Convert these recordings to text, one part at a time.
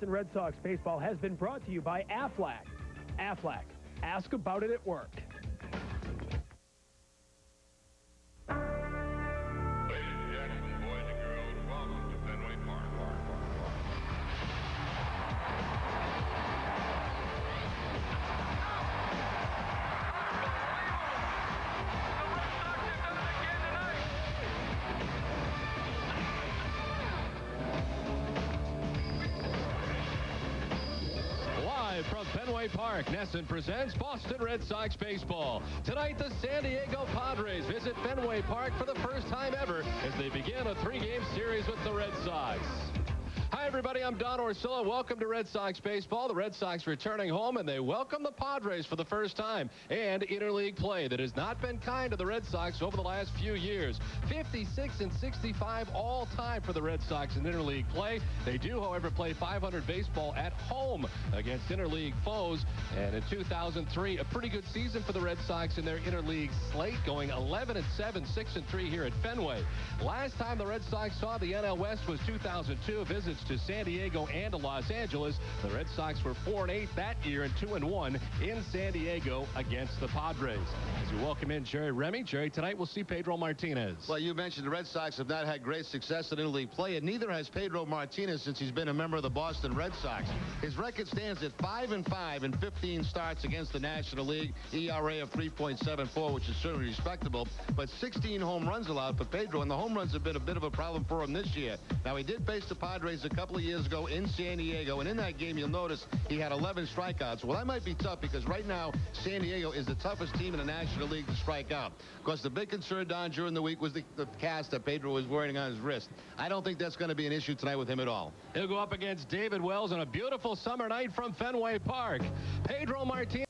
Boston Red Sox baseball has been brought to you by Aflac. Aflac, ask about it at work. From Fenway Park, Nesson presents Boston Red Sox baseball. Tonight, the San Diego Padres visit Fenway Park for the first time ever as they begin a 3-game series with the Red Sox. Hi, everybody. I'm Don Orsillo. Welcome to Red Sox baseball. The Red Sox returning home, and they welcome the Padres for the first time. And interleague play that has not been kind to the Red Sox over the last few years. 56-65 all time for the Red Sox in interleague play. They do, however, play .500 baseball at home against interleague foes. And in 2003, a pretty good season for the Red Sox in their interleague slate, going 11-7, 6-3 here at Fenway. Last time the Red Sox saw the NL West was 2002. Visits to San Diego and to Los Angeles. The Red Sox were 4-8 that year and 2-1 in San Diego against the Padres. As we welcome in Jerry Remy. Jerry, tonight we'll see Pedro Martinez. Well, you mentioned the Red Sox have not had great success in interleague play, and neither has Pedro Martinez since he's been a member of the Boston Red Sox. His record stands at 5-5 in 15 starts against the National League, ERA of 3.74, which is certainly respectable, but 16 home runs allowed for Pedro, and the home runs have been a bit of a problem for him this year. Now, he did face the Padres a couple of years ago in San Diego, and in that game, you'll notice he had 11 strikeouts. Well, that might be tough because right now, San Diego is the toughest team in the National League to strike out. Of course, the big concern, Don, during the week was the cast that Pedro was wearing on his wrist. I don't think that's going to be an issue tonight with him at all. He'll go up against David Wells on a beautiful summer night from Fenway Park. Pedro Martinez.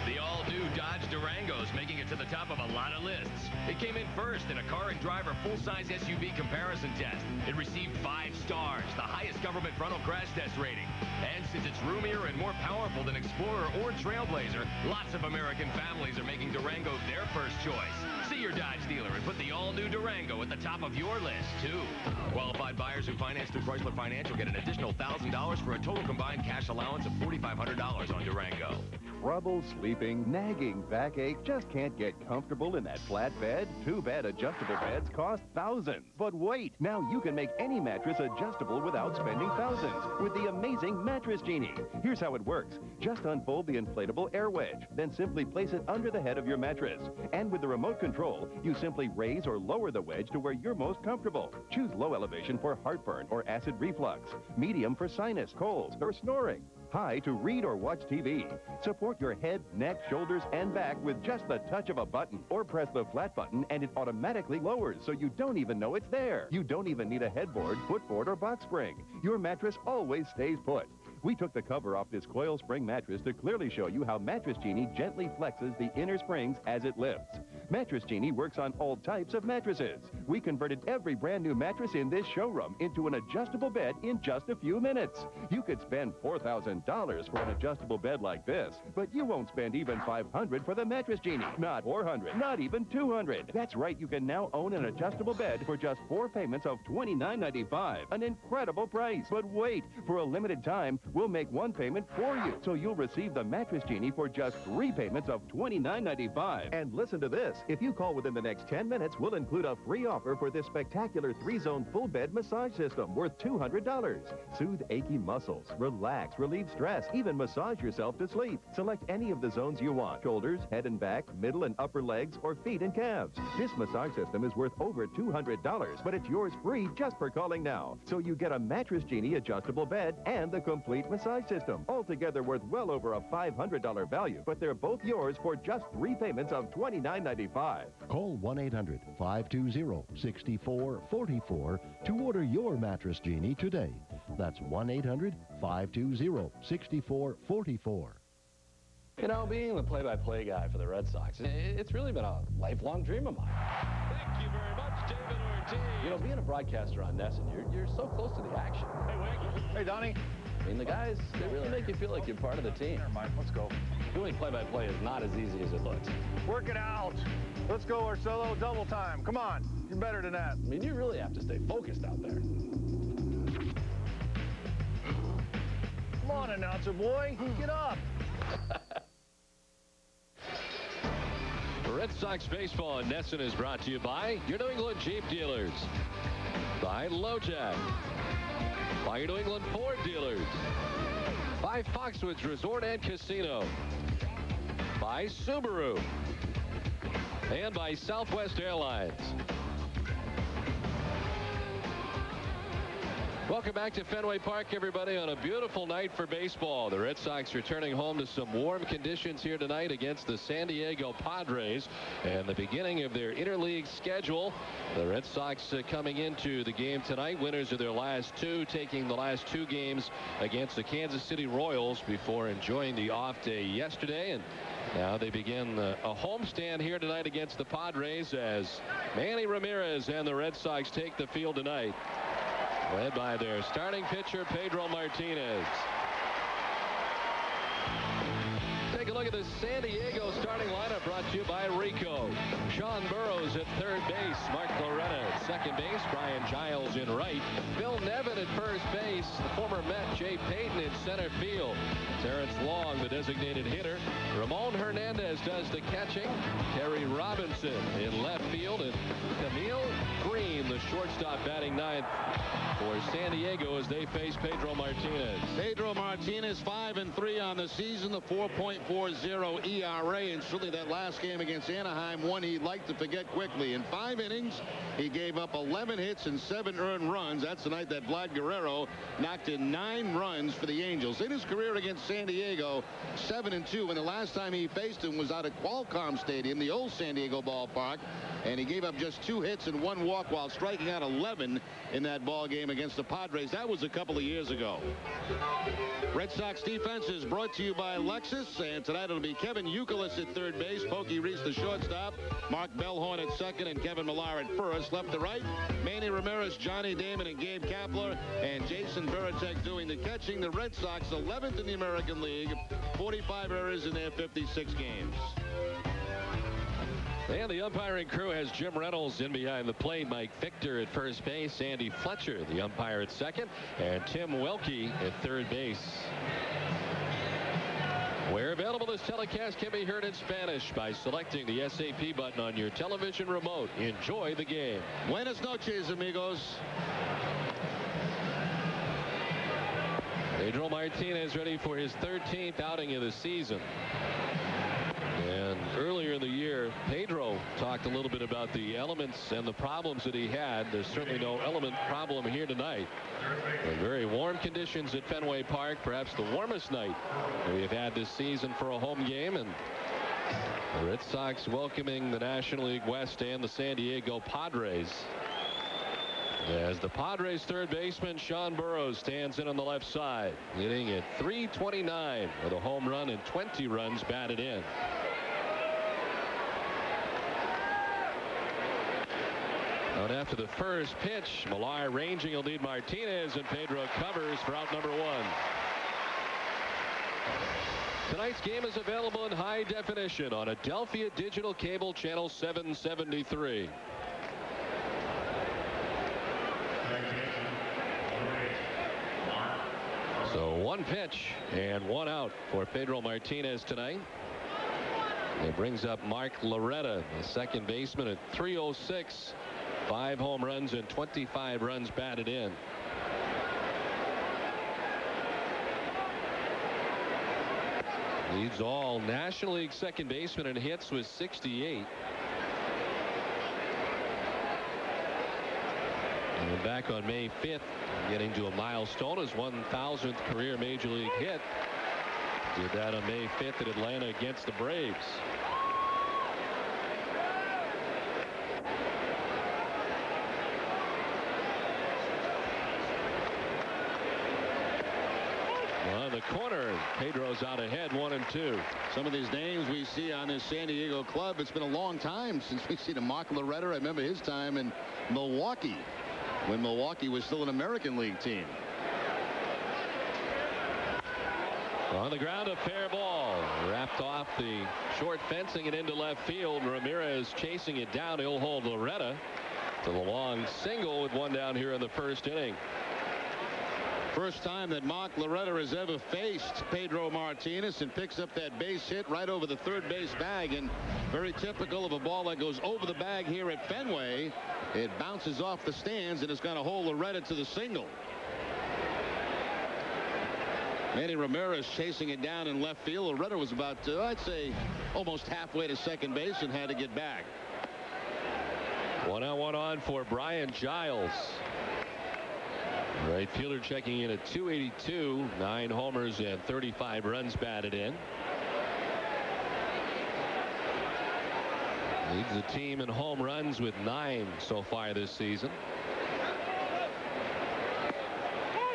The all-new Dodge Durango is making it to the top of a lot of lists. It came in first in a car and driver full-size SUV comparison test. It received 5 stars, the highest government frontal crash test rating. And since it's roomier and more powerful than Explorer or Trailblazer, lots of American families are making Durango their first choice. See your Dodge dealer and put the all-new Durango at the top of your list, too. Qualified buyers who finance through Chrysler Financial get an additional $1,000 for a total combined cash allowance of $4,500 on Durango. Trouble sleeping, nagging backache, just can't get comfortable in that flat bed? Too bad adjustable beds cost thousands. But wait, now you can make any mattress adjustable without spending thousands with the amazing Mattress Genie. Here's how it works. Just unfold the inflatable air wedge, then simply place it under the head of your mattress. And with the remote control, you simply raise or lower the wedge to where you're most comfortable. Choose low elevation for heartburn or acid reflux, medium for sinus, colds, or snoring, high to read or watch TV. Support your head, neck, shoulders, and back with just the touch of a button. Or press the flat button and it automatically lowers so you don't even know it's there. You don't even need a headboard, footboard, or box spring. Your mattress always stays put. We took the cover off this coil spring mattress to clearly show you how Mattress Genie gently flexes the inner springs as it lifts. Mattress Genie works on all types of mattresses. We converted every brand new mattress in this showroom into an adjustable bed in just a few minutes. You could spend $4,000 for an adjustable bed like this, but you won't spend even $500 for the Mattress Genie. Not $400, not even $200. That's right, you can now own an adjustable bed for just 4 payments of $29.95. An incredible price. But wait, for a limited time, we'll make 1 payment for you. So you'll receive the Mattress Genie for just 3 payments of $29.95. And listen to this. If you call within the next 10 minutes, we'll include a free offer for this spectacular 3-zone full bed massage system worth $200. Soothe achy muscles, relax, relieve stress, even massage yourself to sleep. Select any of the zones you want. Shoulders, head and back, middle and upper legs, or feet and calves. This massage system is worth over $200, but it's yours free just for calling now. So you get a Mattress Genie adjustable bed and the complete massage system, altogether worth well over a $500 value, but they're both yours for just 3 payments of $29.95. Call 1-800-520-6444 to order your Mattress Genie today. That's 1-800-520-6444. You know, being the play-by-play guy for the Red Sox, it's really been a lifelong dream of mine. Thank you very much, David Ortiz. You know, being a broadcaster on Nesson, you're so close to the action. Hey, Wink. Hey, Donnie. I mean, the guys, they really make you feel like you're part of the team. Never mind, let's go. Doing play-by-play is not as easy as it looks. Work it out. Let's go, Orsillo. Double time. Come on. You're better than that. I mean, you really have to stay focused out there. announcer boy. Get up. Red Sox baseball in Nesson is brought to you by your New England Jeep dealers, by LoJack, by your New England Ford dealers, by Foxwoods Resort and Casino, by Subaru, and by Southwest Airlines. Welcome back to Fenway Park, everybody, on a beautiful night for baseball. The Red Sox returning home to some warm conditions here tonight against the San Diego Padres, and the beginning of their interleague schedule. The Red Sox coming into the game tonight, winners of their last two, taking the last two games against the Kansas City Royals before enjoying the off day yesterday. And now they begin a homestand here tonight against the Padres as Manny Ramirez and the Red Sox take the field tonight, led by their starting pitcher, Pedro Martinez. Take a look at the San Diego starting lineup, brought to you by Rico. Sean Burrows at third base. Mark Loretta at second base. Brian Giles in right. Bill Nevin at first base. The former Met Jay Payton in center field. Terrence Long, the designated hitter. Ramon Hernandez does the catching. Terry Robinson in left field. And Camille Green, the shortstop, batting ninth for San Diego as they face Pedro Martinez. Pedro Martinez 5-3 on the season, the 4.40 ERA, and certainly that last game against Anaheim, one he'd like to forget quickly. In 5 innings, he gave up 11 hits and 7 earned runs. That's the night that Vlad Guerrero knocked in 9 runs for the Angels. In his career against San Diego, 7-2, and the last time he faced him was out at Qualcomm Stadium, the old San Diego ballpark, and he gave up just 2 hits and 1 walk while striking out 11 in that ball game against the Padres. That was a couple of years ago. Red Sox defense is brought to you by Lexus, and tonight it'll be Kevin Youkilis at third base, Pokey Reese the shortstop, Mark Bellhorn at second, and Kevin Millar at first. Left to right, Manny Ramirez, Johnny Damon, and Gabe Kapler, and Jason Veritek doing the catching. The Red Sox 11th in the American League, 45 errors in their 56 games. And the umpiring crew has Jim Reynolds in behind the plate, Mike Victor at first base, Andy Fletcher, the umpire, at second, and Tim Welke at third base. Where available, this telecast can be heard in Spanish by selecting the SAP button on your television remote. Enjoy the game. Buenas noches, amigos. Pedro Martinez ready for his 13th outing of the season. And earlier in the year, Pedro talked a little bit about the elements and the problems that he had. There's certainly no element problem here tonight. Very warm conditions at Fenway Park, perhaps the warmest night we've had this season for a home game. And the Red Sox welcoming the National League West and the San Diego Padres, as the Padres third baseman Sean Burrows stands in on the left side, hitting at .329 with a home run and 20 runs batted in. Out after the first pitch, Millar ranging, he'll need Martinez, and Pedro covers for out number 1. Tonight's game is available in high definition on Adelphia Digital Cable Channel 773. So 1 pitch and 1 out for Pedro Martinez tonight. It brings up Mark Loretta, the second baseman, at .306. 5 home runs and 25 runs batted in. Leads all National League second baseman in hits with 68. And back on May 5th, getting to a milestone, his 1,000th career Major League hit. Did that on May 5th at Atlanta against the Braves. On the corner, Pedro's out ahead, 1-2. Some of these names we see on this San Diego club, it's been a long time since we've seen a Mark Loretta. I remember his time in Milwaukee, when Milwaukee was still an American League team. On the ground, a fair ball. Wrapped off the short fencing and into left field. Ramirez chasing it down. He'll hold Loretta to the long single with 1 down here in the first inning. First time that Mark Loretta has ever faced Pedro Martinez, and picks up that base hit right over the third base bag, and very typical of a ball that goes over the bag here at Fenway. It bounces off the stands and it's going to hold Loretta to the single. Manny Ramirez chasing it down in left field. Loretta was about, I'd say, almost halfway to second base and had to get back. 1-on-1 on for Brian Giles. Right fielder checking in at 282, 9 homers and 35 runs batted in. Leads the team in home runs with 9 so far this season.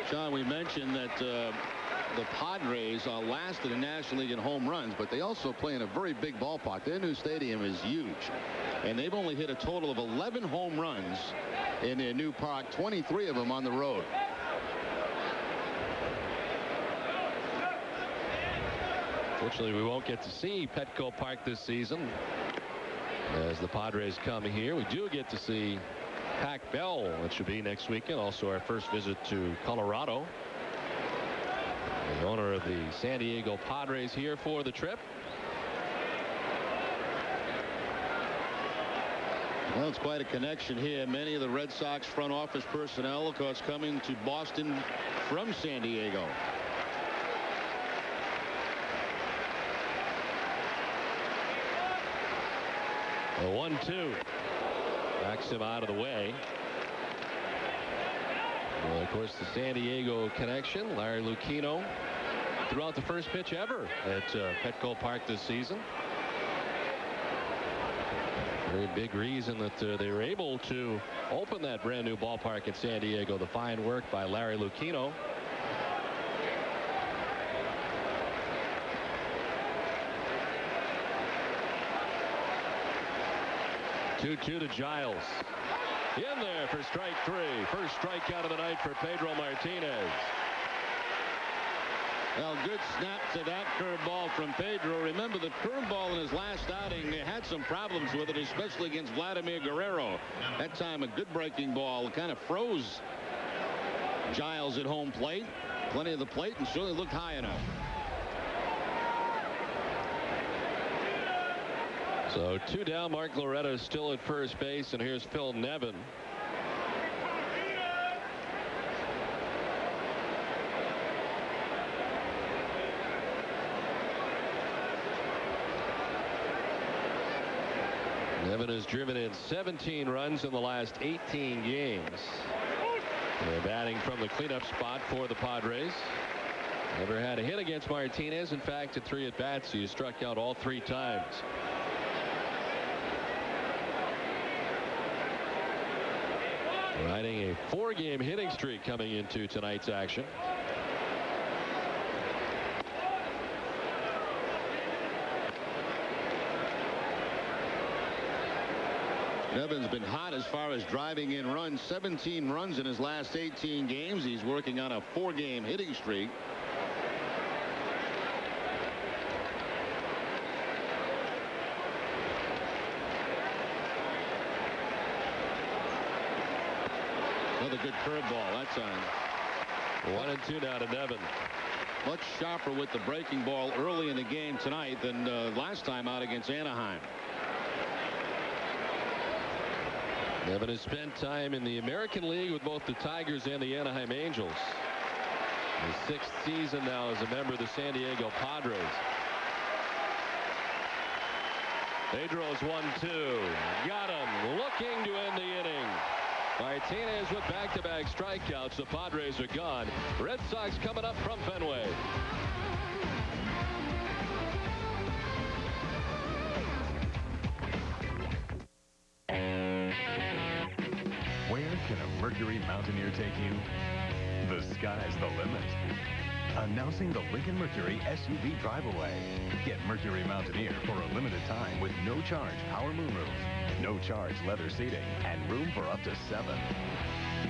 John, we mentioned that the Padres are last in the National League in home runs, but they also play in a very big ballpark. Their new stadium is huge, and they've only hit a total of 11 home runs in their new park, 23 of them on the road. Fortunately, we won't get to see Petco Park this season as the Padres come here. We do get to see Pac Bell, which should be next weekend. Also our first visit to Colorado. The owner of the San Diego Padres here for the trip. Well, it's quite a connection here. Many of the Red Sox front office personnel, of course, coming to Boston from San Diego. A 1-2. Backs him out of the way. Well, of course, the San Diego connection. Larry Lucchino threw out the first pitch ever at Petco Park this season. Very big reason that they were able to open that brand new ballpark in San Diego. The fine work by Larry Lucchino. Two to Giles. In there for strike 3. First strikeout of the night for Pedro Martinez. Well, good snap to that curveball from Pedro. Remember, the curveball in his last outing, they had some problems with it, especially against Vladimir Guerrero. That time, a good breaking ball kind of froze Giles at home plate. Plenty of the plate, and certainly looked high enough. So 2 down. Mark Loretta is still at first base, and here's Phil Nevin. Nevin has driven in 17 runs in the last 18 games. They're batting from the cleanup spot for the Padres. Never had a hit against Martinez. In fact, at 3 at-bats, he struck out all 3 times. Riding a 4-game hitting streak coming into tonight's action. Nevin's been hot as far as driving in runs. 17 runs in his last 18 games. He's working on a 4-game hitting streak. Another good curveball. That's on. 1-2 now to Nevin. Much sharper with the breaking ball early in the game tonight than last time out against Anaheim. Nevin has spent time in the American League with both the Tigers and the Anaheim Angels. His 6th season now as a member of the San Diego Padres. Pedro's 1-2. Got him. Looking to end the inning. Martinez with back-to-back strikeouts. The Padres are gone. Red Sox coming up from Fenway. Where can a Mercury Mountaineer take you? The sky's the limit. Announcing the Lincoln Mercury SUV Drive-Away. Get Mercury Mountaineer for a limited time with no charge power moonroof, no charge leather seating, and room for up to 7.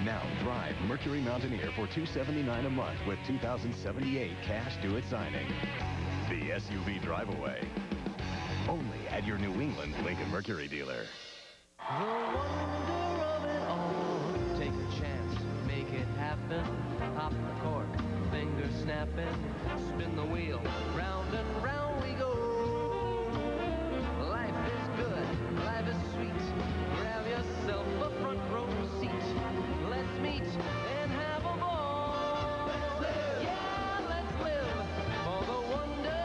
Now drive Mercury Mountaineer for $279 a month with 2078 cash due at signing. The SUV Drive-Away. Only at your New England Lincoln Mercury dealer. The wonder of it all. Take a chance, make it happen. laughing, pop the cork, fingers snapping, spin the wheel, round and round we go. Life is good, life is sweet, grab yourself a front row seat. Let's meet and have a ball. Let's live. Yeah, let's live for the wonder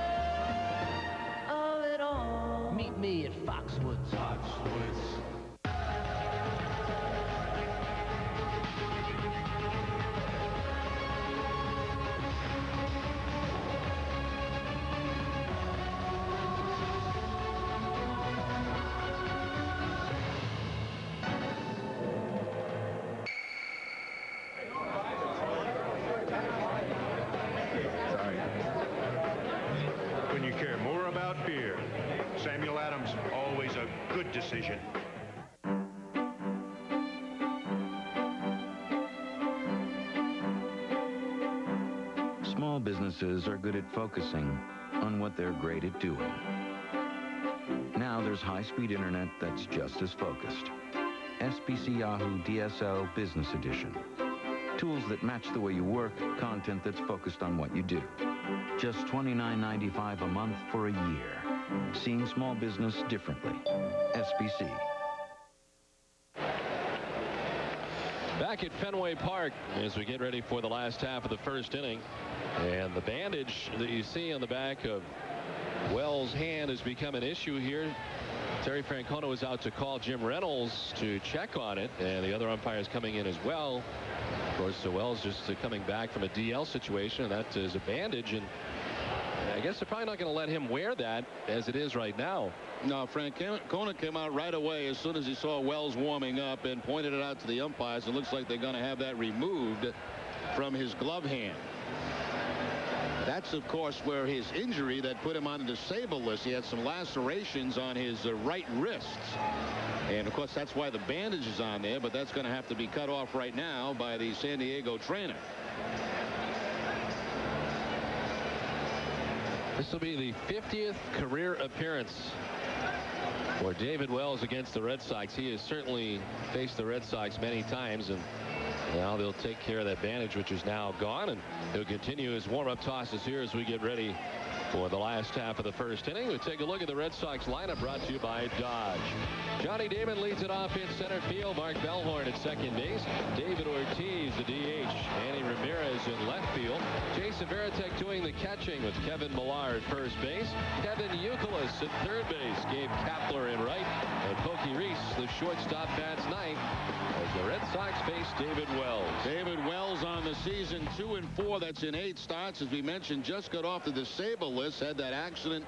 of it all. Meet me at Foxwoods. Foxwoods. When you care more about beer, Samuel Adams, always a good decision. Small businesses are good at focusing on what they're great at doing. Now there's high-speed internet that's just as focused. SBC Yahoo DSL Business Edition. Tools that match the way you work, content that's focused on what you do. Just $29.95 a month for a year. Seeing small business differently. SBC. Back at Fenway Park as we get ready for the last half of the first inning. And the bandage that you see on the back of Wells' hand has become an issue here. Terry Francona was out to call Jim Reynolds to check on it, and the other umpires coming in as well. Of course, Wells just coming back from a DL situation, and that is a bandage, and I guess they're probably not going to let him wear that as it is right now. No, Francona came out right away as soon as he saw Wells warming up and pointed it out to the umpires. It looks like they're going to have that removed from his glove hand. That's, of course, where his injury that put him on the disabled list. He had some lacerations on his right wrists. And, of course, that's why the bandage is on there, but that's going to have to be cut off right now by the San Diego trainer. This will be the 50th career appearance for David Wells against the Red Sox. He has certainly faced the Red Sox many times, and now they'll take care of that bandage, which is now gone, and he'll continue his warm-up tosses here as we get ready for the last half of the first inning. We'll take a look at the Red Sox lineup brought to you by Dodge. Johnny Damon leads it off in center field. Mark Bellhorn at second base. David Ortiz, the DH. Manny Ramirez in left field. Jason Varitek doing the catching with Kevin Millar at first base. Kevin Youkilis at third base. Gabe Kapler in right. And Pokey Reese, the shortstop, bats ninth as the Red Sox face David Wells. David Wells on the season 2-4. That's in 8 starts. As we mentioned, just got off the disabled list. Had that accident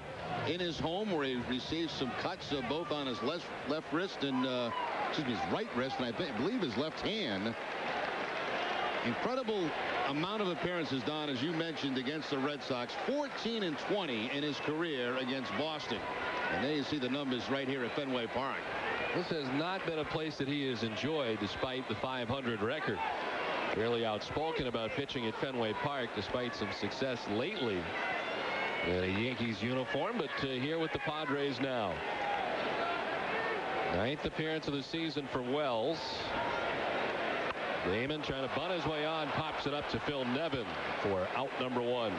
in his home where he received some cuts both on his left wrist and his right wrist, and I believe his left hand. Incredible amount of appearances, Don, as you mentioned, against the Red Sox. 14-20 in his career against Boston. And there you see the numbers right here at Fenway Park. This has not been a place that he has enjoyed despite the .500 record. Fairly outspoken about pitching at Fenway Park despite some success lately in a Yankees uniform, but here with the Padres now. 9th appearance of the season for Wells. Damon trying to bunt his way on, pops it up to Phil Nevin for out number 1.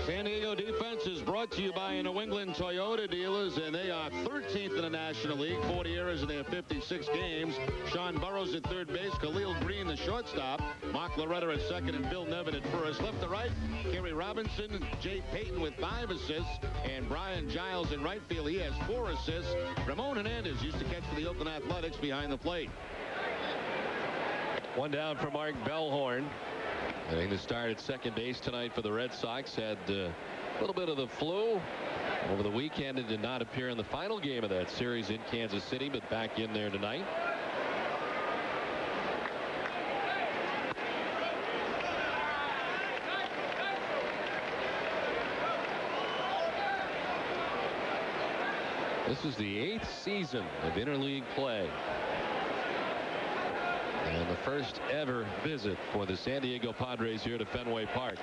San Diego defense is brought to you by New England Toyota dealers, and they are 13th in the National League, 40 errors in their 56 games. Sean Burrows at third base, Khalil Green the shortstop, Mark Loretta at second, and Bill Nevin at first. Left to right, Kerry Robinson, Jay Payton with 5 assists, and Brian Giles in right field. He has 4 assists. Ramon Hernandez used to catch for the Oakland Athletics behind the plate. One down for Mark Bellhorn. Getting the start at second base tonight for the Red Sox. Had a little bit of the flu over the weekend and did not appear in the final game of that series in Kansas City, but back in there tonight. This is the 8th season of interleague play. And the first ever visit for the San Diego Padres here to Fenway Park.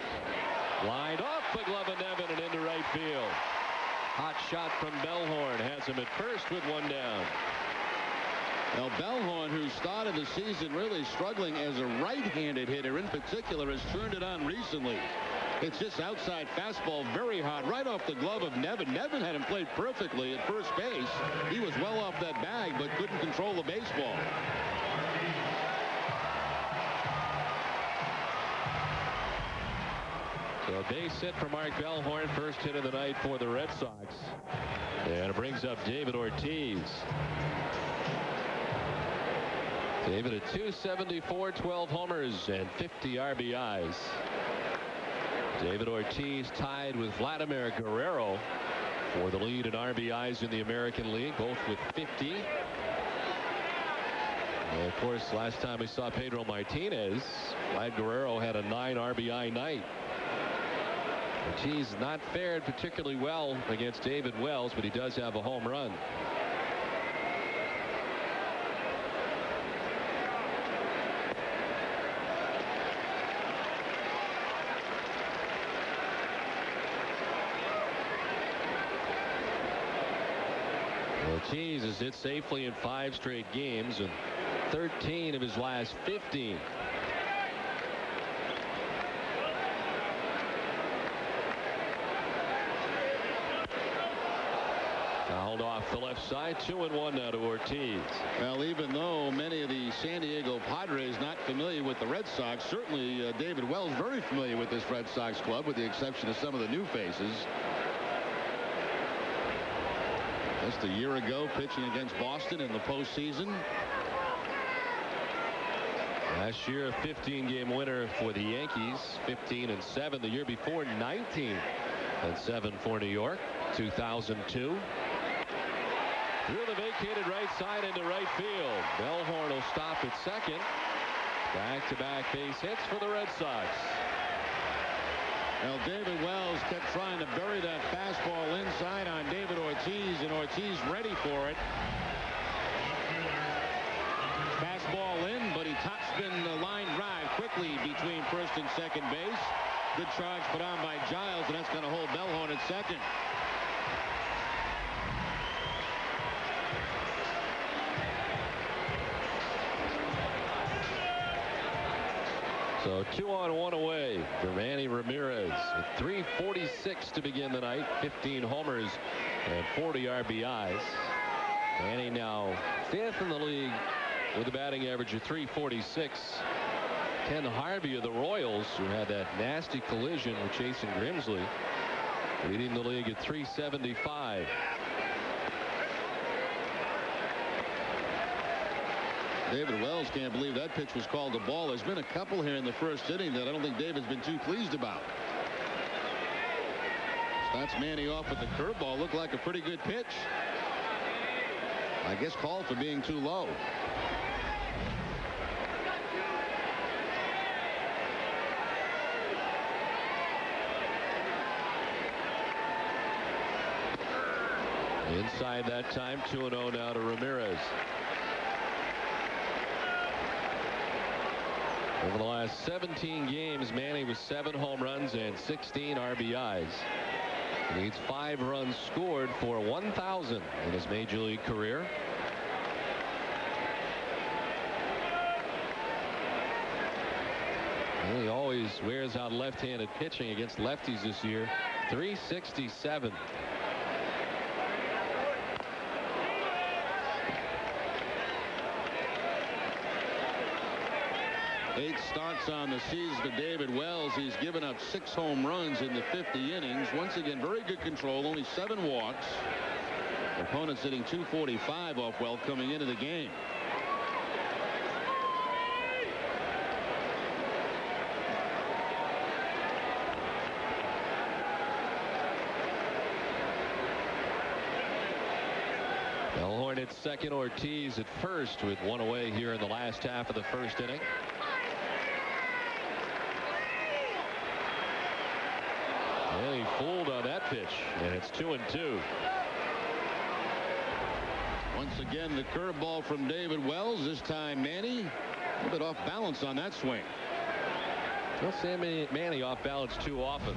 Lined off the glove of Nevin and into right field. Hot shot from Bellhorn has him at first with 1 down. Now, Bellhorn, who started the season really struggling as a right-handed hitter in particular, has turned it on recently. It's just outside fastball, very hard, right off the glove of Nevin. Nevin had him played perfectly at first base. He was well off that bag, but couldn't control the baseball. So a base hit for Mark Bellhorn, first hit of the night for the Red Sox. And it brings up David Ortiz. David at 274, 12 homers, and 50 RBIs. David Ortiz tied with Vladimir Guerrero for the lead in RBIs in the American League, both with 50. And of course, last time we saw Pedro Martinez, Vlad Guerrero had a 9 RBI night. Ortiz not fared particularly well against David Wells, but he does have a home run. Ortiz has hit safely in 5 straight games and 13 of his last 15. Fouled off the left side. 2-1 now to Ortiz. Well, even though many of the San Diego Padres not familiar with the Red Sox, certainly David Wells very familiar with this Red Sox club, with the exception of some of the new faces. Just a year ago, pitching against Boston in the postseason. Last year, a 15-game winner for the Yankees, 15-7. The year before, 19-7 for New York, 2002. Through the vacated right side into right field. Bellhorn will stop at second. Back-to-back base hits for the Red Sox. Well, David Wells kept trying to bury that fastball inside on David Ortiz, and Ortiz ready for it. Fastball in, but he topspin the line drive quickly between first and second base. Good charge put on by Giles, and that's going to hold Bellhorn at second. So 2-on-1 away for Manny Ramirez with 3:46 to begin the night. 15 homers and 40 RBIs. Manny now 5th in the league with a batting average of 346. Ken Harvey of the Royals, who had that nasty collision with Jason Grimsley, leading the league at 375. David Wells can't believe that pitch was called a ball. There's been a couple here in the first inning that I don't think David's been too pleased about. Starts Manny off with the curveball. Looked like a pretty good pitch. I guess called for being too low. Inside that time. 2-0 now to Ramirez. Over the last 17 games, Manny with 7 home runs and 16 RBIs. He needs 5 runs scored for 1,000 in his major league career. And he always wears out left-handed pitching against lefties this year. 367. Eight starts on the season to David Wells. He's given up 6 home runs in the 50 innings. Once again, very good control. Only 7 walks. Opponents hitting .245 off Wells coming into the game. Bellhorn at second, Ortiz at first with 1 away here in the last half of the first inning. And he fooled on that pitch, and it's 2-2. Once again, the curveball from David Wells. This time Manny a bit off balance on that swing. Don't see Manny off balance too often.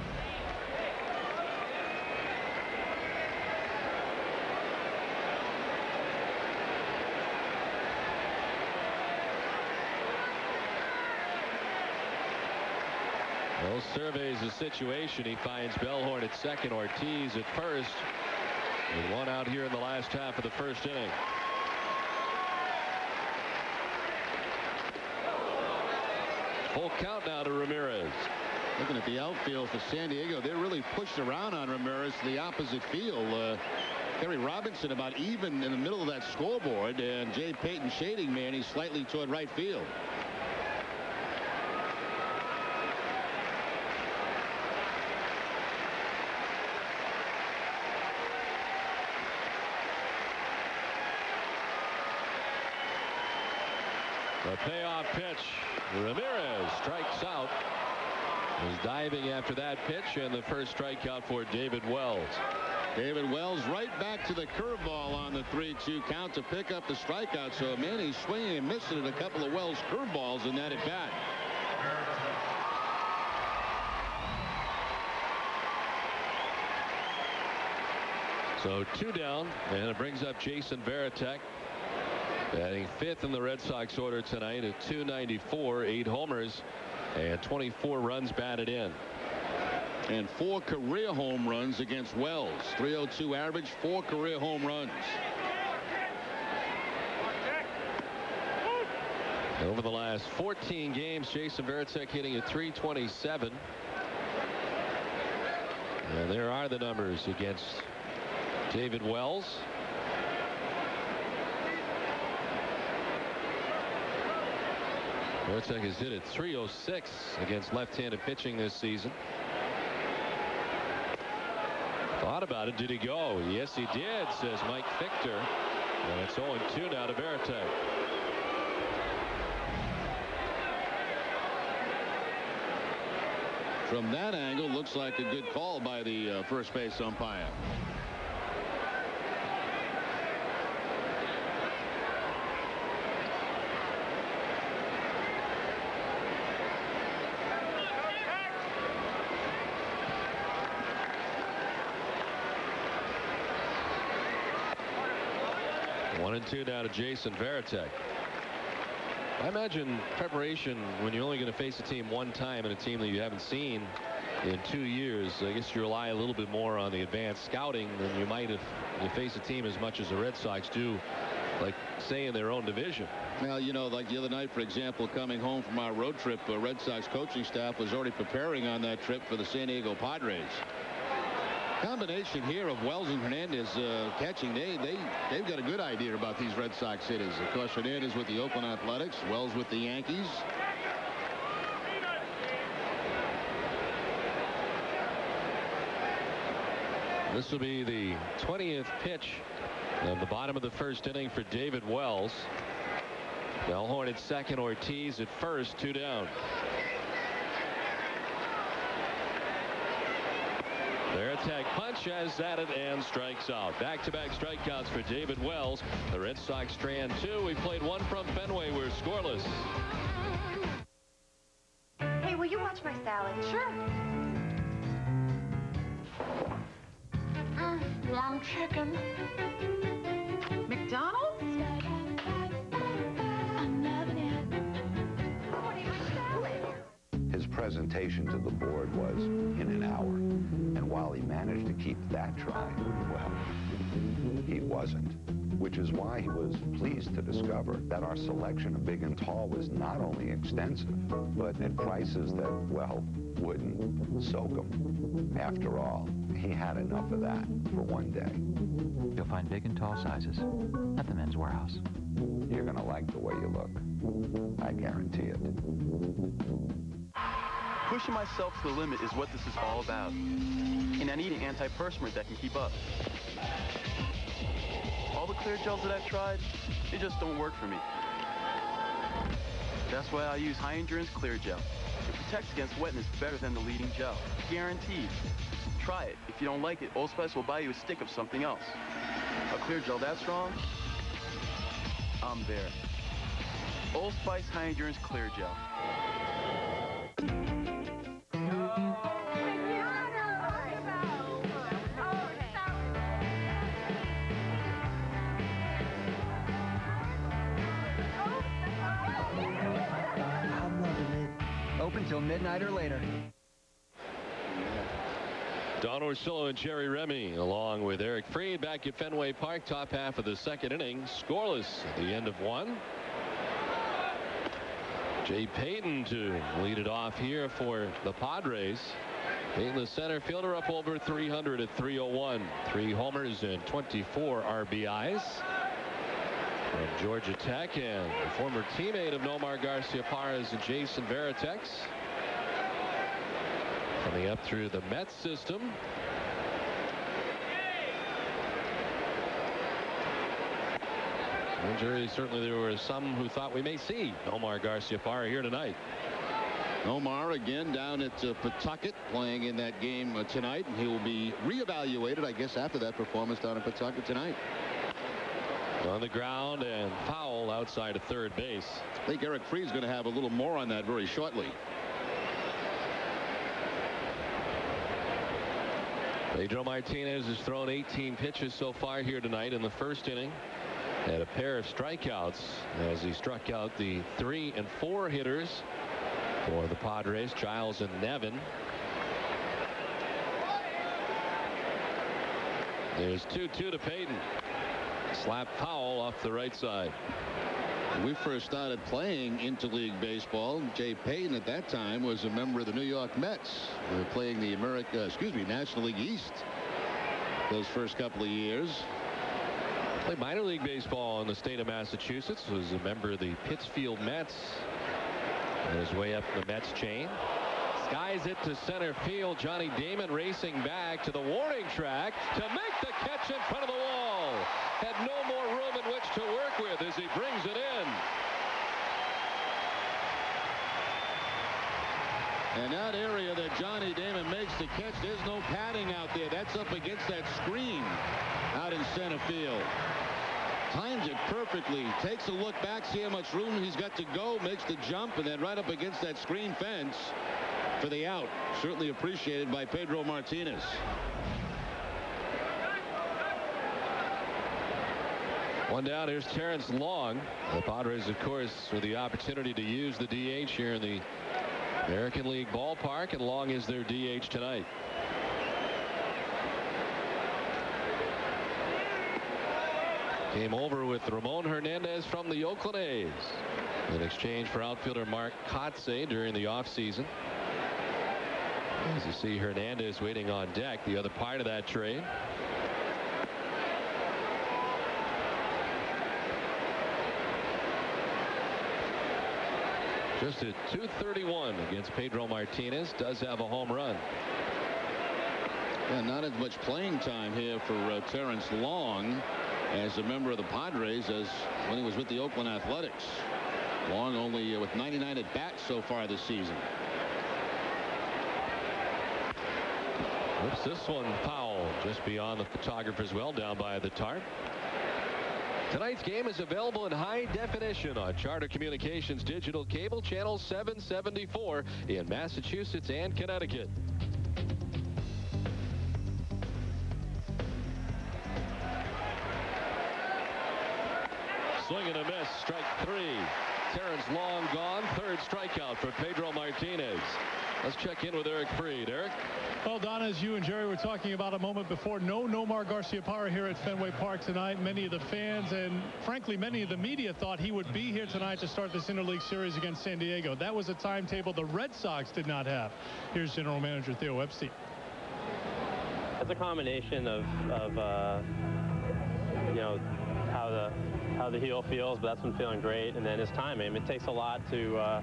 Well, surveys the situation. He finds Bellhorn at second, Ortiz at first, with one out here in the last half of the first inning. Full count now to Ramirez. Looking at the outfield for San Diego, they're really pushed around on Ramirez to the opposite field. Kerry Robinson about even in the middle of that scoreboard, and Jay Payton shading Manny slightly toward right field. The payoff pitch. Ramirez strikes out. Was diving after that pitch, and the first strikeout for David Wells. David Wells right back to the curveball on the 3-2 count to pick up the strikeout. So Manny swinging and missing at a couple of Wells curveballs in that at bat. So 2 down, and it brings up Jason Varitek, batting 5th in the Red Sox order tonight at .294, 8 homers, and 24 runs batted in. And 4 career home runs against Wells. .302 average, 4 career home runs. Over the last 14 games, Jason Varitek hitting at .327. And there are the numbers against David Wells. Varitek has hit at .306 against left-handed pitching this season. Thought about it. Did he go? Yes, he did, says Mike Fichter. And it's 0-2 now to Varitek. From that angle, looks like a good call by the first base umpire. One and 2 now to Jason Varitek. I imagine preparation when you're only going to face a team one time and a team that you haven't seen in 2 years. I guess you rely a little bit more on the advanced scouting than you might if you face a team as much as the Red Sox do, like say in their own division. Well, you know, like the other night, for example, coming home from our road trip, Red Sox coaching staff was already preparing on that trip for the San Diego Padres. Combination here of Wells and Hernandez catching. They've got a good idea about these Red Sox hitters. Of course, Hernandez with the Oakland Athletics, Wells with the Yankees. This will be the 20th pitch of the bottom of the first inning for David Wells. Bellhorn at second, Ortiz at first, 2 down. Varitek punches at it and strikes out. Back-to-back strikeouts for David Wells. The Red Sox strand 2. We played 1 from Fenway. We're scoreless. Hey, will you watch my salad? Sure. Lamb chicken. McDonald's? His presentation to the board was in an hour. And while he managed to keep that dry, well, he wasn't. Which is why he was pleased to discover that our selection of big and tall was not only extensive, but at prices that, well, wouldn't soak him. After all, he had enough of that for one day. You'll find big and tall sizes at the Men's Warehouse. You're going to like the way you look. I guarantee it. Pushing myself to the limit is what this is all about. And I need an antiperspirant that can keep up. All the clear gels that I've tried, they just don't work for me. That's why I use High Endurance Clear Gel. It protects against wetness better than the leading gel. Guaranteed. Try it. If you don't like it, Old Spice will buy you a stick of something else. A clear gel that strong? I'm there. Old Spice High Endurance Clear Gel. Open till midnight or later. Don Orsillo and Jerry Remy along with Eric Freed back at Fenway Park. Top half of the second inning. Scoreless at the end of one. Jay Payton to lead it off here for the Padres. Payton, the center fielder, up over 300 at 301. 3 homers and 24 RBIs. From Georgia Tech and a former teammate of Nomar Garciaparra's and Jason Varitek. Coming up through the Mets system. Injury, certainly there were some who thought we may see Nomar Garciaparra here tonight. Nomar again down at Pawtucket playing in that game tonight, and he will be reevaluated, I guess, after that performance down at Pawtucket tonight. On the ground and foul outside of third base. I think Eric Freed's going to have a little more on that very shortly. Pedro Martinez has thrown 18 pitches so far here tonight in the first inning. Had a pair of strikeouts as he struck out the 3 and 4 hitters for the Padres, Giles and Nevin. There's 2-2 to Payton. Slap foul off the right side. When we first started playing interleague baseball, Jay Payton at that time was a member of the New York Mets. They were playing the National League East those first couple of years. Played minor league baseball in the state of Massachusetts. Was a member of the Pittsfield Mets. On his way up the Mets chain. Skies it to center field. Johnny Damon racing back to the warning track to make the catch in front of the wall. Had no more room in which to work with as he brings it in. And that area that Johnny Damon makes the catch, there's no padding out there. That's up against that screen out in center field. Times it perfectly. Takes a look back, see how much room he's got to go, makes the jump, and then right up against that screen fence for the out. Certainly appreciated by Pedro Martinez. One down. Here's Terrence Long. The Padres, of course, with the opportunity to use the DH here in the American League ballpark, and Long is their DH tonight. Came over with Ramon Hernandez from the Oakland A's in exchange for outfielder Mark Kotze during the offseason. As you see Hernandez waiting on deck, the other part of that trade. Just at .231 against Pedro Martinez. Does have a home run. Yeah, not as much playing time here for Terrence Long as a member of the Padres as when he was with the Oakland Athletics. Long only with 99 at bats so far this season. Whoops, this one foul just beyond the photographer's well down by the tarp. Tonight's game is available in high definition on Charter Communications Digital Cable Channel 774 in Massachusetts and Connecticut. Swing and a miss, strike 3. Terrence Long gone. Third strikeout for Pedro Martinez. Let's check in with Eric Freed. Eric? Well, Don, as you and Jerry were talking about a moment before, no Nomar Garciaparra here at Fenway Park tonight. Many of the fans and, frankly, many of the media thought he would be here tonight to start this interleague series against San Diego. That was a timetable the Red Sox did not have. Here's General Manager Theo Epstein. It's a combination of you know, how the heel feels, but that's been feeling great, and then his timing. It takes a lot to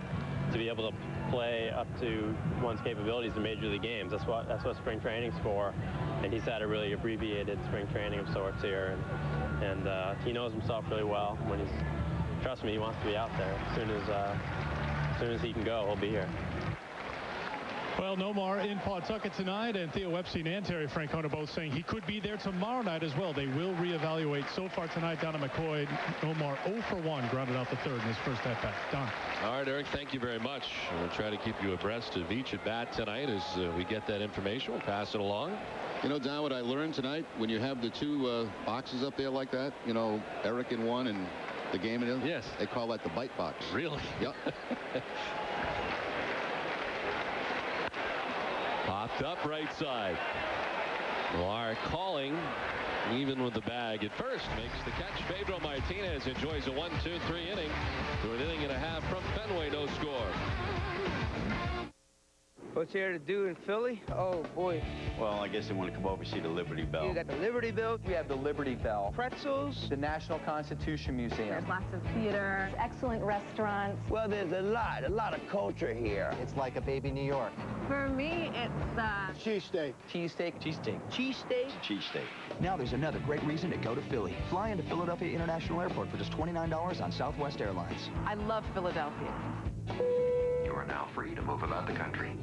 be able to play up to one's capabilities in major league games. That's what spring training's for, and he's had a really abbreviated spring training of sorts here, and he knows himself really well. When trust me, he wants to be out there. As soon as he can go, he'll be here. Well, Nomar in Pawtucket tonight, and Theo Epstein and Terry Francona both saying he could be there tomorrow night as well. They will reevaluate. So far tonight down at McCoy, Nomar 0 for 1, grounded out the third in his first at-bat. Don. All right, Eric, thank you very much. We'll try to keep you abreast of each at-bat tonight as we get that information. We'll pass it along. You know, Don, what I learned tonight, when you have the two boxes up there like that, you know, Eric in one and the game in the other. Yes. They call that the bite box. Really? Yep. Popped up right side. Millar calling, even with the bag at first, makes the catch. Pedro Martinez enjoys a 1-2-3 inning to an inning and a half from Fenway, no score. What's there to do in Philly? Oh, boy. Well, I guess they want to come over and see the Liberty Bell. You got the Liberty Bell. We have the Liberty Bell. Pretzels. The National Constitution Museum. There's lots of theater, excellent restaurants. Well, there's a lot of culture here. It's like a baby New York. For me, it's the... Cheesesteak. Cheesesteak. Cheesesteak. Cheesesteak. Cheesesteak. Now there's another great reason to go to Philly. Fly into Philadelphia International Airport for just $29 on Southwest Airlines. I love Philadelphia. You are now free to move about the country.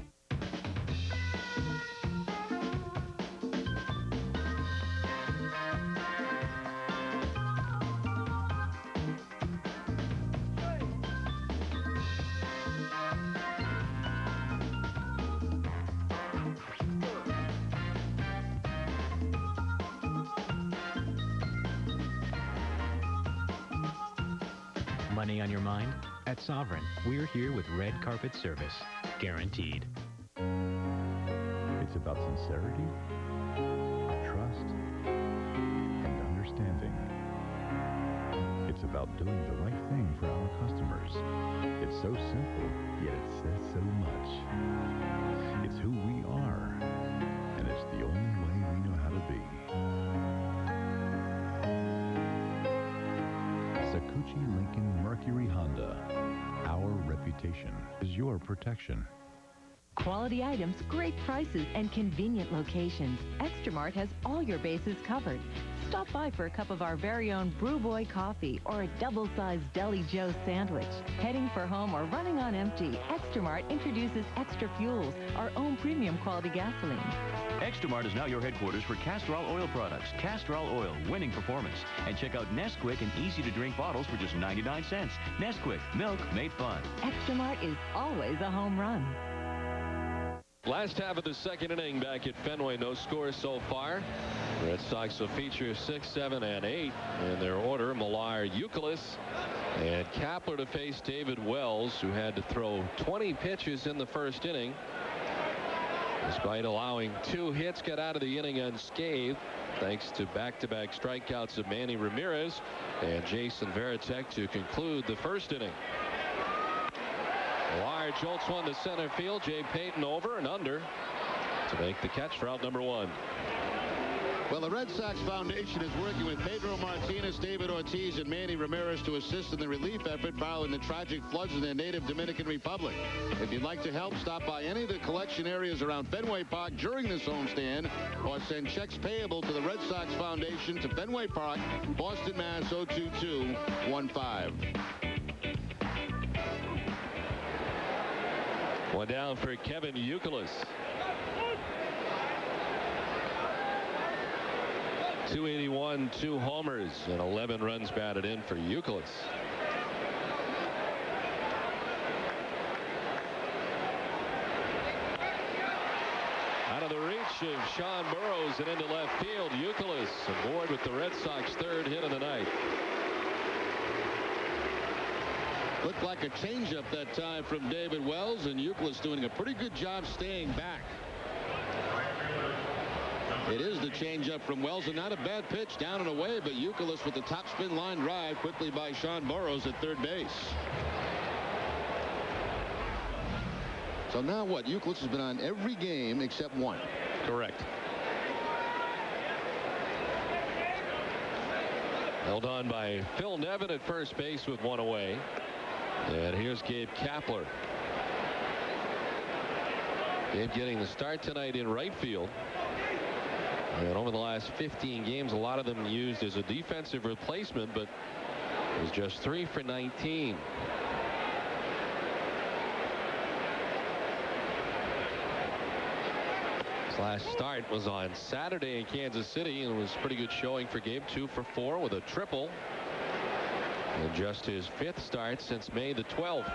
Money on your mind? At Sovereign, we're here with red carpet service. Guaranteed. It's about sincerity, trust, and understanding. It's about doing the right thing for our customers. It's so simple, yet it says so much. It's who we are, and it's the only way we know how to be. Sakuchi Lincoln Mercury Honda. Our reputation is your protection. Quality items, great prices, and convenient locations. Extramart has all your bases covered. Stop by for a cup of our very own Brew Boy coffee or a double-sized Deli Joe sandwich. Heading for home or running on empty, Extramart introduces Extra Fuels, our own premium quality gasoline. Extramart is now your headquarters for Castrol oil products. Castrol oil, winning performance. And check out Nesquik and easy-to-drink bottles for just 99 cents. Nesquik, milk made fun. Extramart is always a home run. Last half of the second inning back at Fenway, no scores so far. Red Sox will feature 6, 7, and 8 in their order. Millar, Youkilis, and Kapler to face David Wells, who had to throw 20 pitches in the first inning. Despite allowing 2 hits, got out of the inning unscathed thanks to back-to-back strikeouts of Manny Ramirez and Jason Varitek to conclude the first inning. Millar jolts one to center field. Jay Payton over and under to make the catch for out number 1. Well, the Red Sox Foundation is working with Pedro Martinez, David Ortiz, and Manny Ramirez to assist in the relief effort following the tragic floods in their native Dominican Republic. If you'd like to help, stop by any of the collection areas around Fenway Park during this homestand or send checks payable to the Red Sox Foundation to Fenway Park, Boston, Mass. 02215. One down for Kevin Youkilis. 281, 2 homers, and 11 runs batted in for Youkilis. Out of the reach of Sean Burrows and into left field. Youkilis aboard with the Red Sox 3rd hit of the night. Looked like a changeup that time from David Wells, and Youkilis doing a pretty good job staying back. It is the changeup from Wells, and not a bad pitch down and away, but Youkilis with the top spin line drive quickly by Sean Burrows at third base. So now what? Youkilis has been on every game except one. Correct. Held on by Phil Nevin at first base with 1 away. And here's Gabe Kapler. Gabe getting the start tonight in right field. And over the last 15 games, a lot of them used as a defensive replacement, but it was just 3 for 19. His last start was on Saturday in Kansas City, and it was a pretty good showing for Gabe. 2 for 4 with a triple. And just his 5th start since May the 12th.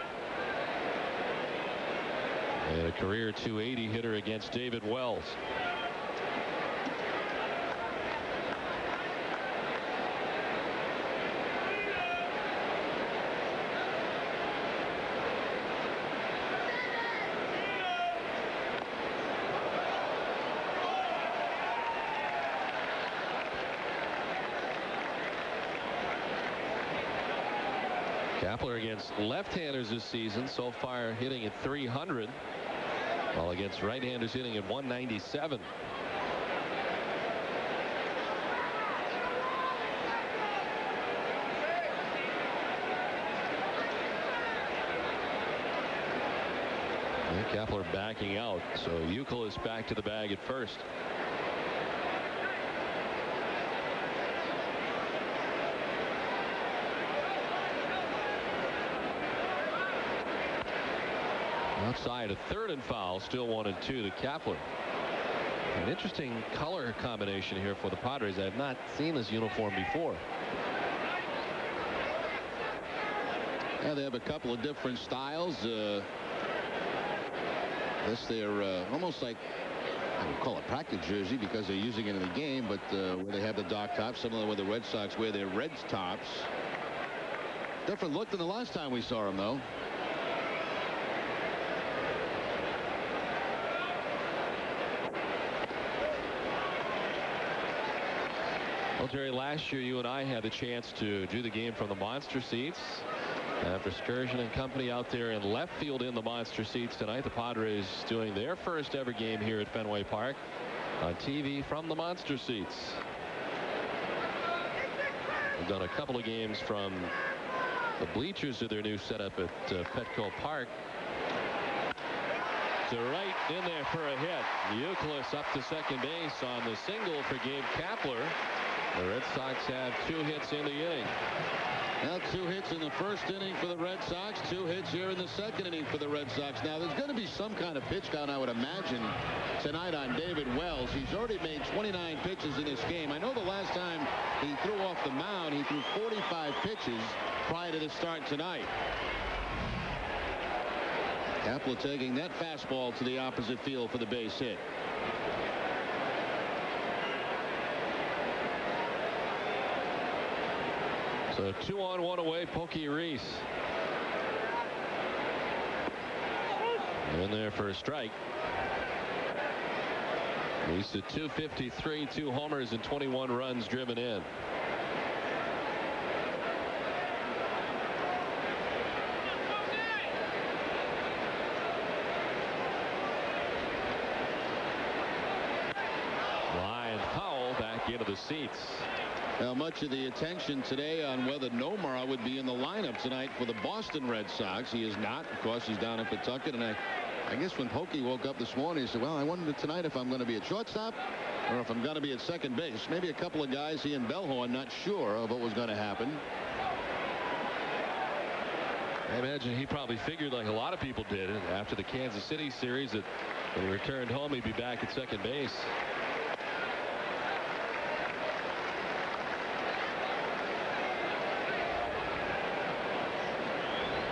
And a career 280 hitter against David Wells. Kapler against left-handers this season so far hitting at 300, while against right-handers hitting at 197. Kapler backing out, so Youkilis back to the bag at first. Outside, a third and foul, still 1-2 to Kapler. An interesting color combination here for the Padres. I have not seen this uniform before. Yeah, they have a couple of different styles. This they're almost like, I would call it practice jersey because they're using it in the game, but where they have the dark tops, similar with the Red Sox wear their red tops. Different look than the last time we saw them, though. Well, Jerry, last year you and I had the chance to do the game from the monster seats. After Scourgeon and company out there in left field in the monster seats tonight, the Padres doing their first ever game here at Fenway Park on TV from the monster seats. They've done a couple of games from the bleachers of their new setup at Petco Park. To right in there for a hit. Youkilis up to second base on the single for Gabe Kapler. The Red Sox have 2 hits in the inning. Now 2 hits in the first inning for the Red Sox, 2 hits here in the second inning for the Red Sox. Now there's going to be some kind of pitch count, I would imagine, tonight on David Wells. He's already made 29 pitches in this game. I know the last time he threw off the mound, he threw 45 pitches prior to the start tonight. Kapler taking that fastball to the opposite field for the base hit. So 2 on 1 away, Pokey Reese. In there for a strike. Reese at 253, 2 homers and 21 runs driven in. Ryan Powell back into the seats. Now, much of the attention today on whether Nomar would be in the lineup tonight for the Boston Red Sox. He is not. Of course, he's down in Pawtucket. And I guess when Pokey woke up this morning, he said, well, I wondered tonight if I'm going to be at shortstop or if I'm going to be at second base. Maybe a couple of guys, he and Bellhorn, not sure of what was going to happen. I imagine he probably figured, like a lot of people did, after the Kansas City series, that when he returned home, he'd be back at second base.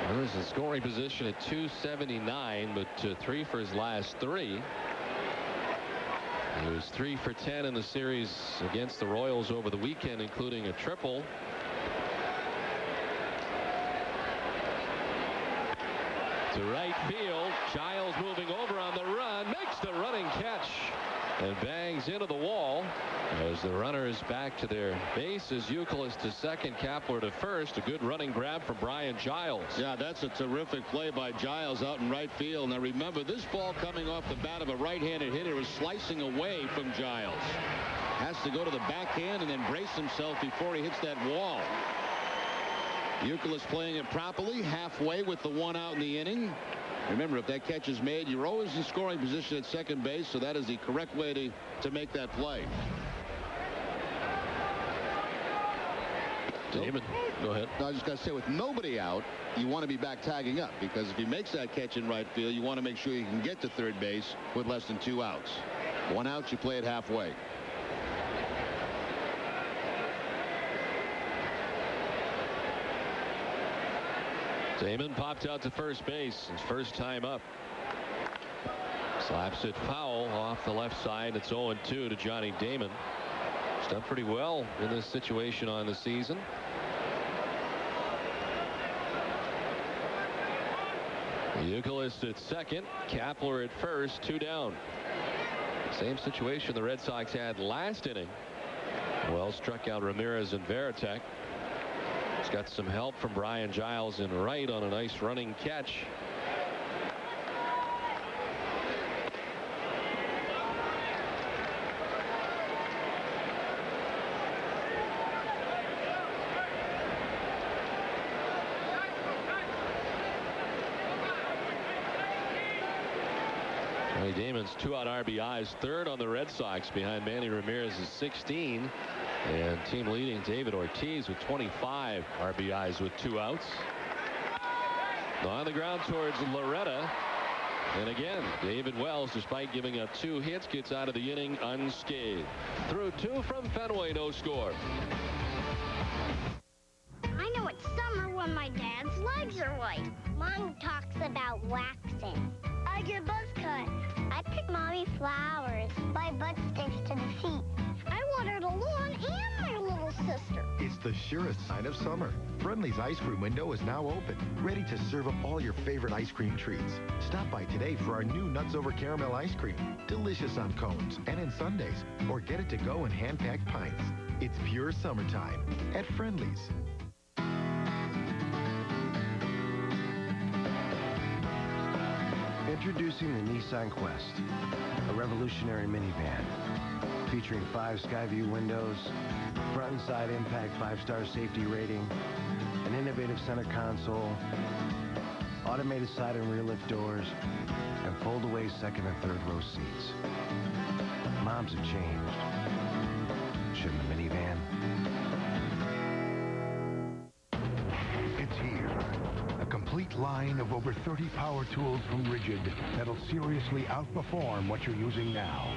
There's a scoring position at 279, but 3 for his last 3. He was 3 for 10 in the series against the Royals over the weekend, including a triple. To right field, Giles moving over on the run, makes the running catch and bangs into the wall as the runners back to their bases. Youkilis to second, Kapler to first. A good running grab from Brian Giles. Yeah, that's a terrific play by Giles out in right field. Now remember, this ball coming off the bat of a right-handed hitter is slicing away from Giles. Has to go to the backhand and then brace himself before he hits that wall. Youkilis playing it properly, halfway with the 1 out in the inning. Remember, if that catch is made, you're always in scoring position at second base, so that is the correct way to make that play. Damon, go ahead. No, I just got to say, with nobody out, you want to be back tagging up, because if he makes that catch in right field, you want to make sure you can get to third base with less than 2 outs. 1 out, you play it halfway. Damon popped out to first base, his first time up. Slaps it foul off the left side. It's 0-2 to Johnny Damon. He's done pretty well in this situation on the season. Youkilis at second, Kapler at first, 2 down. Same situation the Red Sox had last inning. Wells struck out Ramirez and Varitek. He's got some help from Brian Giles in right on a nice running catch. Damon's 2-out RBIs, third on the Red Sox behind Manny Ramirez's 16, and team leading David Ortiz with 25 RBIs with 2 outs. On the ground towards Loretta, and again David Wells, despite giving up 2 hits, gets out of the inning unscathed. Through 2 from Fenway, no score. I know it's summer when my dad's legs are white. Mom talks about waxing. I get buzz cut. I pick Mommy flowers. Buy bud sticks to the feet. I water the lawn and my little sister. It's the surest sign of summer. Friendly's ice cream window is now open, ready to serve up all your favorite ice cream treats. Stop by today for our new Nuts Over Caramel ice cream. Delicious on cones and in sundaes, or get it to go in hand-packed pints. It's pure summertime at Friendly's. Introducing the Nissan Quest, a revolutionary minivan featuring 5 Skyview windows, front and side impact 5-star safety rating, an innovative center console, automated side and rear lift doors, and fold-away second and third row seats. Moms have changed. Shouldn't the minivan? It's here. A complete line of over 30 power tools from Rigid that'll seriously outperform what you're using now.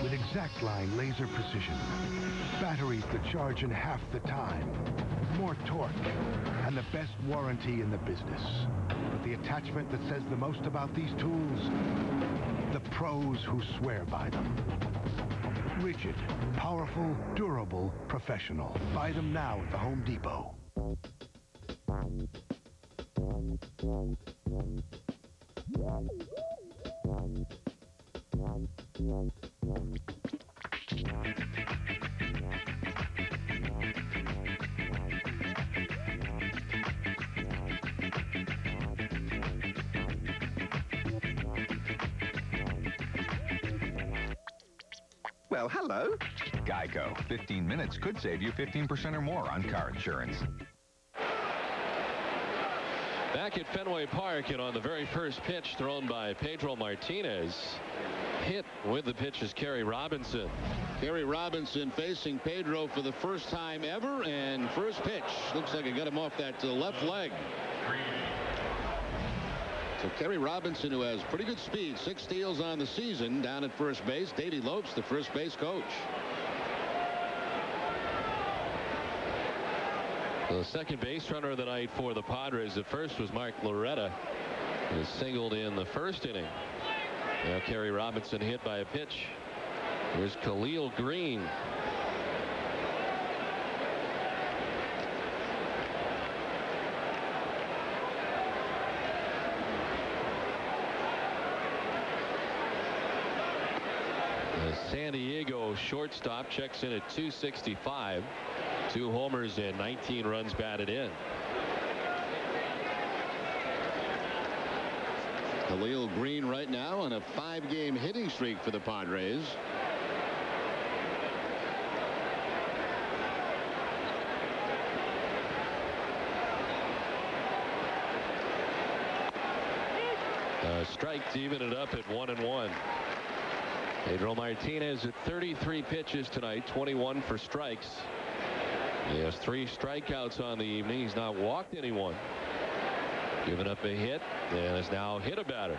With exact line laser precision, batteries that charge in half the time, more torque, and the best warranty in the business. But the attachment that says the most about these tools, the pros who swear by them. Rigid, powerful, durable, professional. Buy them now at the Home Depot. Well, hello. Geico. 15 minutes could save you 15% or more on car insurance. Back at Fenway Park, and on the very first pitch thrown by Pedro Martinez, hit with the pitch is Kerry Robinson. Kerry Robinson facing Pedro for the first time ever, and first pitch looks like it got him off that left leg. So Kerry Robinson, who has pretty good speed, 6 steals on the season, down at first base. Davey Lopes, the first base coach. The second base runner of the night for the Padres at first was Mark Loretta, who singled in the first inning. Now Kerry Robinson hit by a pitch. Here's Khalil Green. The San Diego shortstop checks in at 265. 2 homers and 19 runs batted in. Khalil Green right now on a 5-game hitting streak for the Padres. Strike to even it up at 1-1. Pedro Martinez at 33 pitches tonight, 21 for strikes. He has 3 strikeouts on the evening. He's not walked anyone. Given up a hit and has now hit a batter.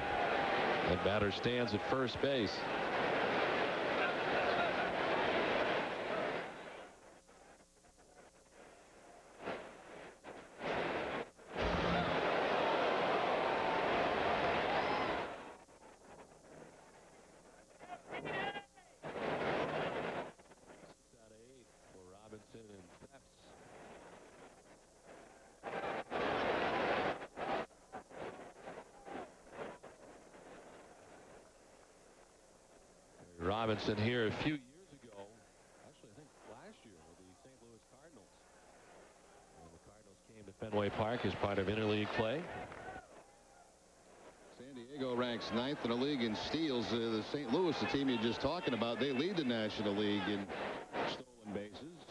That batter stands at first base. Robinson here a few years ago, actually I think last year, with the St. Louis Cardinals. And the Fenway Park as part of interleague play. San Diego ranks 9th in the league in steals. The St. Louis, the team you're just talking about, they lead the National League in stolen bases.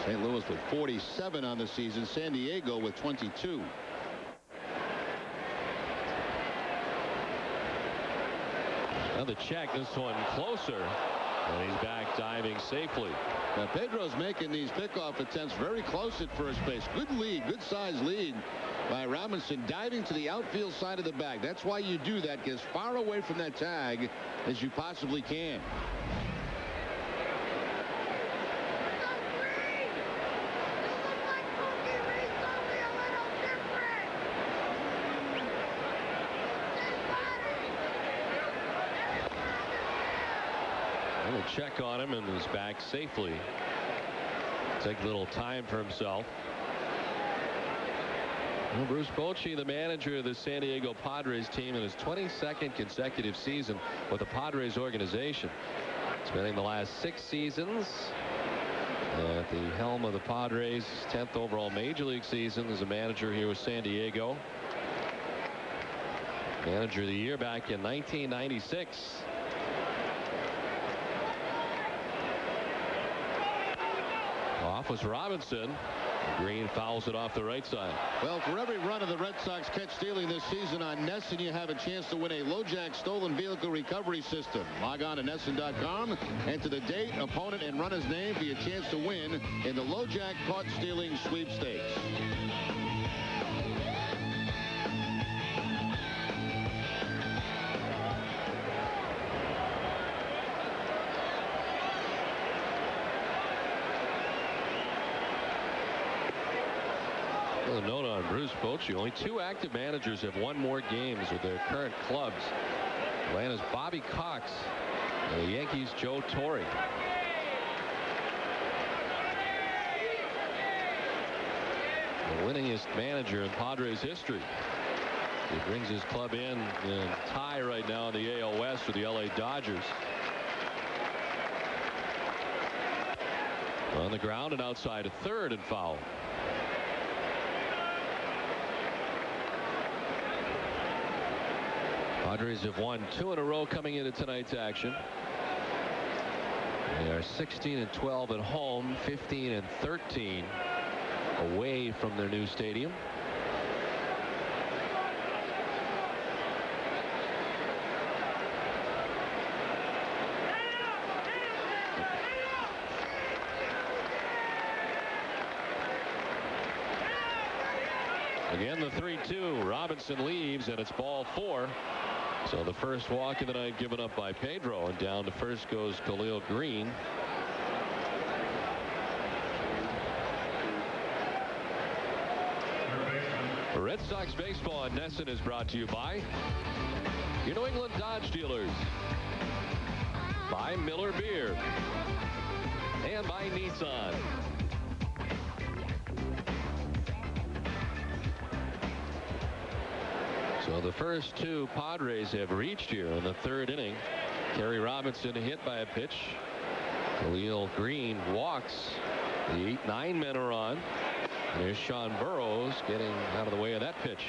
St. Louis with 47 on the season. San Diego with 22. Now the check, this one closer. And he's back diving safely. Now Pedro's making these pickoff attempts very close at first base. Good lead, good size lead by Robinson, diving to the outfield side of the bag. That's why you do that. Get as far away from that tag as you possibly can. And a check on him, and he's back safely. Take a little time for himself. Well, Bruce Bochy, the manager of the San Diego Padres team in his 22nd consecutive season with the Padres organization. Spending the last 6 seasons at the helm of the Padres, 10th overall major league season as a manager here with San Diego. Manager of the year back in 1996. Off was Robinson. Green fouls it off the right side. Well, for every run of the Red Sox catch stealing this season on NESN, you have a chance to win a LoJack stolen vehicle recovery system. Log on to NESN.com, enter the date, opponent, and runner's name for your chance to win in the LoJack caught stealing sweepstakes. A note on Bruce Bochy. Only 2 active managers have won more games with their current clubs. Atlanta's Bobby Cox and the Yankees' Joe Torre. The winningest manager in Padres history. He brings his club in tie right now in the AL West with the LA Dodgers. On the ground and outside of third and foul. Padres have won 2 in a row coming into tonight's action. They are 16-12 at home, 15-13 away from their new stadium. Again, the 3-2. Robinson leaves, and it's ball 4. So the first walk of the night given up by Pedro, and down to first goes Khalil Green. Red Sox baseball on NESN is brought to you by your New England Dodge dealers, by Miller Beer, and by Nissan. So the first 2 Padres have reached here in the 3rd inning. Kerry Robinson hit by a pitch. Khalil Green walks. The 8-9 men are on. And there's Sean Burroughs getting out of the way of that pitch.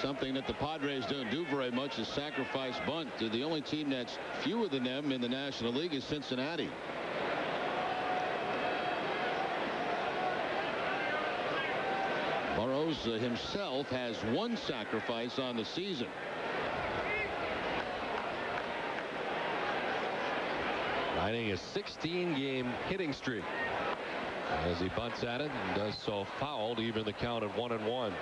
Something that the Padres don't do very much is sacrifice bunt. They're the only team that's fewer than them in the National League is Cincinnati. Burroughs himself has 1 sacrifice on the season. Riding a 16-game hitting streak as he bunts at it and does so fouled, even the count at 1-1.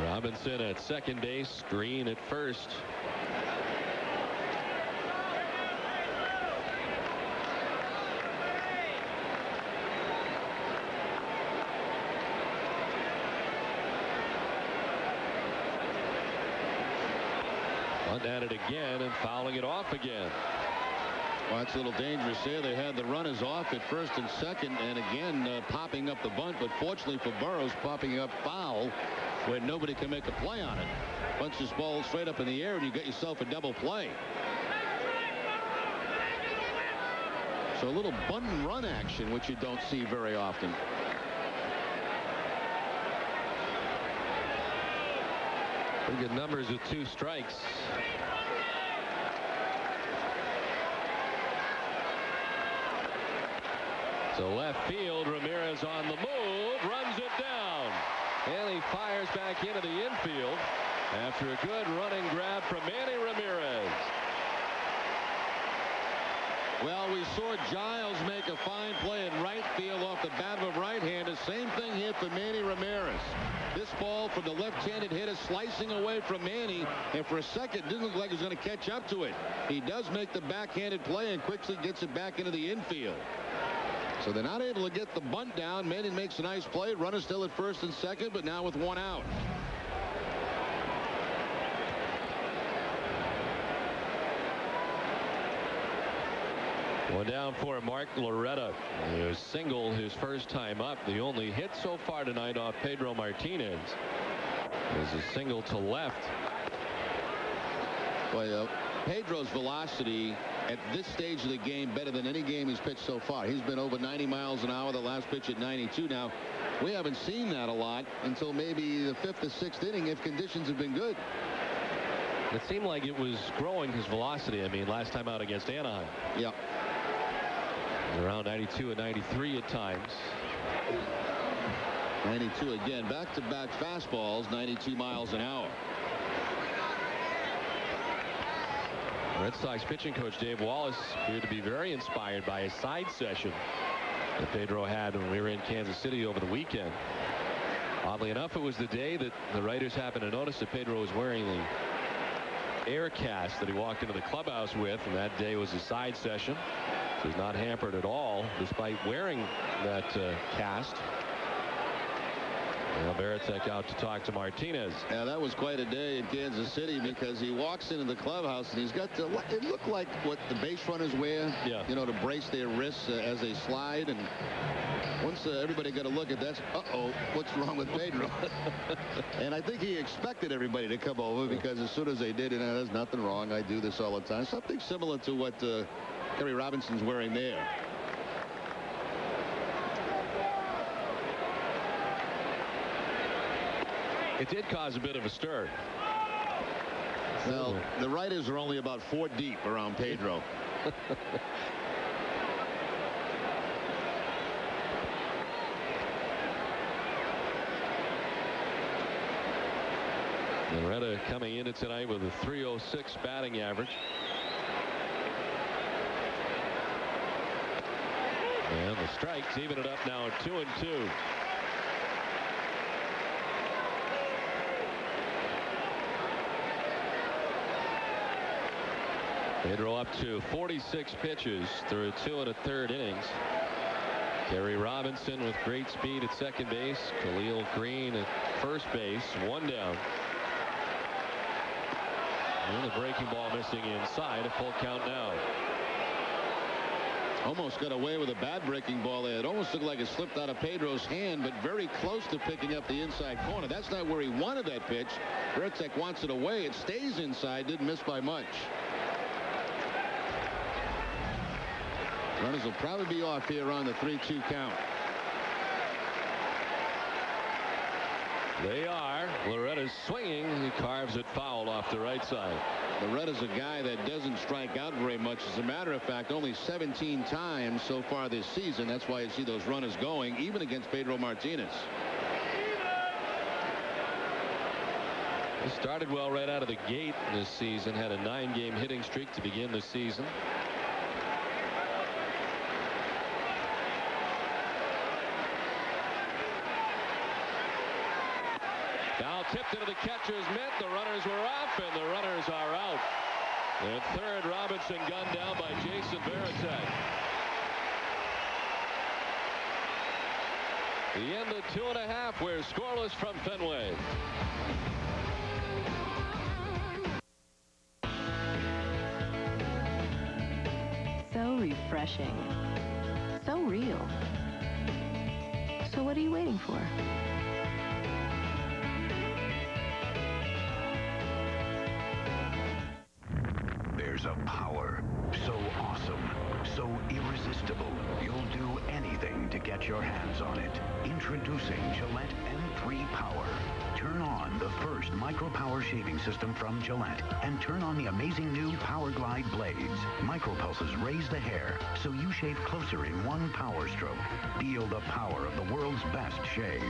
Robinson at second base, Green at first. Bunt at it again and fouling it off again. Well, that's a little dangerous there. They had the runners off at first and second, and again popping up the bunt, but fortunately for Burroughs, popping up foul. when nobody can make a play on it. Punch this ball straight up in the air and you get yourself a double play. So a little bunt and run action, which you don't see very often. Pretty good numbers with 2 strikes. So left field, Ramirez on the move, runs it down. And he fires back into the infield after a good running grab from Manny Ramirez. Well, we saw Giles make a fine play in right field off the bat of a right-hander. Same thing here for Manny Ramirez. This ball from the left-handed hitter slicing away from Manny, and for a second didn't look like he was going to catch up to it. He does make the backhanded play and quickly gets it back into the infield. So they're not able to get the bunt down. Manny makes a nice play. Runner still at first and second, but now with 1 out. One down for Mark Loretta. He was single his first time up. The only hit so far tonight off Pedro Martinez is a single to left. Boy, Pedro's velocity at this stage of the game better than any game he's pitched so far. He's been over 90 miles an hour. The last pitch at 92. Now, we haven't seen that a lot until maybe the 5th or 6th inning if conditions have been good. It seemed like it was growing his velocity. I mean, last time out against Anaheim. Yeah. Around 92 and 93 at times. 92 again. Back-to-back fastballs, 92 miles an hour. Red Sox pitching coach Dave Wallace appeared to be very inspired by a side session that Pedro had when we were in Kansas City over the weekend. Oddly enough, it was the day that the writers happened to notice that Pedro was wearing the air cast that he walked into the clubhouse with, and that day was a side session. So he's not hampered at all despite wearing that cast. Now Veritek out to talk to Martinez. Yeah, that was quite a day in Kansas City because he walks into the clubhouse and he's got to, it looked like what the base runners wear, you know, to brace their wrists as they slide. And once everybody got a look at that, uh-oh, what's wrong with Pedro? And I think he expected everybody to come over because as soon as they did, there's nothing wrong. I do this all the time. Something similar to what Kerry Robinson's wearing there. It did cause a bit of a stir. Well, the writers are only about 4 deep around Pedro. Loretta coming into tonight with a .306 batting average. And the strikes even it up now at 2-2. Pedro up to 46 pitches through 2 1/3 innings. Kerry Robinson with great speed at second base. Khalil Green at first base. 1 down. And the breaking ball missing inside. A full count now. Almost got away with a bad breaking ball there. It almost looked like it slipped out of Pedro's hand, but very close to picking up the inside corner. That's not where he wanted that pitch. Veritek wants it away. It stays inside. Didn't miss by much. Runners will probably be off here on the 3-2 count. They are. Loretta's swinging. He carves it foul off the right side. Loretta's a guy that doesn't strike out very much. As a matter of fact, only 17 times so far this season. That's why you see those runners going, even against Pedro Martinez. He started well right out of the gate this season. Had a 9-game hitting streak to begin the season. Now tipped into the catcher's mitt. The runners were off, and the runners are out. And third, Robinson gunned down by Jason Veritek. The end of 2 1/2. We're scoreless from Fenway. So refreshing. So real. So what are you waiting for? years of power. So awesome, so irresistible, you'll do anything to get your hands on it. Introducing Gillette M3 Power. Turn on the first micro power shaving system from Gillette and turn on the amazing new Power Glide blades. Micro pulses raise the hair so you shave closer in one power stroke. Feel the power of the world's best shave.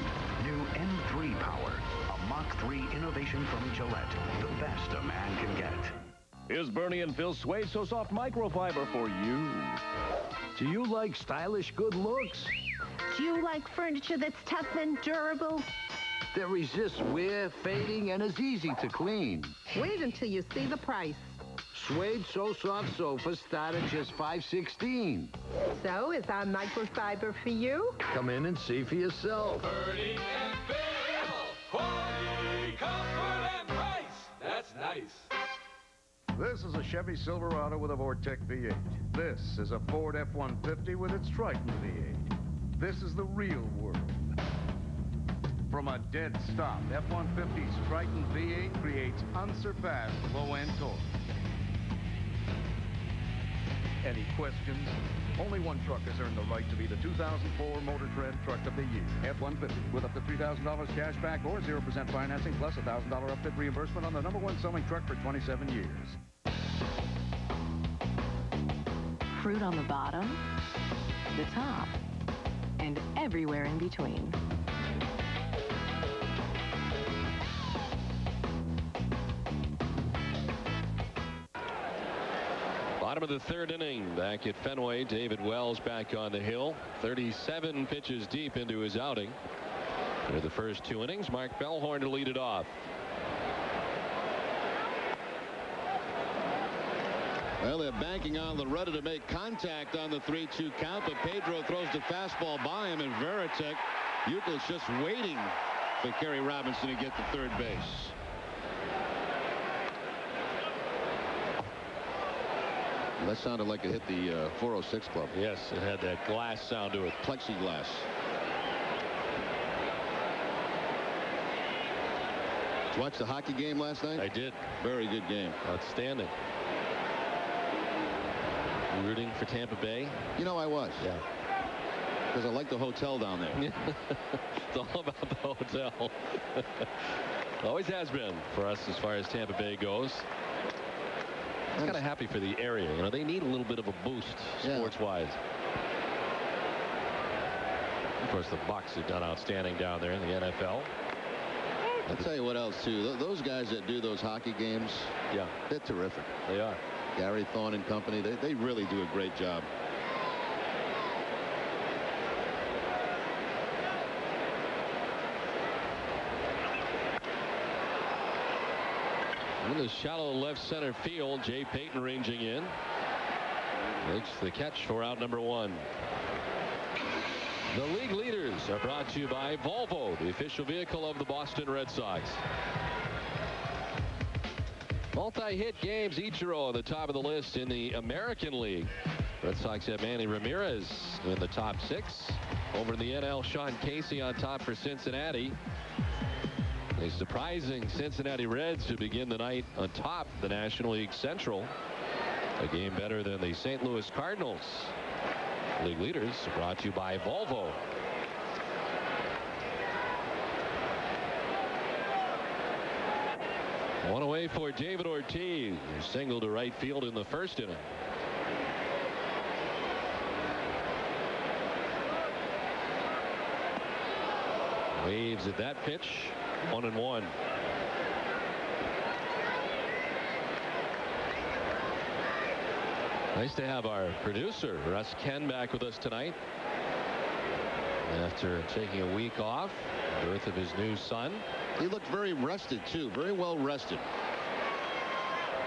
New M3 Power, a Mach 3 innovation from Gillette. The best a man can get. Here's Bernie and Phil's Suede So Soft Microfiber for you. Do you like stylish good looks? Do you like furniture that's tough and durable? That resists wear, fading, and is easy to clean. Wait until you see the price. Suede So Soft sofas start at just $516. So, is our microfiber for you? Come in and see for yourself. Bernie and Phil. Quality, comfort, and price. That's nice. This is a Chevy Silverado with a Vortec V8. This is a Ford F-150 with its Triton V8. This is the real world. From a dead stop, F-150's Triton V8 creates unsurpassed low-end torque. Any questions? Only one truck has earned the right to be the 2004 Motor Trend Truck of the Year. F-150 with up to $3,000 cash back or 0% financing plus $1,000 upfit reimbursement on the #1 selling truck for 27 years. Fruit on the bottom, the top, and everywhere in between. Bottom of the third inning, back at Fenway. David Wells back on the hill. 37 pitches deep into his outing. For the first two innings, Mark Bellhorn to lead it off. Well, they're banking on Loretta to make contact on the 3-2 count, but Pedro throws the fastball by him, and Veritek, Euclid's just waiting for Kerry Robinson to get to third base. That sounded like it hit the 406 club. Yes, it had that glass sound to it. Plexiglass. Did you watch the hockey game last night? I did. Very good game. Outstanding. You rooting for Tampa Bay? You know, I was. Yeah. Because I like the hotel down there. It's all about the hotel. Always has been for us as far as Tampa Bay goes. I'm kind of happy for the area. You know, they need a little bit of a boost sports-wise. Of course, the Bucks have done outstanding down there in the NFL. I'll tell you what else, too. Those guys that do those hockey games, they're terrific. They are. Gary Thorne and company, they really do a great job. In the shallow left center field, Jay Payton ranging in. Makes the catch for out number one. The league leaders are brought to you by Volvo, the official vehicle of the Boston Red Sox. Multi-hit games, Ichiro on the top of the list in the American League. Red Sox have Manny Ramirez in the top 6. Over in the NL, Sean Casey on top for Cincinnati. A surprising Cincinnati Reds to begin the night on top the National League Central. A game better than the St. Louis Cardinals. League leaders brought to you by Volvo. One away for David Ortiz, who singled to right field in the first inning. Waves at that pitch. 1-1. Nice to have our producer, Russ Ken, back with us tonight. After taking a week off, the birth of his new son. He looked very rested, too. Very well rested.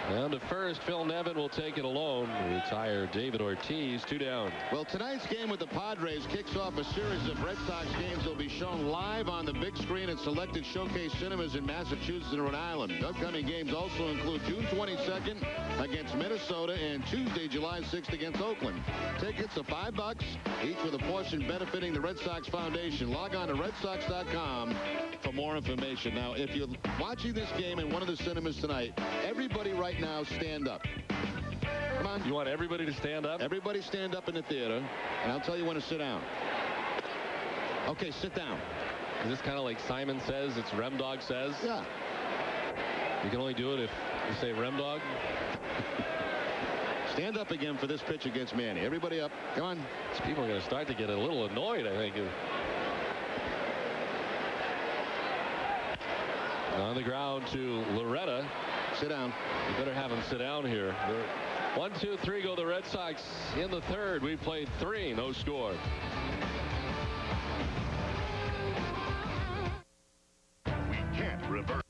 Down to first, Phil Nevin will take it alone. Retired David Ortiz, 2 down. Well, tonight's game with the Padres kicks off a series of Red Sox games that will be shown live on the big screen at selected showcase cinemas in Massachusetts and Rhode Island. Upcoming games also include June 22nd against Minnesota and Tuesday, July 6th against Oakland. Tickets are $5, each with a portion benefiting the Red Sox Foundation. Log on to redsox.com for more information. Now, if you're watching this game in one of the cinemas tonight, everybody right now stand up. Come on. You want everybody to stand up? Everybody stand up in the theater, and I'll tell you when to sit down. Okay, sit down. Is this kind of like Simon Says? It's Rem Dog Says? Yeah. You can only do it if you say Rem Dog? Stand up again for this pitch against Manny. Everybody up. Come on. These people are going to start to get a little annoyed, I think. On the ground to Loretta. Sit down. You better have him sit down here. 1, 2, 3 go the Red Sox in the third. We played 3, no score. We can't reverse.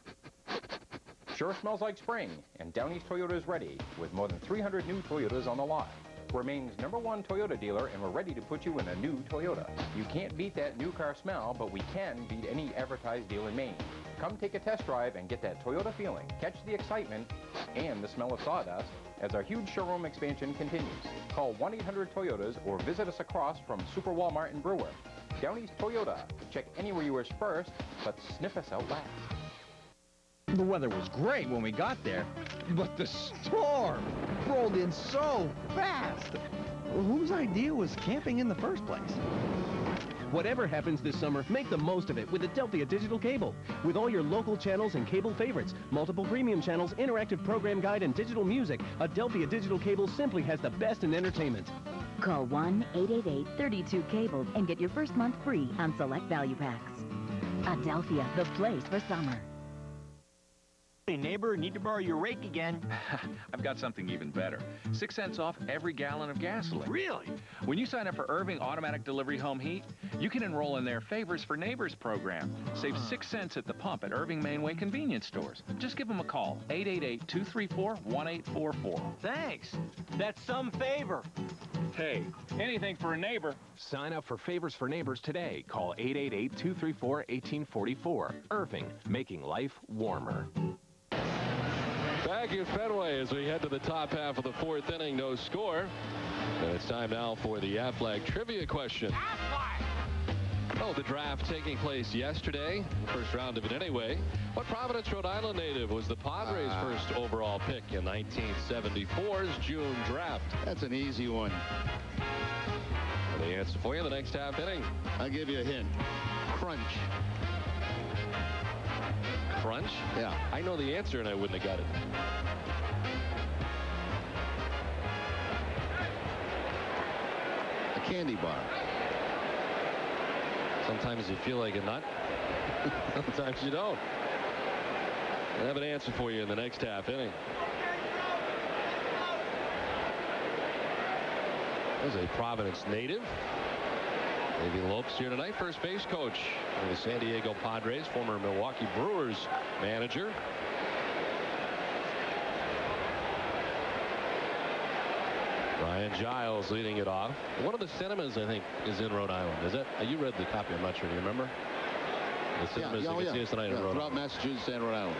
Sure smells like spring, and Downey's Toyota is ready, with more than 300 new Toyotas on the lot. We're Maine's #1 Toyota dealer, and we're ready to put you in a new Toyota. You can't beat that new car smell, but we can beat any advertised deal in Maine. Come take a test drive and get that Toyota feeling. Catch the excitement and the smell of sawdust as our huge showroom expansion continues. Call 1-800-TOYOTAS or visit us across from Super Walmart and Brewer. Downey's Toyota. Check anywhere you wish first, but sniff us out last. The weather was great when we got there, but the storm rolled in so fast. Whose idea was camping in the first place? Whatever happens this summer, make the most of it with Adelphia Digital Cable. With all your local channels and cable favorites, multiple premium channels, interactive program guide, and digital music, Adelphia Digital Cable simply has the best in entertainment. Call 1-888-32-CABLE and get your first month free on select value packs. Adelphia, the place for summer. Hey, neighbor, need to borrow your rake again. I've got something even better. 6 cents off every gallon of gasoline. Really? When you sign up for Irving Automatic Delivery Home Heat, you can enroll in their Favors for Neighbors program. Save 6 cents at the pump at Irving Mainway convenience stores. Just give them a call, 888-234-1844. Thanks. That's some favor. Hey, anything for a neighbor. Sign up for Favors for Neighbors today. Call 888-234-1844. Irving, making life warmer. Back at Fenway as we head to the top half of the 4th inning, no score. And it's time now for the Aflac trivia question. Oh, the draft taking place yesterday, first round of it anyway. What Providence, Rhode Island native was the Padres' first overall pick in 1974's June draft? That's an easy one. The answer for you in the next half inning. I'll give you a hint. Crunch. Crunch? Yeah. I know the answer and I wouldn't have got it. A candy bar. Sometimes you feel like a nut. Sometimes you don't. I have an answer for you in the next half inning. There's a Providence native. Davey Lopes here tonight, first base coach of the San Diego Padres, former Milwaukee Brewers manager. Ryan Giles leading it off. One of the cinemas, I think, is in Rhode Island. Is that? You read the copy, I'm not sure. Do you remember? The cinemas you can see us tonight in Rhode Island. Throughout Massachusetts and Rhode Island.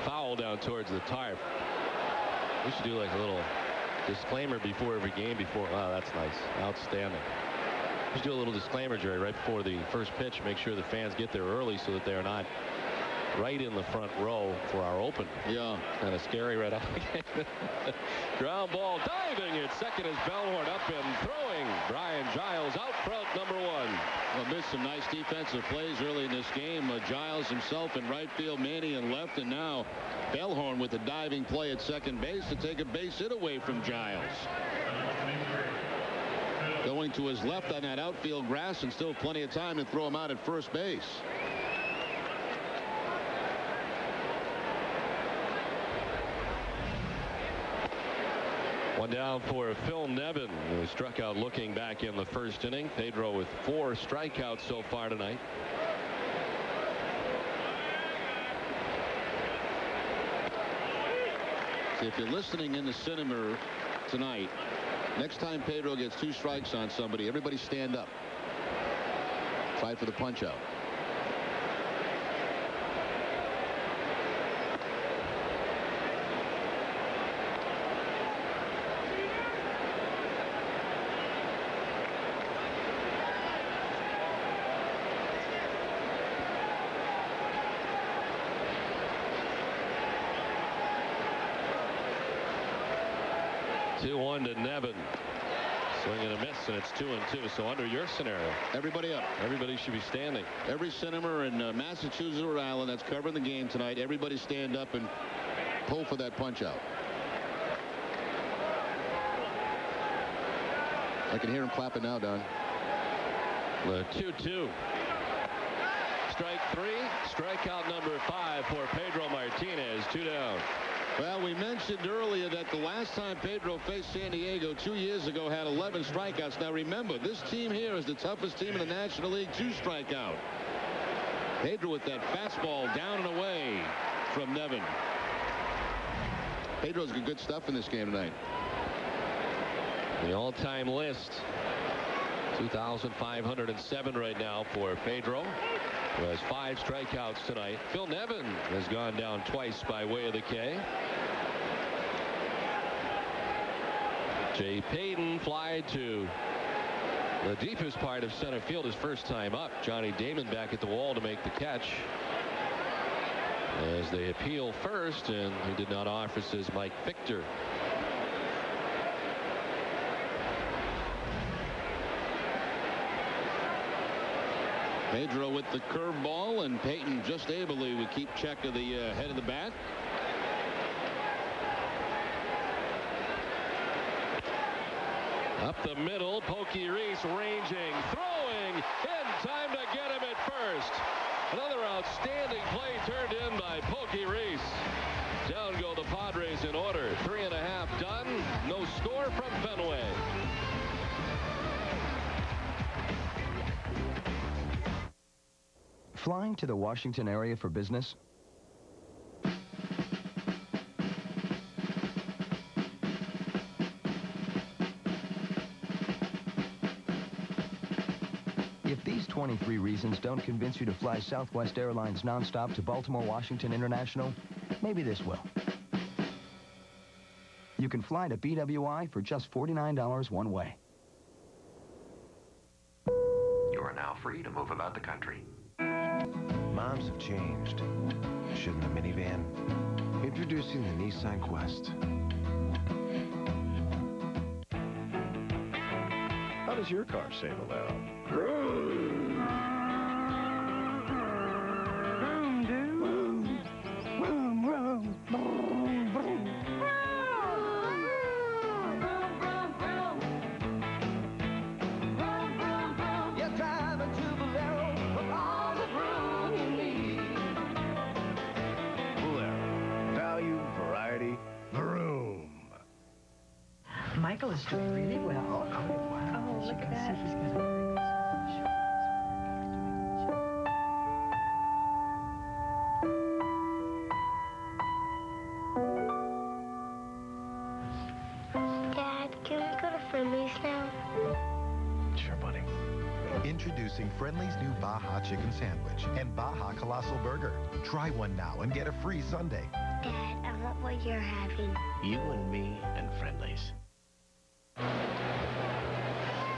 Foul down towards the tarp. We should do like a little disclaimer before every game. Wow, that's nice. Outstanding. We should do a little disclaimer, Jerry, right before the first pitch. Make sure the fans get there early so that they're not right in the front row for our open. Yeah. Kind of scary right out. Ground ball diving at second as Bellhorn up and throwing. Brian Giles out front, number 1. Well, missed some nice defensive plays early in this game. Giles himself in right field, Manny in left, and now Bellhorn with a diving play at second base to take a base hit away from Giles. Going to his left on that outfield grass and still plenty of time to throw him out at first base. One down for Phil Nevin, who struck out looking back in the first inning. Pedro with 4 strikeouts so far tonight. See, if you're listening in the cinema tonight, next time Pedro gets 2 strikes on somebody, everybody stand up. Try for the punch out. 2-1 to Nevin. Swing and a miss, and it's 2-2. So under your scenario, everybody up. Everybody should be standing. Every cinemer in Massachusetts or Rhode Island that's covering the game tonight, everybody stand up and pull for that punch out. I can hear him clapping now, Don. The 2-2. Strike 3. Strikeout number 5 for Pedro Martinez. 2 down. Well, we mentioned earlier that the last time Pedro faced San Diego 2 years ago had 11 strikeouts. Now remember, this team here is the toughest team in the National League to strike out. Pedro with that fastball down and away from Nevin. Pedro's got good stuff in this game tonight. The all-time list, 2,507 right now for Pedro, who has 5 strikeouts tonight. Phil Nevin has gone down twice by way of the K. Jay Payton fly to the deepest part of center field his first time up. Johnny Damon back at the wall to make the catch as they appeal first, and he did not offer, says Mike Victor. Pedro with the curveball, and Payton just ably would keep check of the head of the bat. Up the middle, Pokey Reese ranging, throwing, in time to get him at first. Another outstanding play turned in by Pokey Reese. Down go the Padres in order. 3.5 done. No score from Fenway. Flying to the Washington area for business? If these 23 reasons don't convince you to fly Southwest Airlines nonstop to Baltimore Washington International, maybe this will. You can fly to BWI for just $49 one way. You are now free to move about the country. Moms have changed. Shouldn't the minivan? Introducing the Nissan Quest. How does your car say aloud? Michael is doing really well. Oh, wow. Oh, look at that. He's got Dad, can we go to Friendly's now? Sure, buddy. Introducing Friendly's new Baja Chicken Sandwich and Baja Colossal Burger. Try one now and get a free sundae. Dad, I want what you're having. You and me and Friendly's.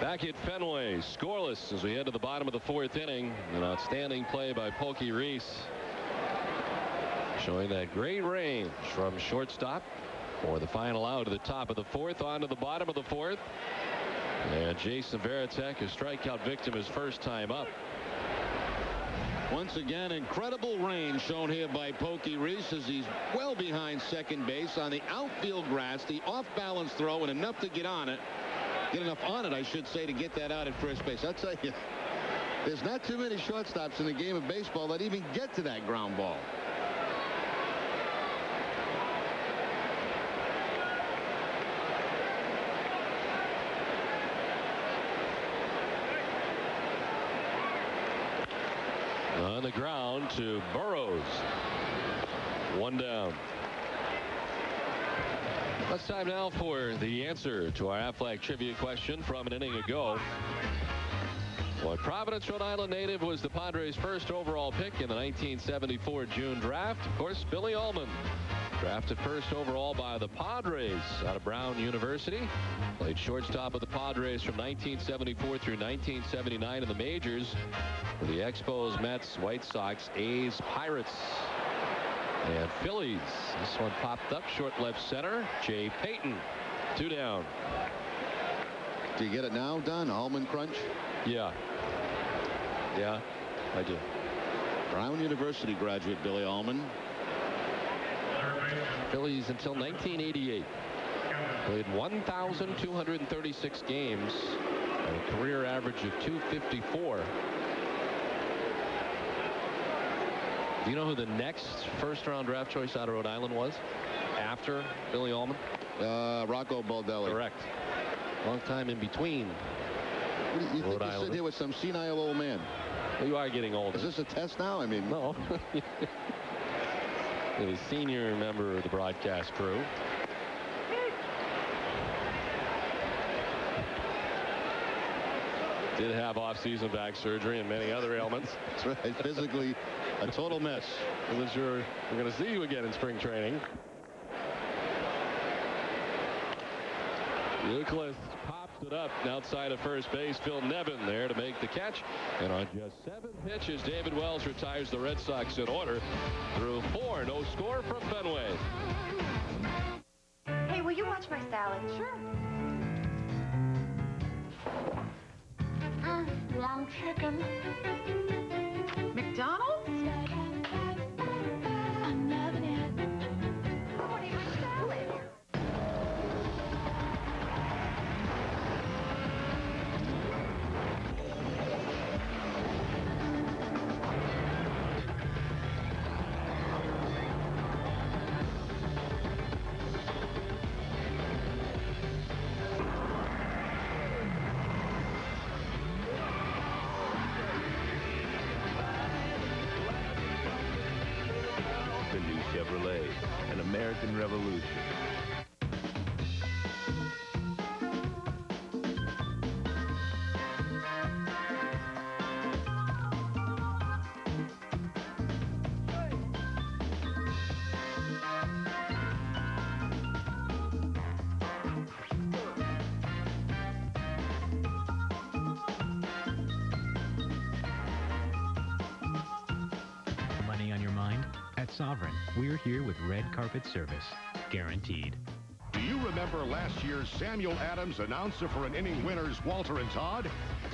Back at Fenway, scoreless as we head to the bottom of the 4th inning. An outstanding play by Pokey Reese, showing that great range from shortstop for the final out of the top of the 4th on to the bottom of the 4th. And Jason Varitek, a strikeout victim, his first time up. Once again, incredible range shown here by Pokey Reese as he's well behind second base on the outfield grass. The off-balance throw and enough to get on it. Get enough on it, I should say, to get that out at first base. I'll tell you, there's not too many shortstops in the game of baseball that even get to that ground ball. On the ground to Burrows. 1 down. It's time now for the answer to our Aflac trivia question from an inning ago. What Providence, Rhode Island native was the Padres' first overall pick in the 1974 June draft? Of course, Billy Ullman. Drafted first overall by the Padres out of Brown University. Played shortstop with the Padres from 1974 through 1979 in the majors for the Expos, Mets, White Sox, A's, Pirates, and Phillies. This one popped up short left center. Jay Payton 2 down. Do you get it now, Don? Allman crunch? Yeah. Yeah, I do. Brown University graduate Billy Allman. Phillies until 1988. Played 1,236 games at a career average of 254. Do you know who the next first-round draft choice out of Rhode Island was after Billy Allman? Rocco Baldelli. Correct. Long time in between. You think you sit here with some senile old man? Well, you are getting older. Is this a test now? I mean, no. A senior member of the broadcast crew. Did have off-season back surgery and many other ailments. That's right. Physically, a total mess. We're going to see you again in spring training. Euclid pops it up outside of first base. Phil Nevin there to make the catch. And on just 7 pitches, David Wells retires the Red Sox in order through 4. No score from Fenway. Hey, will you watch my salad? Sure. Long chicken. McDonald's? I'm loving it. Chevrolet, an American Revolution. Money on your mind? At Sovereign, we're here with red carpet service, guaranteed. Do you remember last year's Samuel Adams announcer for an inning winners, Walter and Todd?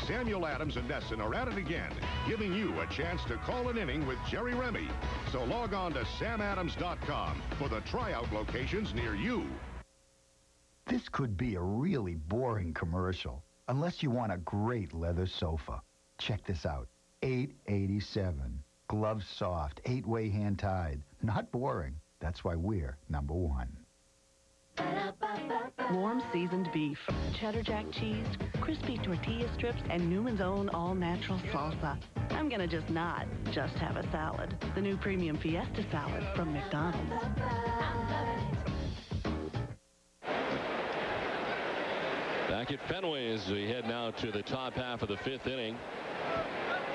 Samuel Adams and Nesson are at it again, giving you a chance to call an inning with Jerry Remy. So log on to samadams.com for the tryout locations near you. This could be a really boring commercial, unless you want a great leather sofa. Check this out. $887. Gloves soft, 8-way hand tied. Not boring. That's why we're #1. Warm seasoned beef, cheddar jack cheese, crispy tortilla strips, and Newman's Own all-natural salsa. I'm gonna just not just have a salad. The new premium Fiesta salad from McDonald's. Back at Fenway as we head now to the top half of the 5th inning.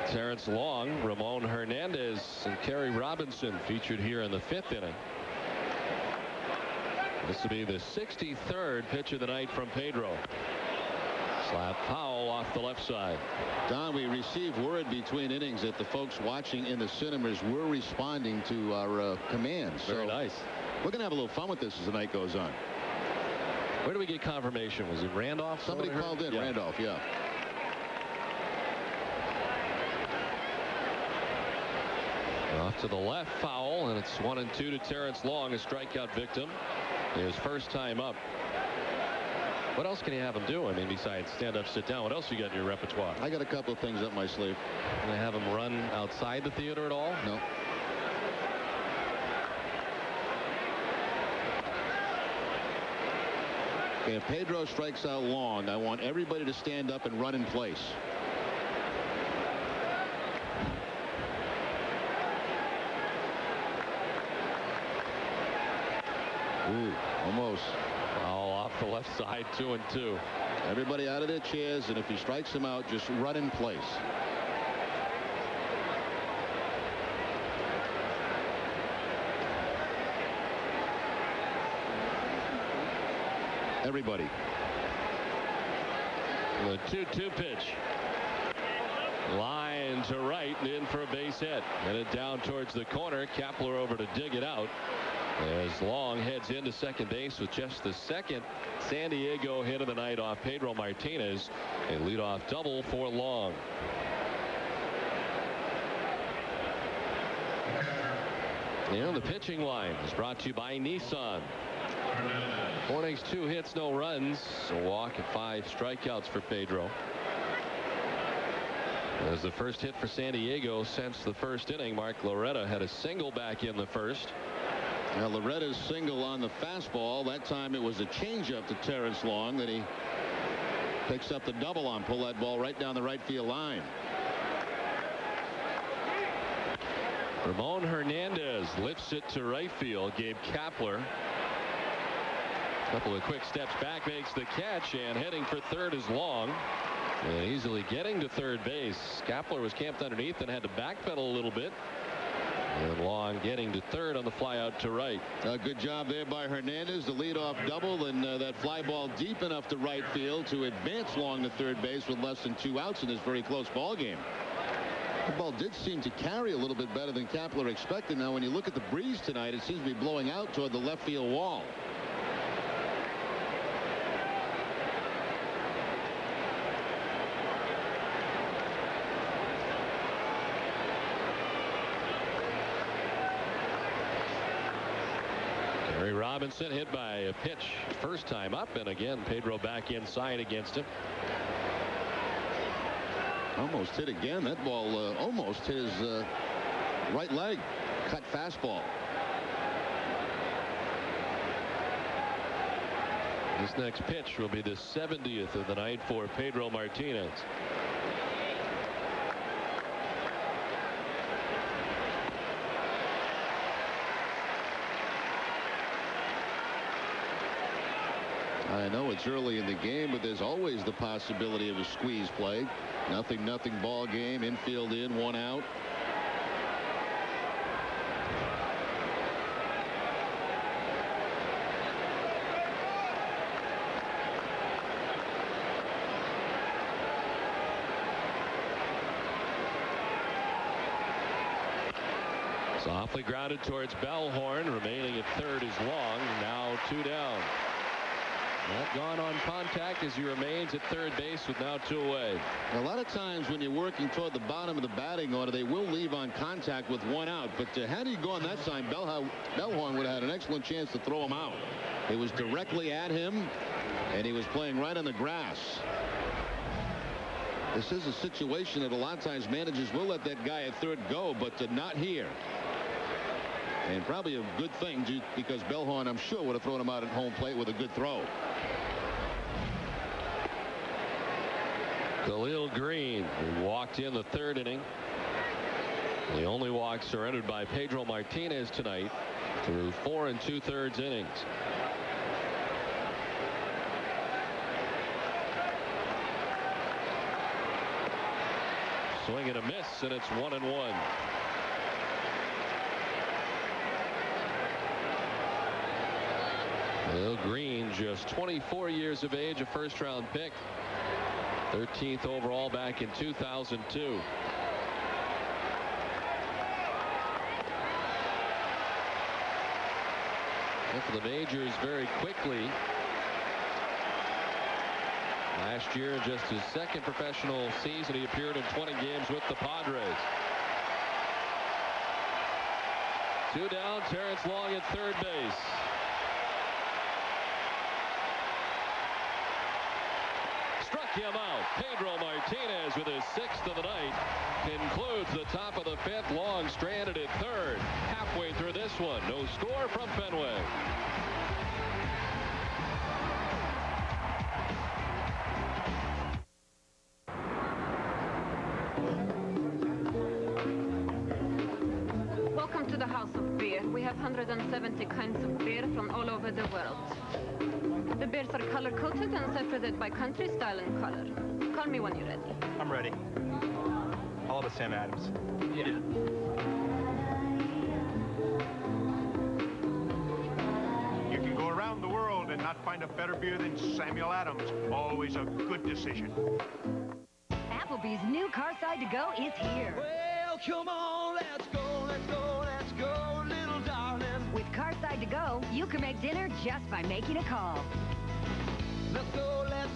Terrence Long, Ramon Hernandez, and Kerry Robinson featured here in the 5th inning. This will be the 63rd pitch of the night from Pedro. Slap foul off the left side. Don, we received word between innings that the folks watching in the cinemas were responding to our commands. Very nice. We're going to have a little fun with this as the night goes on. Where do we get confirmation? Was it Randolph? Somebody called in. Yeah. Randolph, yeah. Off to the left, foul, and it's 1-2 to Terrence Long, a strikeout victim. His first time up. What else can you have him do? I mean, besides stand up, sit down, what else you got in your repertoire? I got a couple of things up my sleeve. Can I have him run outside the theater at all? No. Okay, if Pedro strikes out Long, I want everybody to stand up and run in place. Ooh, almost. Foul off the left side, 2-2. Everybody out of their chairs, and if he strikes him out, just run in place. Everybody. The 2-2 pitch. Line to right and in for a base hit. Headed down towards the corner. Kepler over to dig it out. As Long heads into second base with just the second San Diego hit of the night off Pedro Martinez. A leadoff double for Long. And the pitching line is brought to you by Nissan. Morning's 2 hits, no runs, a walk and 5 strikeouts for Pedro. As the first hit for San Diego since the first inning, Mark Loretta had a single back in the first. Now Loretta's single on the fastball. That time it was a changeup to Terrence Long that he picks up the double on. Pull that ball right down the right field line. Ramon Hernandez lifts it to right field. Gabe Kapler, a couple of quick steps back, makes the catch, and heading for third is Long. And easily getting to third base. Kapler was camped underneath and had to backpedal a little bit. And Long getting to third on the fly out to right. Good job there by Hernandez. The leadoff double, and that fly ball deep enough to right field to advance Long to third base with less than 2 outs in this very close ball game. The ball did seem to carry a little bit better than Kapler expected. Now when you look at the breeze tonight, it seems to be blowing out toward the left field wall. Gary Robinson hit by a pitch first time up, and again Pedro back inside against him. Almost hit again. That ball almost hit his right leg. Cut fastball. This next pitch will be the 70th of the night for Pedro Martinez. I know it's early in the game, but there's always the possibility of a squeeze play. Nothing ball game. Infield in, 1 out. Softly grounded towards Bellhorn. Remaining at third is Long. Now 2 down. Not gone on contact as he remains at third base with now 2 away. A lot of times when you're working toward the bottom of the batting order, they will leave on contact with 1 out. But had he gone that side, Bellhorn would have had an excellent chance to throw him out. It was directly at him, and he was playing right on the grass. This is a situation that a lot of times managers will let that guy at third go, but not here. And probably a good thing because Bellhorn, I'm sure, would have thrown him out at home plate with a good throw. Khalil Green, who walked in the third inning. The only walk surrendered by Pedro Martinez tonight through 4 2/3 innings. Swing and a miss, and it's 1-1. Khalil Green, just 24 years of age, a first-round pick. 13th overall back in 2002. And for the majors very quickly. Last year, just his second professional season, he appeared in 20 games with the Padres. 2 down, Terrence Long at third base. Struck him out. Pedro Martinez with his 6th of the night concludes the top of the 5th. Long stranded at third. Halfway through this one, no score from Fenway. Welcome to the House of Beer. We have 170 kinds of beer from all over the world. The beers are color-coded and separated by country, style, and color. Call me when you're ready. I'm ready. I'll have a Sam Adams. Yeah. You can go around the world and not find a better beer than Samuel Adams. Always a good decision. Applebee's new Carside to Go is here. Well, come on, let's go, let's go, let's go, little darling. With Carside to Go You can make dinner just by making a call. Let's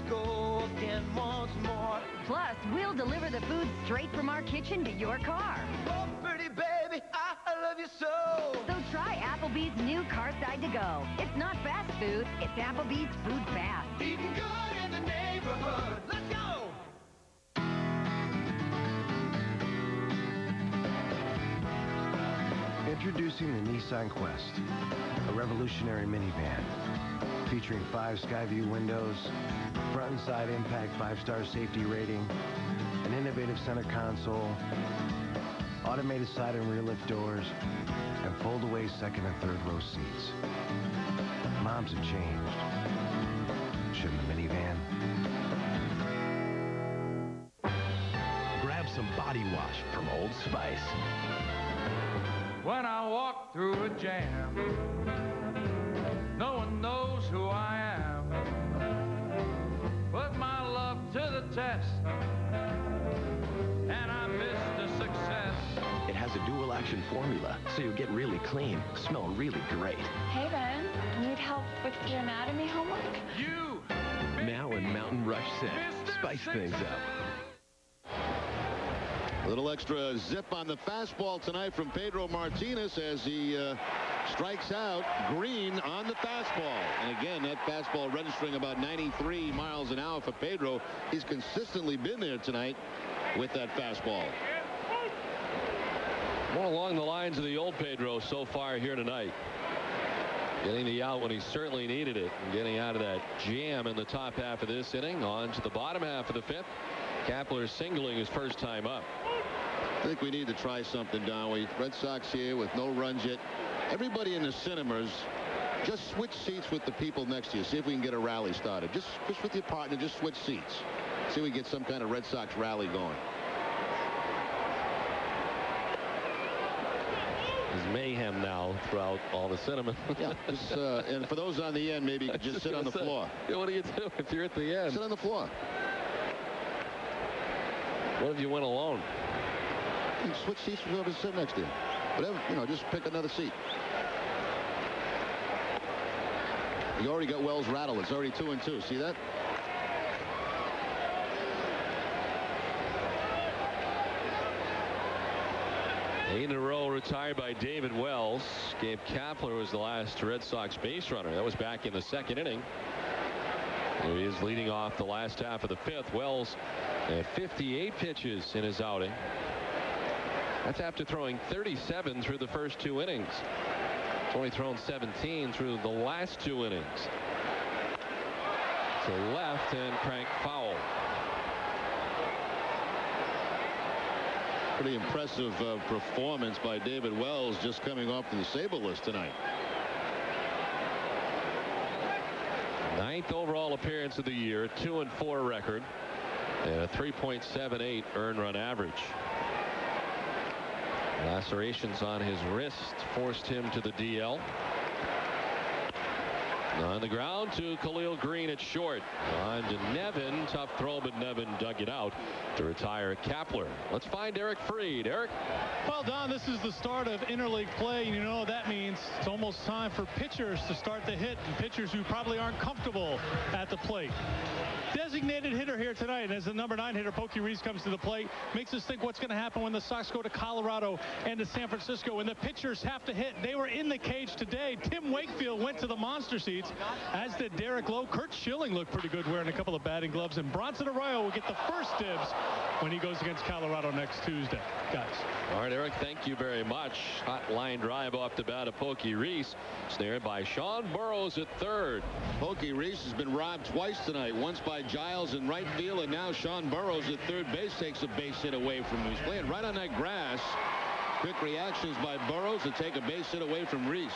go again once more. Plus, we'll deliver the food straight from our kitchen to your car. Oh, pretty baby, I love you so. So try Applebee's new Carside to Go. It's not fast food, it's Applebee's food fast. Eating good in the neighborhood. Let's go. Introducing the Nissan Quest, a revolutionary minivan featuring 5 Skyview windows, front and side impact 5-star safety rating, an innovative center console, automated side and rear lift doors, and fold-away second and third row seats. Moms have changed. Shouldn't the minivan? Grab some body wash from Old Spice. When I walk through a jam, no one knows who I am. Put my love to the test, and I missed a success. It has a dual action formula, so you'll get really clean, smell really great. Hey, Ben. Need help with your anatomy homework? You! Now in Mountain Rush Scent. Spice things up. A little extra zip on the fastball tonight from Pedro Martinez as he strikes out Green on the fastball. And again, that fastball registering about 93 miles an hour for Pedro. He's consistently been there tonight with that fastball. More along the lines of the old Pedro so far here tonight. Getting the out when he certainly needed it and getting out of that jam in the top half of this inning. On to the bottom half of the 5th. Kapler singling his first time up. I think we need to try something, Don. Red Sox here with no runs yet. Everybody in the cinemas, just switch seats with the people next to you. See if we can get a rally started. Just with your partner, just switch seats. See if we get some kind of Red Sox rally going. There's mayhem now throughout all the cinema. Yeah, just, and for those on the end, maybe you could just sit on the floor. Yeah, what do you do if you're at the end? Sit on the floor. What if you went alone? You switch seats with whoever's sitting next to you. Whatever, just pick another seat. You already got Wells rattled. It's already 2-2. See that? Eight in a row retired by David Wells. Gabe Kapler was the last Red Sox base runner. That was back in the 2nd inning. Here he is leading off the last half of the 5th. Wells had 58 pitches in his outing. That's after throwing 37 through the first 2 innings. He's only thrown 17 through the last 2 innings. To left and cranked foul. Pretty impressive performance by David Wells just coming off the Sable list tonight. 9th overall appearance of the year, 2-4 record, and a 3.78 earned run average. Lacerations on his wrist forced him to the DL. On the ground to Khalil Green at short. On to Nevin. Tough throw, but Nevin dug it out to retire Kapler. Let's find Eric Freed. Eric? Well, Don, this is the start of interleague play, and you know what that means. It's almost time for pitchers to start to hit, and pitchers who probably aren't comfortable at the plate. Designated hitter here tonight, and as the number 9 hitter, Pokey Reese, comes to the plate, makes us think what's going to happen when the Sox go to Colorado and to San Francisco, and the pitchers have to hit. They were in the cage today. Tim Wakefield went to the monster seats, as did Derek Lowe. Kurt Schilling looked pretty good wearing a couple of batting gloves, and Bronson Arroyo will get the first dibs when he goes against Colorado next Tuesday. Guys. All right, Eric, thank you very much. Hot line drive off the bat of Pokey Reese. Snared by Sean Burrows at third. Pokey Reese has been robbed twice tonight. Once by Giles in right field, and now Sean Burrows at third base takes a base hit away from him. He's playing right on that grass. Quick reactions by Burrows to take a base hit away from Reese.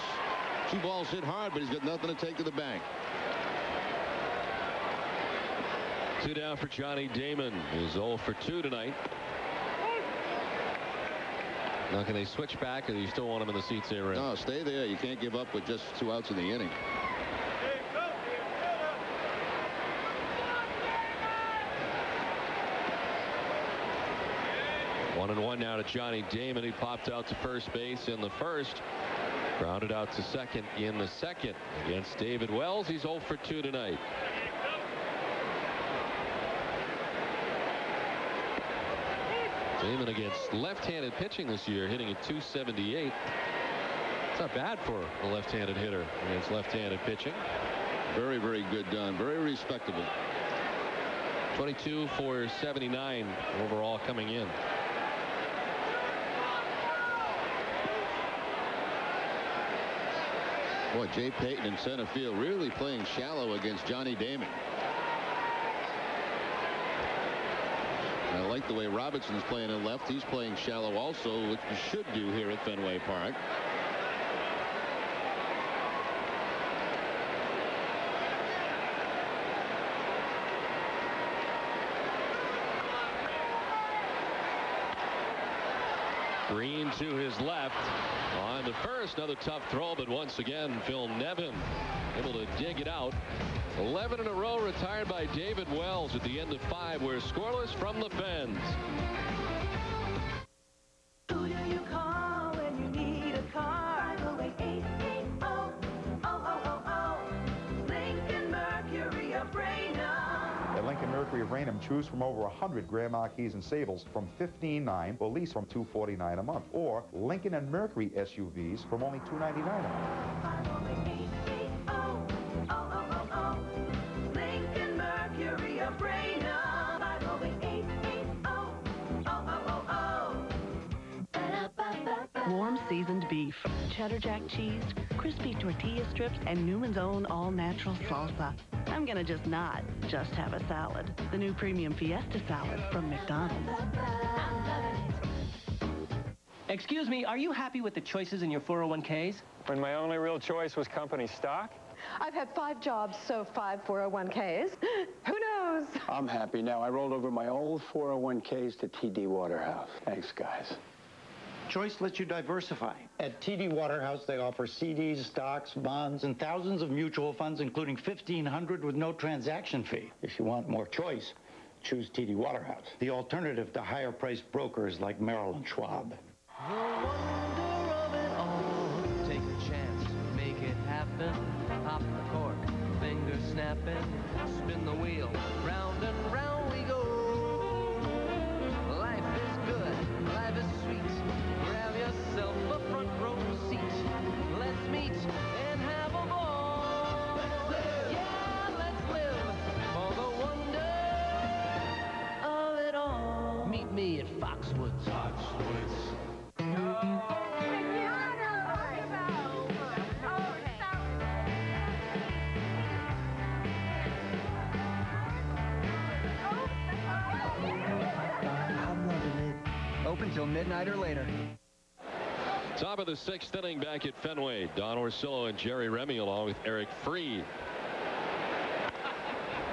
2 balls hit hard, but he's got nothing to take to the bank. 2 down for Johnny Damon. He's 0 for 2 tonight. Now, can they switch back, or do you still want him in the seats there? No, stay there. You can't give up with just 2 outs in the inning. One and one now to Johnny Damon. He popped out to first base in the first. Grounded out to second in the second against David Wells. He's 0 for 2 tonight. Damon against left-handed pitching this year, hitting at .278. It's not bad for a left-handed hitter against left-handed pitching. Very, very good done. Very respectable. 22 for 79 overall coming in. Boy, Jay Payton in center field really playing shallow against Johnny Damon. I like the way Robinson's playing in left. He's playing shallow also, which you should do here at Fenway Park. Green to his left on the first. Another tough throw, but once again Phil Nevin able to dig it out. 11 in a row retired by David Wells at the end of 5. We're scoreless from the Fens. Who do you call when you need a car? 508-880-0000. Lincoln Mercury of Raynham. At Lincoln Mercury of Raynham, choose from over 100 Grand Marquis and Sables from $15,900 or lease from $249 a month, or Lincoln and Mercury SUVs from only $299 a month. 508-880-0000. Lincoln Mercury of Raynham. 508-880-0000. Warm seasoned beef, cheddar jack cheese, crispy tortilla strips, and Newman's own all-natural salsa. I'm gonna just not just have a salad. The new premium Fiesta salad from McDonald's. Excuse me, are you happy with the choices in your 401ks? When my only real choice was company stock? I've had 5 jobs, so 5 401ks. Who knows? I'm happy now. I rolled over my old 401ks to TD Waterhouse. Thanks, guys. Choice lets you diversify. At TD Waterhouse, they offer CDs, stocks, bonds, and thousands of mutual funds, including 1,500 with no transaction fee. If you want more choice, choose TD Waterhouse, the alternative to higher-priced brokers like Merrill and Schwab. The wonder of it all. Take a chance, make it happen. Pop the cork, finger snapping. Spin the wheel, round and round we go. Life is good, life is sweet. Grab yourself a front row seat. Let's meet and have a ball. Let's live. Yeah, let's live for the wonder of it all. Meet me at Foxwoods. Open till midnight or later. Top of the 6th inning back at Fenway. Don Orsillo and Jerry Remy along with Eric Freed.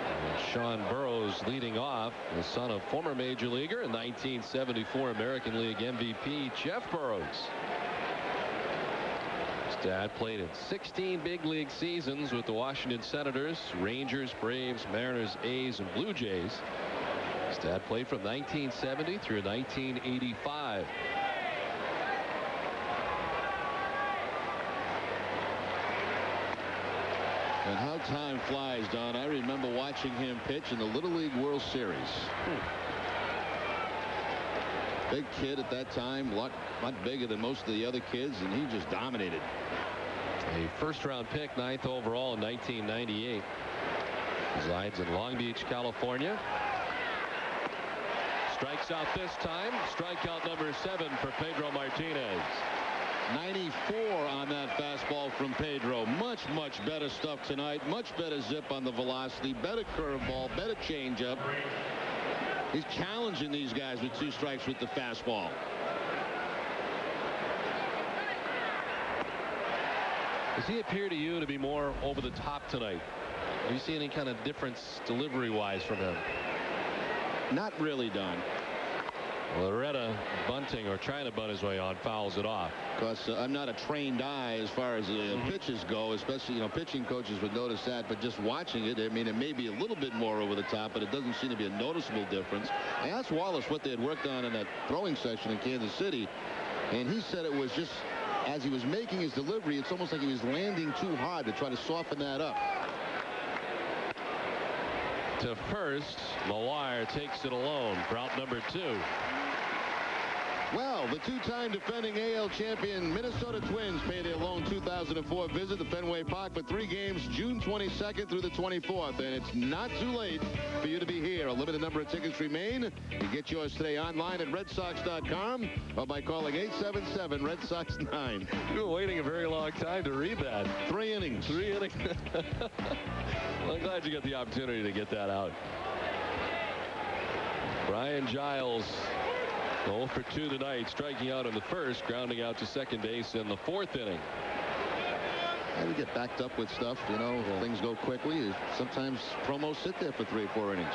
And Sean Burroughs leading off, the son of former major leaguer and 1974 American League MVP Jeff Burroughs. His dad played in 16 big league seasons with the Washington Senators, Rangers, Braves, Mariners, A's, and Blue Jays. His dad played from 1970 through 1985. And how time flies, Don. I remember watching him pitch in the Little League World Series. Big kid at that time, a lot bigger than most of the other kids, and he just dominated. A first-round pick, 9th overall in 1998. Resides in Long Beach, California. Strikes out this time. Strikeout number 7 for Pedro Martinez. 94 on that fastball from Pedro. Much, much better stuff tonight. Much better zip on the velocity. Better curveball. Better changeup. He's challenging these guys with 2 strikes with the fastball. Does he appear to you to be more over the top tonight? Do you see any kind of difference delivery-wise from him? Not really, Don. Loretta bunting or trying to bunt his way on, fouls it off. Because I'm not a trained eye as far as pitches go, especially, pitching coaches would notice that, but just watching it, I mean, it may be a little bit more over the top, but it doesn't seem to be a noticeable difference. I asked Wallace what they had worked on in that throwing section in Kansas City, and he said it was just as he was making his delivery, it's almost like he was landing too hard to try to soften that up. To first, Mawire takes it alone for out number 2. Well, the two-time defending AL champion Minnesota Twins pay their lone 2004 visit to Fenway Park for 3 games, June 22nd through the 24th. And it's not too late for you to be here. A limited number of tickets remain. You get yours today online at RedSox.com or by calling 877-RED-SOX-9. You were waiting a very long time to read that. 3 innings. 3 innings. Well, I'm glad you got the opportunity to get that out. Brian Giles 0 for 2 tonight, striking out in the first, grounding out to second base in the 4th inning. Yeah, we get backed up with stuff, you know, things go quickly. Sometimes promos sit there for 3 or 4 innings.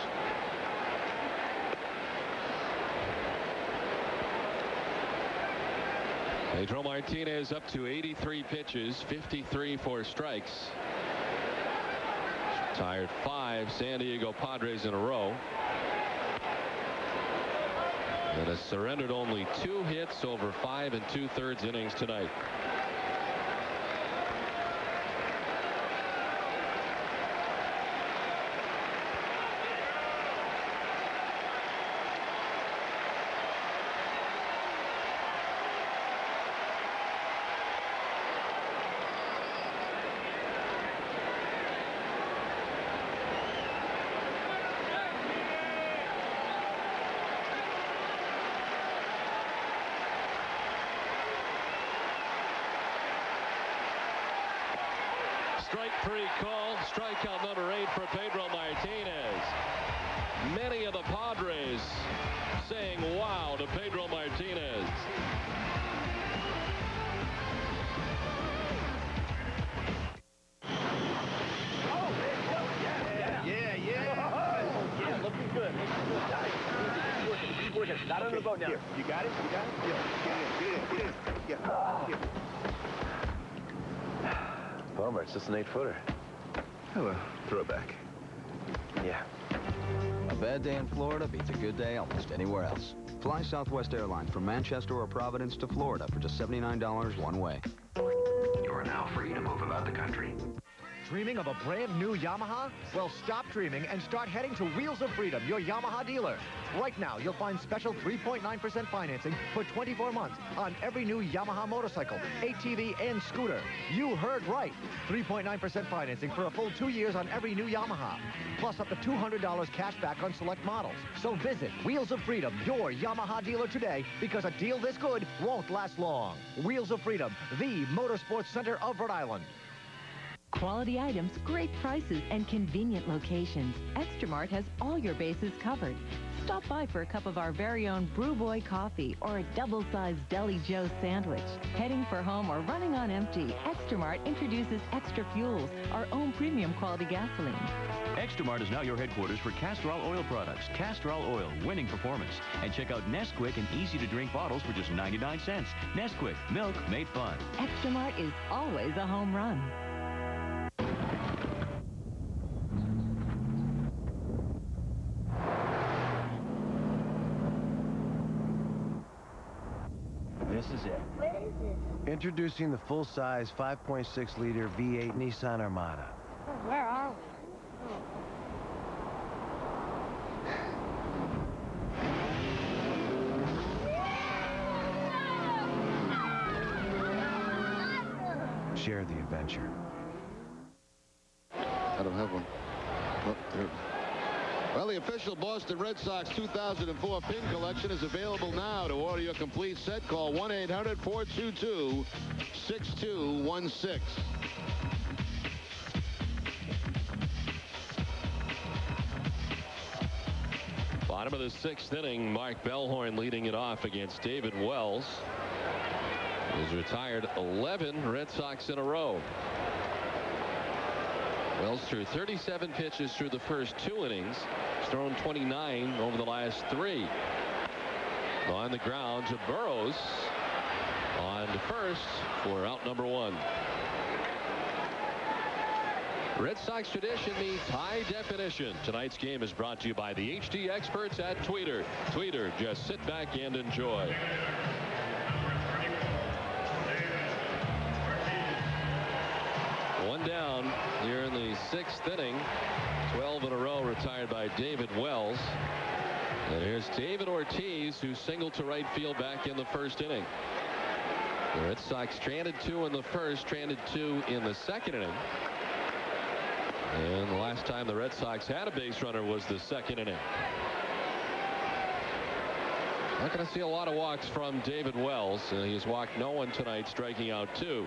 Pedro Martinez up to 83 pitches, 53 for strikes. Retired 5 San Diego Padres in a row. And has surrendered only 2 hits over 5 2/3 innings tonight. Strike 3 call. Strikeout number 8 for Pedro Martinez. Many of the Padres saying wow to Pedro Martinez. Yeah, looking good. Keep working. Not under the boat now. Here. You got it? You got it? Get in. Bummer, it's just an 8-footer. Oh, well, throwback. Yeah. A bad day in Florida beats a good day almost anywhere else. Fly Southwest Airlines from Manchester or Providence to Florida for just $79 one way. You're now free to move about the country. Dreaming of a brand new Yamaha? Well, stop dreaming and start heading to Wheels of Freedom, your Yamaha dealer. Right now, you'll find special 3.9% financing for 24 months on every new Yamaha motorcycle, ATV, and scooter. You heard right. 3.9% financing for a full 2 years on every new Yamaha. Plus up to $200 cash back on select models. So visit Wheels of Freedom, your Yamaha dealer today, because a deal this good won't last long. Wheels of Freedom, the motorsports center of Rhode Island. Quality items, great prices, and convenient locations. Extra Mart has all your bases covered. Stop by for a cup of our very own Brew Boy coffee or a double-sized Deli Joe sandwich. Heading for home or running on empty, Extra Mart introduces Extra Fuels, our own premium quality gasoline. Extra Mart is now your headquarters for Castrol oil products. Castrol oil, winning performance. And check out Nesquik and easy-to-drink bottles for just 99 cents. Nesquik, milk made fun. Extra Mart is always a home run. This is it. What is this? Introducing the full-size 5.6-liter V8 Nissan Armada. Oh, where are we? Share the adventure. I don't have one. Oh, there. Well, the official Boston Red Sox 2004 pin collection is available now. To order your complete set, call 1-800-422-6216. Bottom of the 6th inning, Mark Bellhorn leading it off against David Wells. He's retired 11 Red Sox in a row. Wells threw 37 pitches through the first 2 innings. He's thrown 29 over the last 3. On the ground to Burrows. On to first for out number 1. Red Sox tradition meets high definition. Tonight's game is brought to you by the HD experts at Tweeter. Tweeter, just sit back and enjoy. One down here in the 6th inning. 12 in a row retired by David Wells. And here's David Ortiz, who singled to right field back in the 1st inning. The Red Sox stranded 2 in the 1st, stranded 2 in the 2nd inning. And the last time the Red Sox had a base runner was the 2nd inning. Not going to see a lot of walks from David Wells. He's walked no one tonight, striking out 2.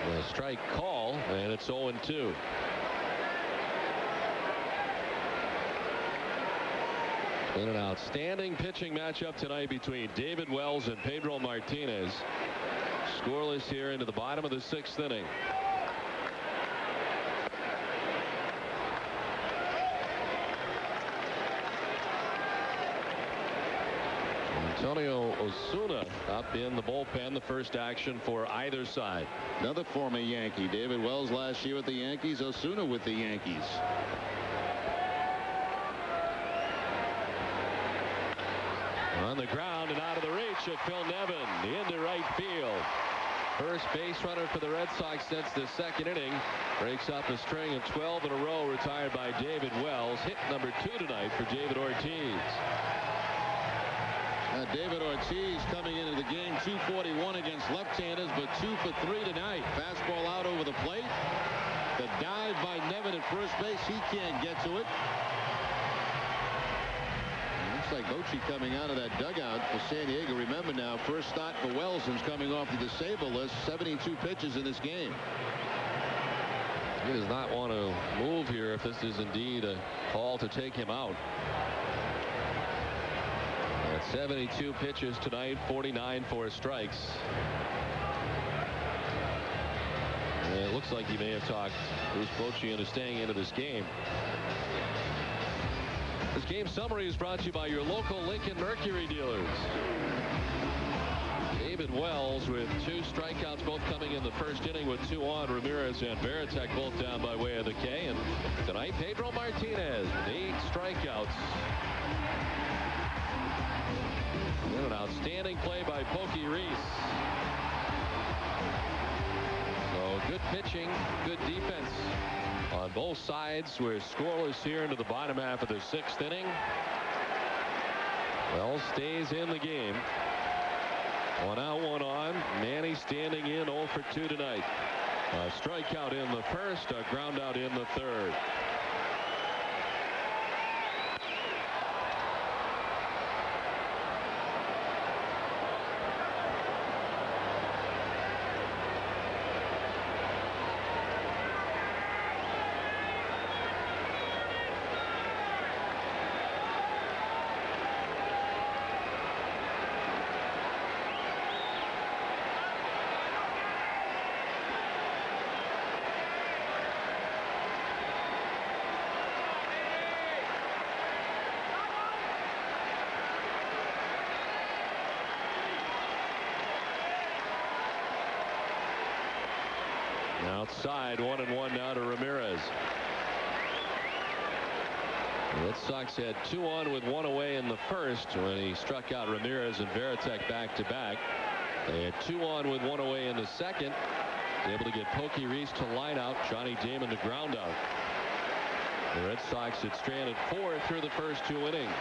The strike call, and it's 0-2. Been an outstanding pitching matchup tonight between David Wells and Pedro Martinez. Scoreless here into the bottom of the 6th inning. Antonio Osuna up in the bullpen, the first action for either side. Another former Yankee. David Wells last year with the Yankees. Osuna with the Yankees. On the ground and out of the reach of Phil Nevin into right field. First base runner for the Red Sox since the 2nd inning. Breaks up a string of 12 in a row retired by David Wells. Hit number 2 tonight for David Ortiz. David Ortiz coming into the game 241 against left-handers, but 2 for 3 tonight. Fastball out over the plate. The dive by Nevin at first base. He can't get to it. Looks like Bochy coming out of that dugout for San Diego. Remember now, first start for Wells since coming off the disabled list. 72 pitches in this game. He does not want to move here if this is indeed a call to take him out. 72 pitches tonight, 49 for strikes. And it looks like he may have talked Bruce Bochy into staying into this game. This game summary is brought to you by your local Lincoln Mercury dealers. David Wells with 2 strikeouts, both coming in the 1st inning with 2 on. Ramirez and Veritek both down by way of the K. And tonight, Pedro Martinez with 8 strikeouts. And an outstanding play by Pokey Reese. So good pitching, good defense on both sides. We're scoreless here into the bottom half of the 6th inning. Wells stays in the game. 1 out, 1 on. Manny standing in 0 for 2 tonight. A strikeout in the 1st, a ground out in the 3rd. Outside, 1-1 now to Ramirez. The Red Sox had 2 on with 1 away in the 1st when he struck out Ramirez and Veritek back-to-back. They had 2 on with 1 away in the 2nd. Able to get Pokey Reese to line out, Johnny Damon to ground out. The Red Sox had stranded 4 through the first 2 innings.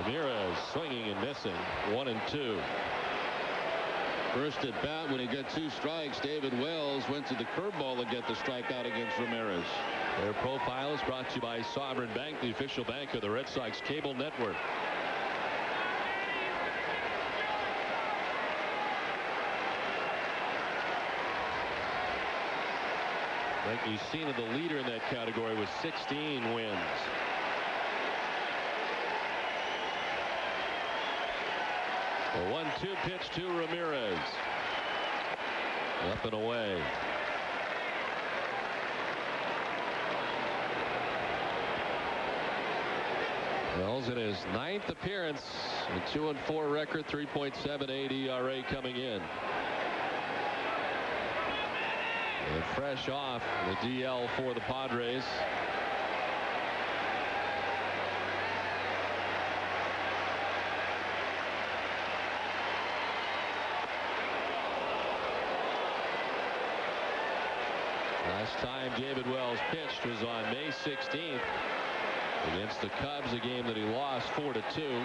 Ramirez swinging and missing. 1-2. First at bat when he got 2 strikes, David Wells went to the curveball to get the strikeout against Ramirez. Their profile is brought to you by Sovereign Bank, the official bank of the Red Sox cable network. Like you've seen, the leader in that category with 16 wins. A 1-2 pitch to Ramirez. Up and away. Wells in his 9th appearance, a 2-4 record, 3.78 ERA coming in. fresh off the DL for the Padres. Last time David Wells pitched was on May 16th against the Cubs, a game that he lost 4-2.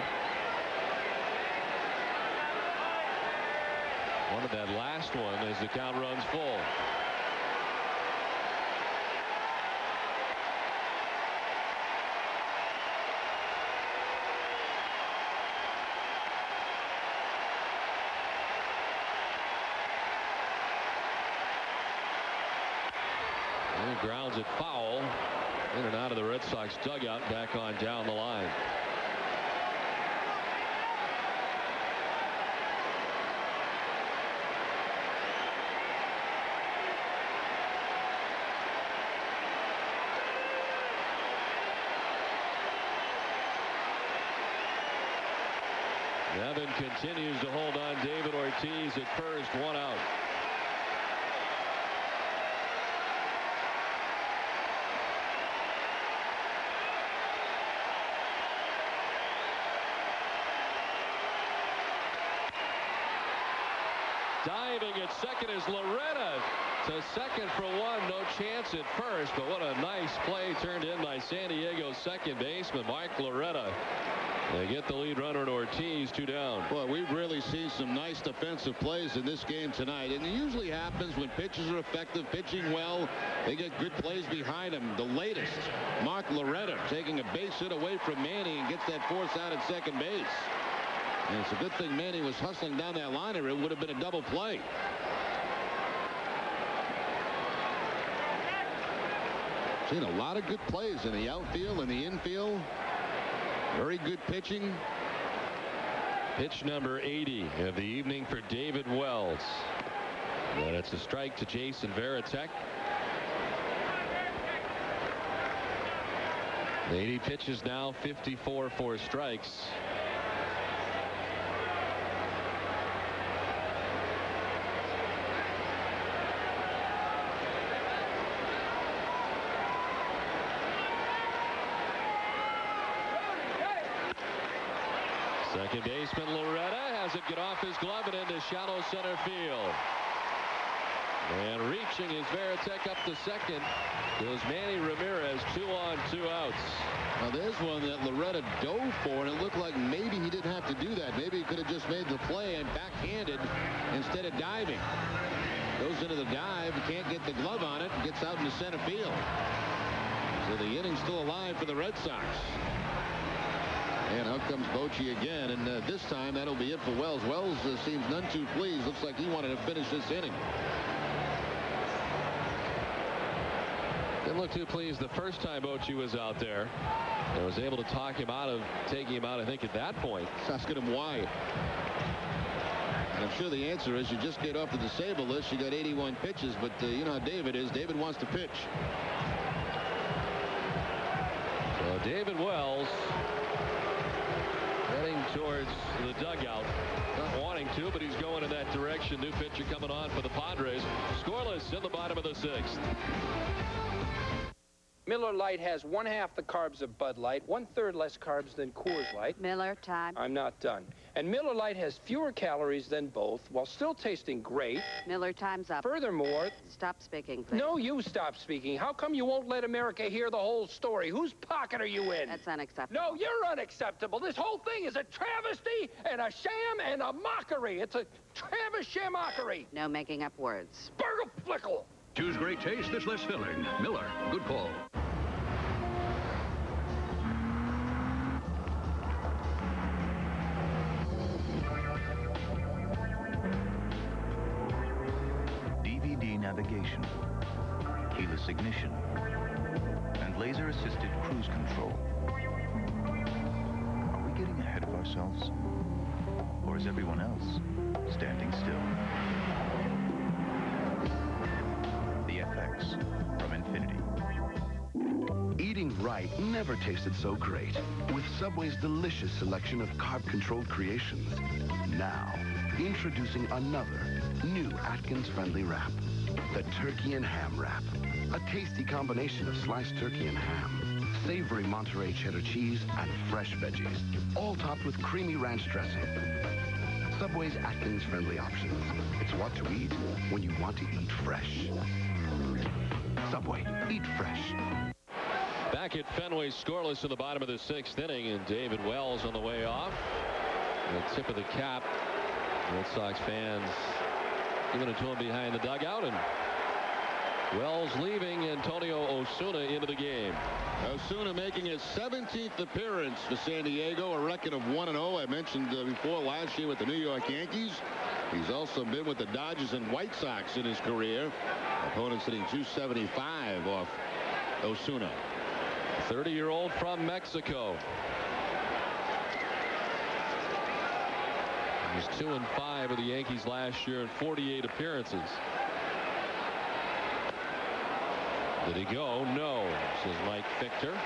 Wanted that last one as the count runs full. And he grounds it foul in and out of the Red Sox dugout, back on down the line. Nevin continues to hold on David Ortiz at first, 1 out. Diving at second is Loretta to second for 1. No chance at first, but what a nice play turned in by San Diego's second baseman Mike Loretta. They get the lead runner at Ortiz, 2 down. Well, we've really seen some nice defensive plays in this game tonight, and it usually happens when pitchers are effective, pitching well. They get good plays behind them. The latest, Mark Loretta taking a base hit away from Manny and gets that force out at second base. And it's a good thing Manny was hustling down that line, or it would have been a double play. Seen a lot of good plays in the outfield and the infield. Very good pitching. Pitch number 80 of the evening for David Wells. And it's a strike to Jason Varitek. 80 pitches now, 54 for strikes. Second baseman Loretta has it get off his glove and into shallow center field. And reaching is Varitek up to second. Goes Manny Ramirez, 2 on, 2 outs. Now there's one that Loretta dove for, and it looked like maybe he didn't have to do that. Maybe he could have just made the play and backhanded instead of diving. Goes into the dive, can't get the glove on it, gets out into center field. So the inning's still alive for the Red Sox. And out comes Bochy again, and this time that'll be it for Wells. Wells seems none too pleased. Looks like he wanted to finish this inning. Didn't look too pleased the first time Bochy was out there. And was able to talk him out of taking him out, I think, at that point. Asking him why. And I'm sure the answer is you just get off the disabled list. You got 81 pitches, but you know how David is. David wants to pitch. So David Wells heading towards the dugout. Not wanting to, but he's going in that direction. New pitcher coming on for the Padres. Scoreless in the bottom of the 6th. Miller Lite has 1/2 the carbs of Bud Light, 1/3 less carbs than Coors Light. Miller, time. I'm not done. And Miller Lite has fewer calories than both, while still tasting great. Miller, time's up. Furthermore... Stop speaking, please. No, you stop speaking. How come you won't let America hear the whole story? Whose pocket are you in? That's unacceptable. No, you're unacceptable. This whole thing is a travesty and a sham and a mockery. It's a Travis-shamockery. No making up words. Burgle-flickle. Choose great taste that's less filling. Miller, good call. DVD navigation, keyless ignition, and laser-assisted cruise control. Are we getting ahead of ourselves? Or is everyone else standing still? The FX from Infinity. Eating right never tasted so great. With Subway's delicious selection of carb-controlled creations. Now, introducing another new Atkins-friendly wrap. the turkey and ham wrap. A tasty combination of sliced turkey and ham, savory Monterey cheddar cheese, and fresh veggies, all topped with creamy ranch dressing. Subway's Atkins-friendly options. It's what to eat when you want to eat fresh. Subway, eat fresh. Back at Fenway, scoreless in the bottom of the 6th inning, and David Wells on the way off. The tip of the cap. Red Sox fans giving it to him behind the dugout, and Wells leaving Antonio Osuna into the game. Osuna making his 17th appearance for San Diego, a record of 1-0. I mentioned before last year with the New York Yankees. He's also been with the Dodgers and White Sox in his career. Opponents hitting .275 off Osuna. 30-year-old from Mexico. He was 2-5 with the Yankees last year in 48 appearances. Did he go? No, says Mike Fichter.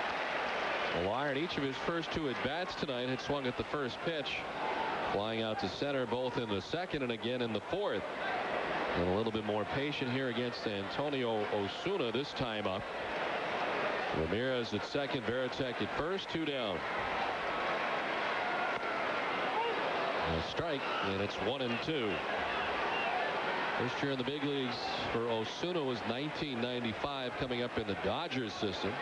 Millar in each of his first 2 at-bats tonight had swung at the first pitch, flying out to center both in the 2nd and again in the 4th. And a little bit more patient here against Antonio Osuna this time up. Ramirez at 2nd, Varitek at 1st, 2 down. A strike, and it's 1-2. First year in the big leagues for Osuna was 1995, coming up in the Dodgers system.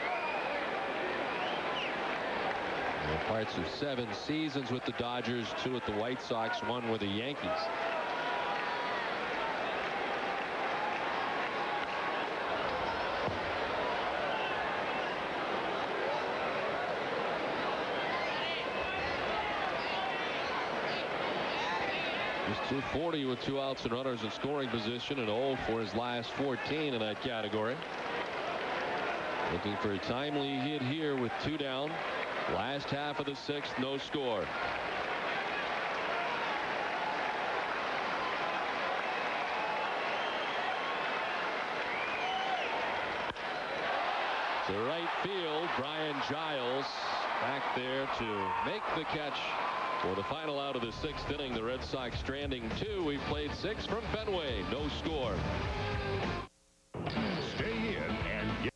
And parts of 7 seasons with the Dodgers, 2 with the White Sox, 1 with the Yankees. .240 with 2 outs and runners in scoring position, and 0 for his last 14 in that category. Looking for a timely hit here with 2 down. Last half of the 6th, no score. To right field, Brian Giles back there to make the catch. For the final out of the 6th inning, the Red Sox stranding 2. We've played 6 from Fenway. No score. Stay in and get.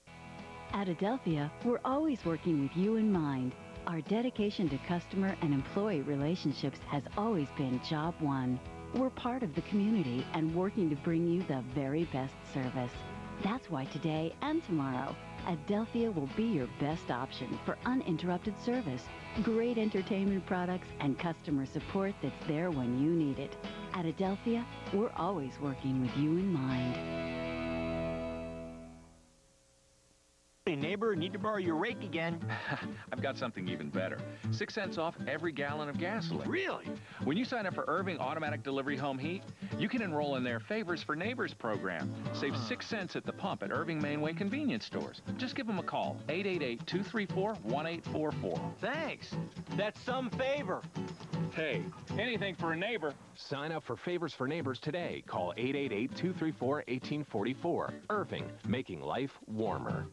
At Adelphia, we're always working with you in mind. Our dedication to customer and employee relationships has always been job one. We're part of the community and working to bring you the very best service. That's why today and tomorrow, Adelphia will be your best option for uninterrupted service, great entertainment products, and customer support that's there when you need it. At Adelphia, we're always working with you in mind. Hey neighbor, need to borrow your rake again. I've got something even better. 6 cents off every gallon of gasoline. Really? When you sign up for Irving Automatic Delivery Home Heat, you can enroll in their Favors for Neighbors program. Save 6 cents at the pump at Irving Mainway convenience stores. Just give them a call, 888-234-1844. Thanks. That's some favor. Hey, anything for a neighbor. Sign up for Favors for Neighbors today. Call 888-234-1844. Irving, making life warmer.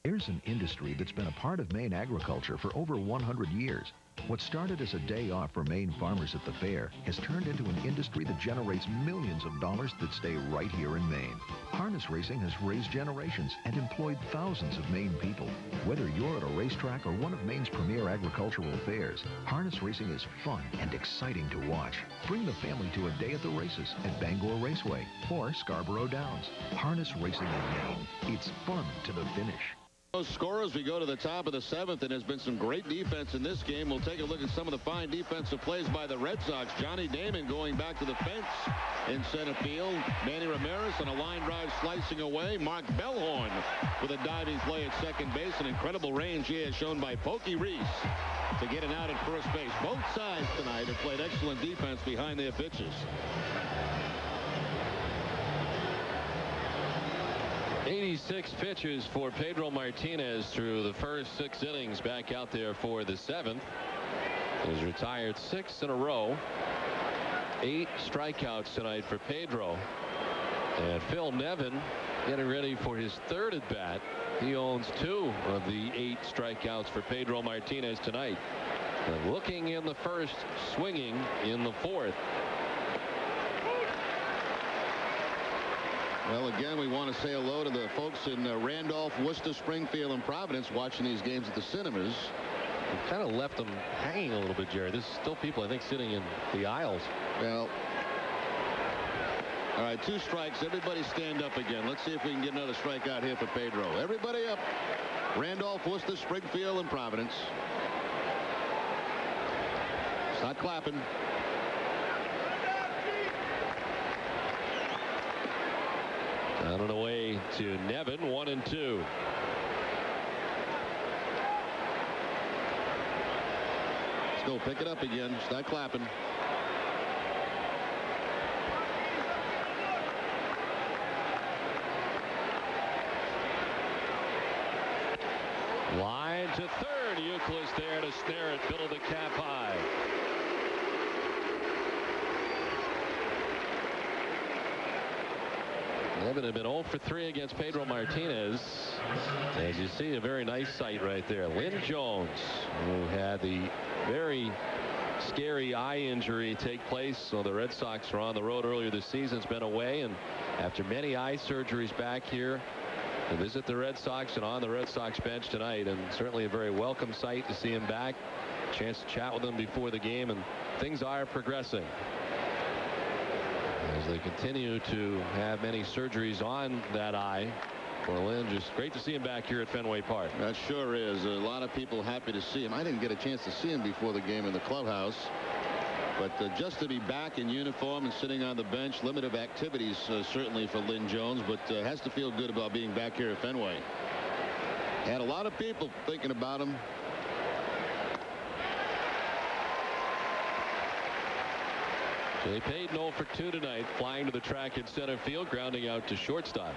There's an industry that's been a part of Maine agriculture for over 100 years. What started as a day off for Maine farmers at the fair has turned into an industry that generates millions of dollars that stay right here in Maine. Harness racing has raised generations and employed thousands of Maine people. Whether you're at a racetrack or one of Maine's premier agricultural fairs, harness racing is fun and exciting to watch. Bring the family to a day at the races at Bangor Raceway or Scarborough Downs. Harness racing in Maine. It's fun to the finish. Those scorers, we go to the top of the 7th, and there's been some great defense in this game. We'll take a look at some of the fine defensive plays by the Red Sox. Johnny Damon going back to the fence in center field. Manny Ramirez on a line drive slicing away. Mark Bellhorn with a diving play at second base. An incredible range here shown by Pokey Reese to get an out at first base. Both sides tonight have played excellent defense behind their pitches. 86 pitches for Pedro Martinez through the first 6 innings, back out there for the 7th. He's retired 6 in a row. 8 strikeouts tonight for Pedro. And Phil Nevin getting ready for his 3rd at bat. He owns 2 of the 8 strikeouts for Pedro Martinez tonight. And looking in the 1st, swinging in the 4th. Well, again, we want to say hello to the folks in Randolph, Worcester, Springfield, and Providence watching these games at the cinemas. We've kind of left them hanging a little bit, Jerry. There's still people, I think, sitting in the aisles. Well, all right, 2 strikes. Everybody stand up again. Let's see if we can get another strike out here for Pedro. Everybody up. Randolph, Worcester, Springfield, and Providence. Start clapping. Down and away to Nevin, 1-2. Let's go pick it up again. Start clapping. Line to third. Euclid there to snare it. Bill of the cap high. Nevin had been 0 for 3 against Pedro Martinez. As you see, a very nice sight right there. Lynn Jones, who had the very scary eye injury take place. So the Red Sox were on the road earlier this season. Has been away, and after many eye surgeries back here to visit the Red Sox and on the Red Sox bench tonight, and certainly a very welcome sight to see him back. Chance to chat with him before the game, and things are progressing as they continue to have many surgeries on that eye. For Lynn, just great to see him back here at Fenway Park. That sure is. A lot of people happy to see him. I didn't get a chance to see him before the game in the clubhouse. But just to be back in uniform and sitting on the bench, limited activities certainly for Lynn Jones, but has to feel good about being back here at Fenway. Had a lot of people thinking about him. Jay Payton 0 for 2 tonight, flying to the track in center field, grounding out to shortstop.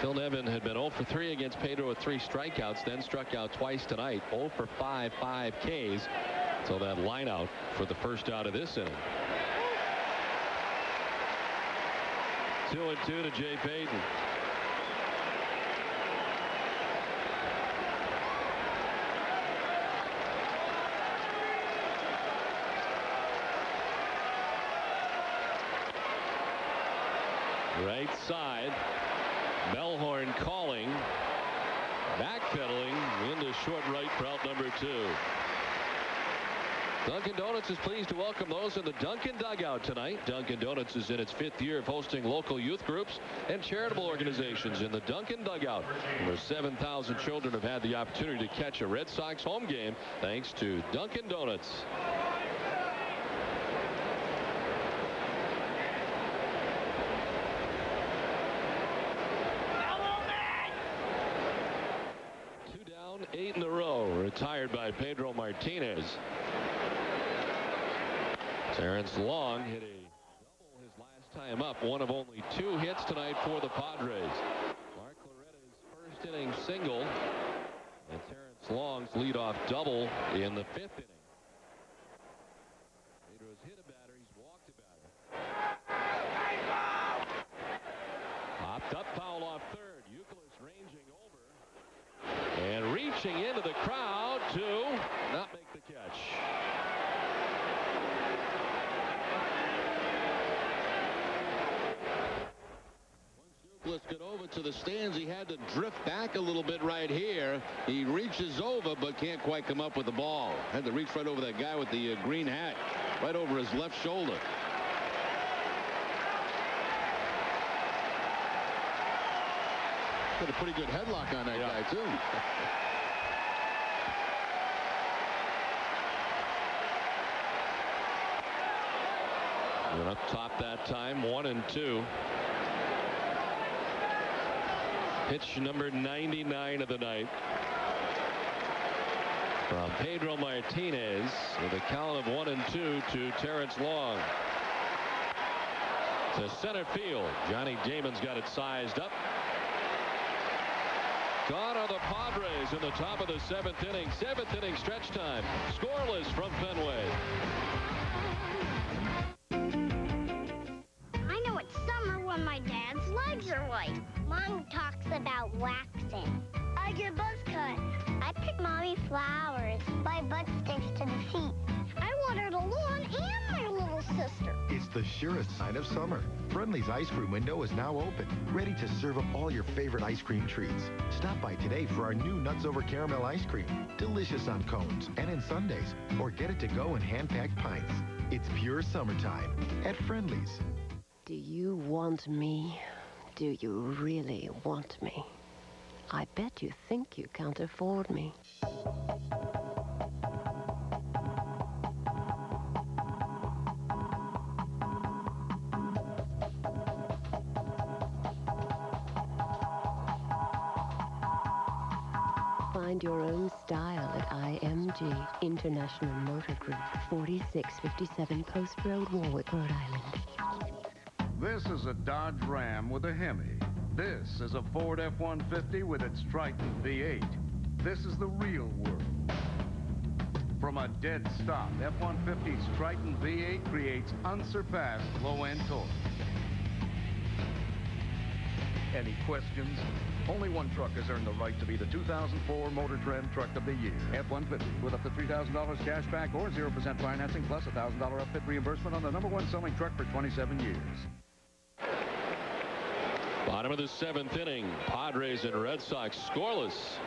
Phil Nevin had been 0 for 3 against Pedro with 3 strikeouts, then struck out twice tonight. 0 for 5 Ks. So that line out for the first out of this inning. 2-2 to Jay Payton. Right side. Bellhorn calling. Backpedaling into short right for out number 2. Dunkin' Donuts is pleased to welcome those in the Dunkin' Dugout tonight. Dunkin' Donuts is in its 5th year of hosting local youth groups and charitable organizations in the Dunkin' Dugout. Over 7,000 children have had the opportunity to catch a Red Sox home game thanks to Dunkin' Donuts. Eight in a row, retired by Pedro Martinez. Terrence Long hit a double his last time up, one of only 2 hits tonight for the Padres. Mark Loretta's first inning single, and Terrence Long's leadoff double in the 5th inning. Pedro's hit a batter, he's walked a batter. Popped up, foul off third. Euclid ranging over and reaching into the crowd to not make the catch. Once Euclid got over to the stands, he had to drift back a little bit right here. He reaches over but can't quite come up with the ball. Had to reach right over that guy with the green hat, right over his left shoulder. Got a pretty good headlock on that guy, too. Went up top that time, 1-2. Pitch number 99 of the night from Pedro Martinez with a count of 1-2 to Terrence Long. To center field. Johnny Damon's got it sized up. Gone are the Padres in the top of the 7th inning. 7th inning stretch time. Scoreless from Fenway. I know it's summer when my dad Dad's legs are white. Mom talks about waxing. I get buzz cut. I pick Mommy flowers. Buy bud sticks to the feet. I water the lawn and my little sister. It's the surest sign of summer. Friendly's ice cream window is now open, ready to serve up all your favorite ice cream treats. Stop by today for our new Nuts Over Caramel ice cream. Delicious on cones and in sundaes, or get it to go in hand-packed pints. It's pure summertime at Friendly's. Do you want me? Do you really want me? I bet you think you can't afford me. Find your own style at IMG, International Motor Group, 4657 Post Road, Warwick, Rhode Island. This is a Dodge Ram with a Hemi. This is a Ford F-150 with its Triton V8. This is the real world. From a dead stop, F-150's Triton V8 creates unsurpassed low-end torque. Any questions? Only one truck has earned the right to be the 2004 Motor Trend Truck of the Year. F-150 with up to $3,000 cash back or 0% financing plus a $1,000 upfit reimbursement on the #1 selling truck for 27 years. Bottom of the 7th inning. Padres and Red Sox scoreless.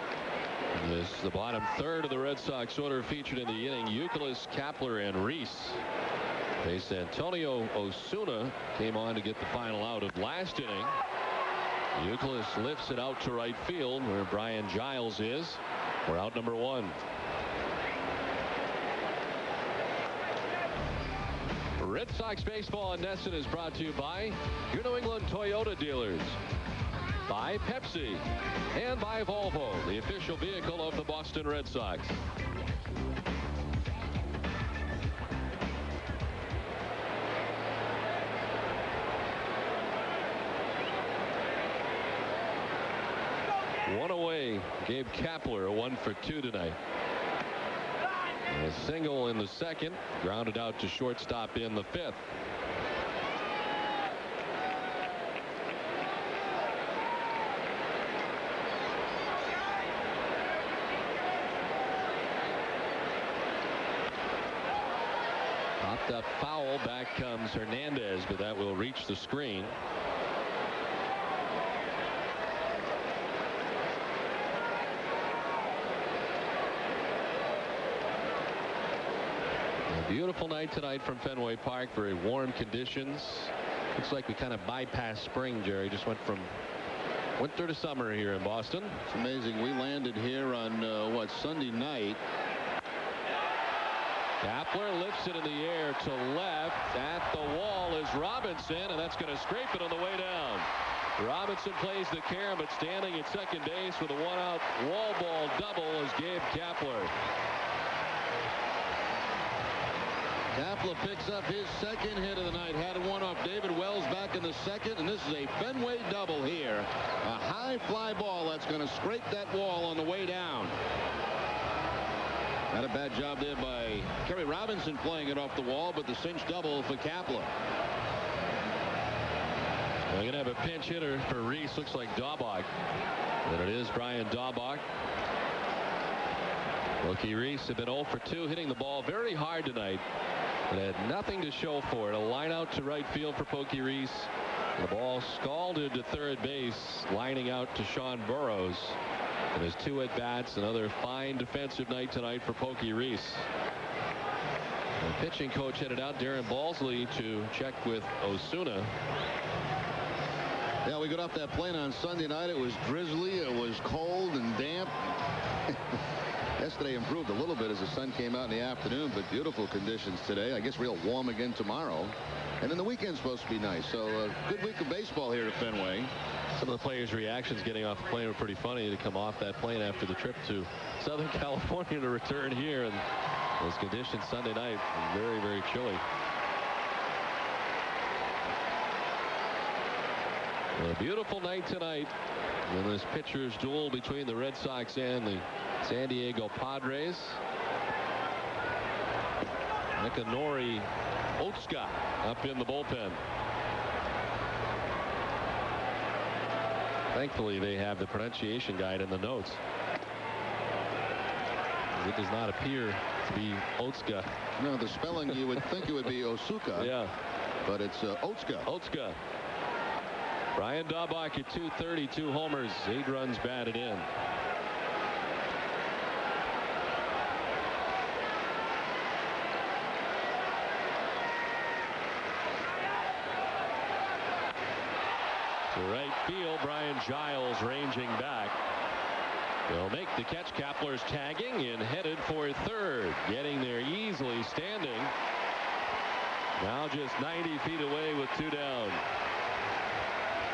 This is the bottom third of the Red Sox order featured in the inning. Youkilis, Kapler, and Reese. Base Antonio Osuna came on to get the final out of last inning. Youkilis lifts it out to right field where Brian Giles is. We're out number 1. Red Sox baseball on Nesson is brought to you by your New England Toyota dealers, by Pepsi, and by Volvo, the official vehicle of the Boston Red Sox. One away. Gabe Kapler, a 1 for 2 tonight. A single in the second, grounded out to shortstop in the 5th. Popped up foul. Back comes Hernandez, but that will reach the screen. Beautiful night tonight from Fenway Park. Very warm conditions. Looks like we kind of bypassed spring, Jerry. Just went from winter to summer here in Boston. It's amazing. We landed here on, Sunday night. Kapler lifts it in the air to left. At the wall is Robinson, and that's going to scrape it on the way down. Robinson plays the carom, but standing at second base with a one-out wall ball double is Gabe Kapler. Kapler picks up his second hit of the night. Had one off David Wells back in the second, and this is a Fenway double here. A high fly ball that's going to scrape that wall on the way down. Not a bad job there by Kerry Robinson playing it off the wall, but the cinch double for Kapler. We're going to have a pinch hitter for Reese. Looks like Daubach. And it is Brian Daubach. Rookie Reese had been 0 for 2, hitting the ball very hard tonight, but had nothing to show for it. A line out to right field for Pokey Reese. The ball scalded to third base, lining out to Sean Burrows. And his 2 at-bats, another fine defensive night tonight for Pokey Reese. The pitching coach headed out, Darren Balsley, to check with Osuna. Yeah, we got off that plane on Sunday night. It was drizzly. It was cold and damp. Yesterday improved a little bit as the sun came out in the afternoon, but beautiful conditions today. I guess real warm again tomorrow. And then the weekend's supposed to be nice. So a good week of baseball here at Fenway. Some of the players' reactions getting off the plane were pretty funny to come off that plane after the trip to Southern California to return here. And those conditions Sunday night, very, very chilly. A beautiful night tonight in this pitcher's duel between the Red Sox and the San Diego Padres. Nikanori Otsuka up in the bullpen. Thankfully, they have the pronunciation guide in the notes. It does not appear to be Otska. No, the spelling, you would think it would be Osuka. Yeah. But it's Otska. Otska. Brian Daubach at 230, 2 homers, 8 runs batted in. To right field, Brian Giles ranging back. They'll make the catch. Kapler's tagging and headed for third. Getting there easily, standing. Now just 90 feet away with 2 down.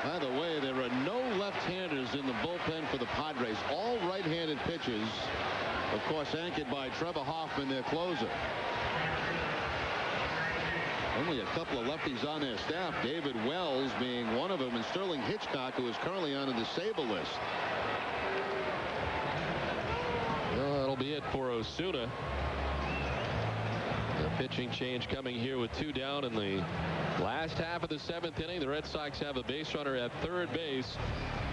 By the way, there are no left-handers in the bullpen for the Padres. All right-handed pitches. Of course, anchored by Trevor Hoffman, their closer. Only a couple of lefties on their staff. David Wells being one of them, and Sterling Hitchcock, who is currently on the disabled list. Well, that'll be it for Osuna. The pitching change coming here with 2 down in the last half of the 7th inning. The Red Sox have a base runner at third base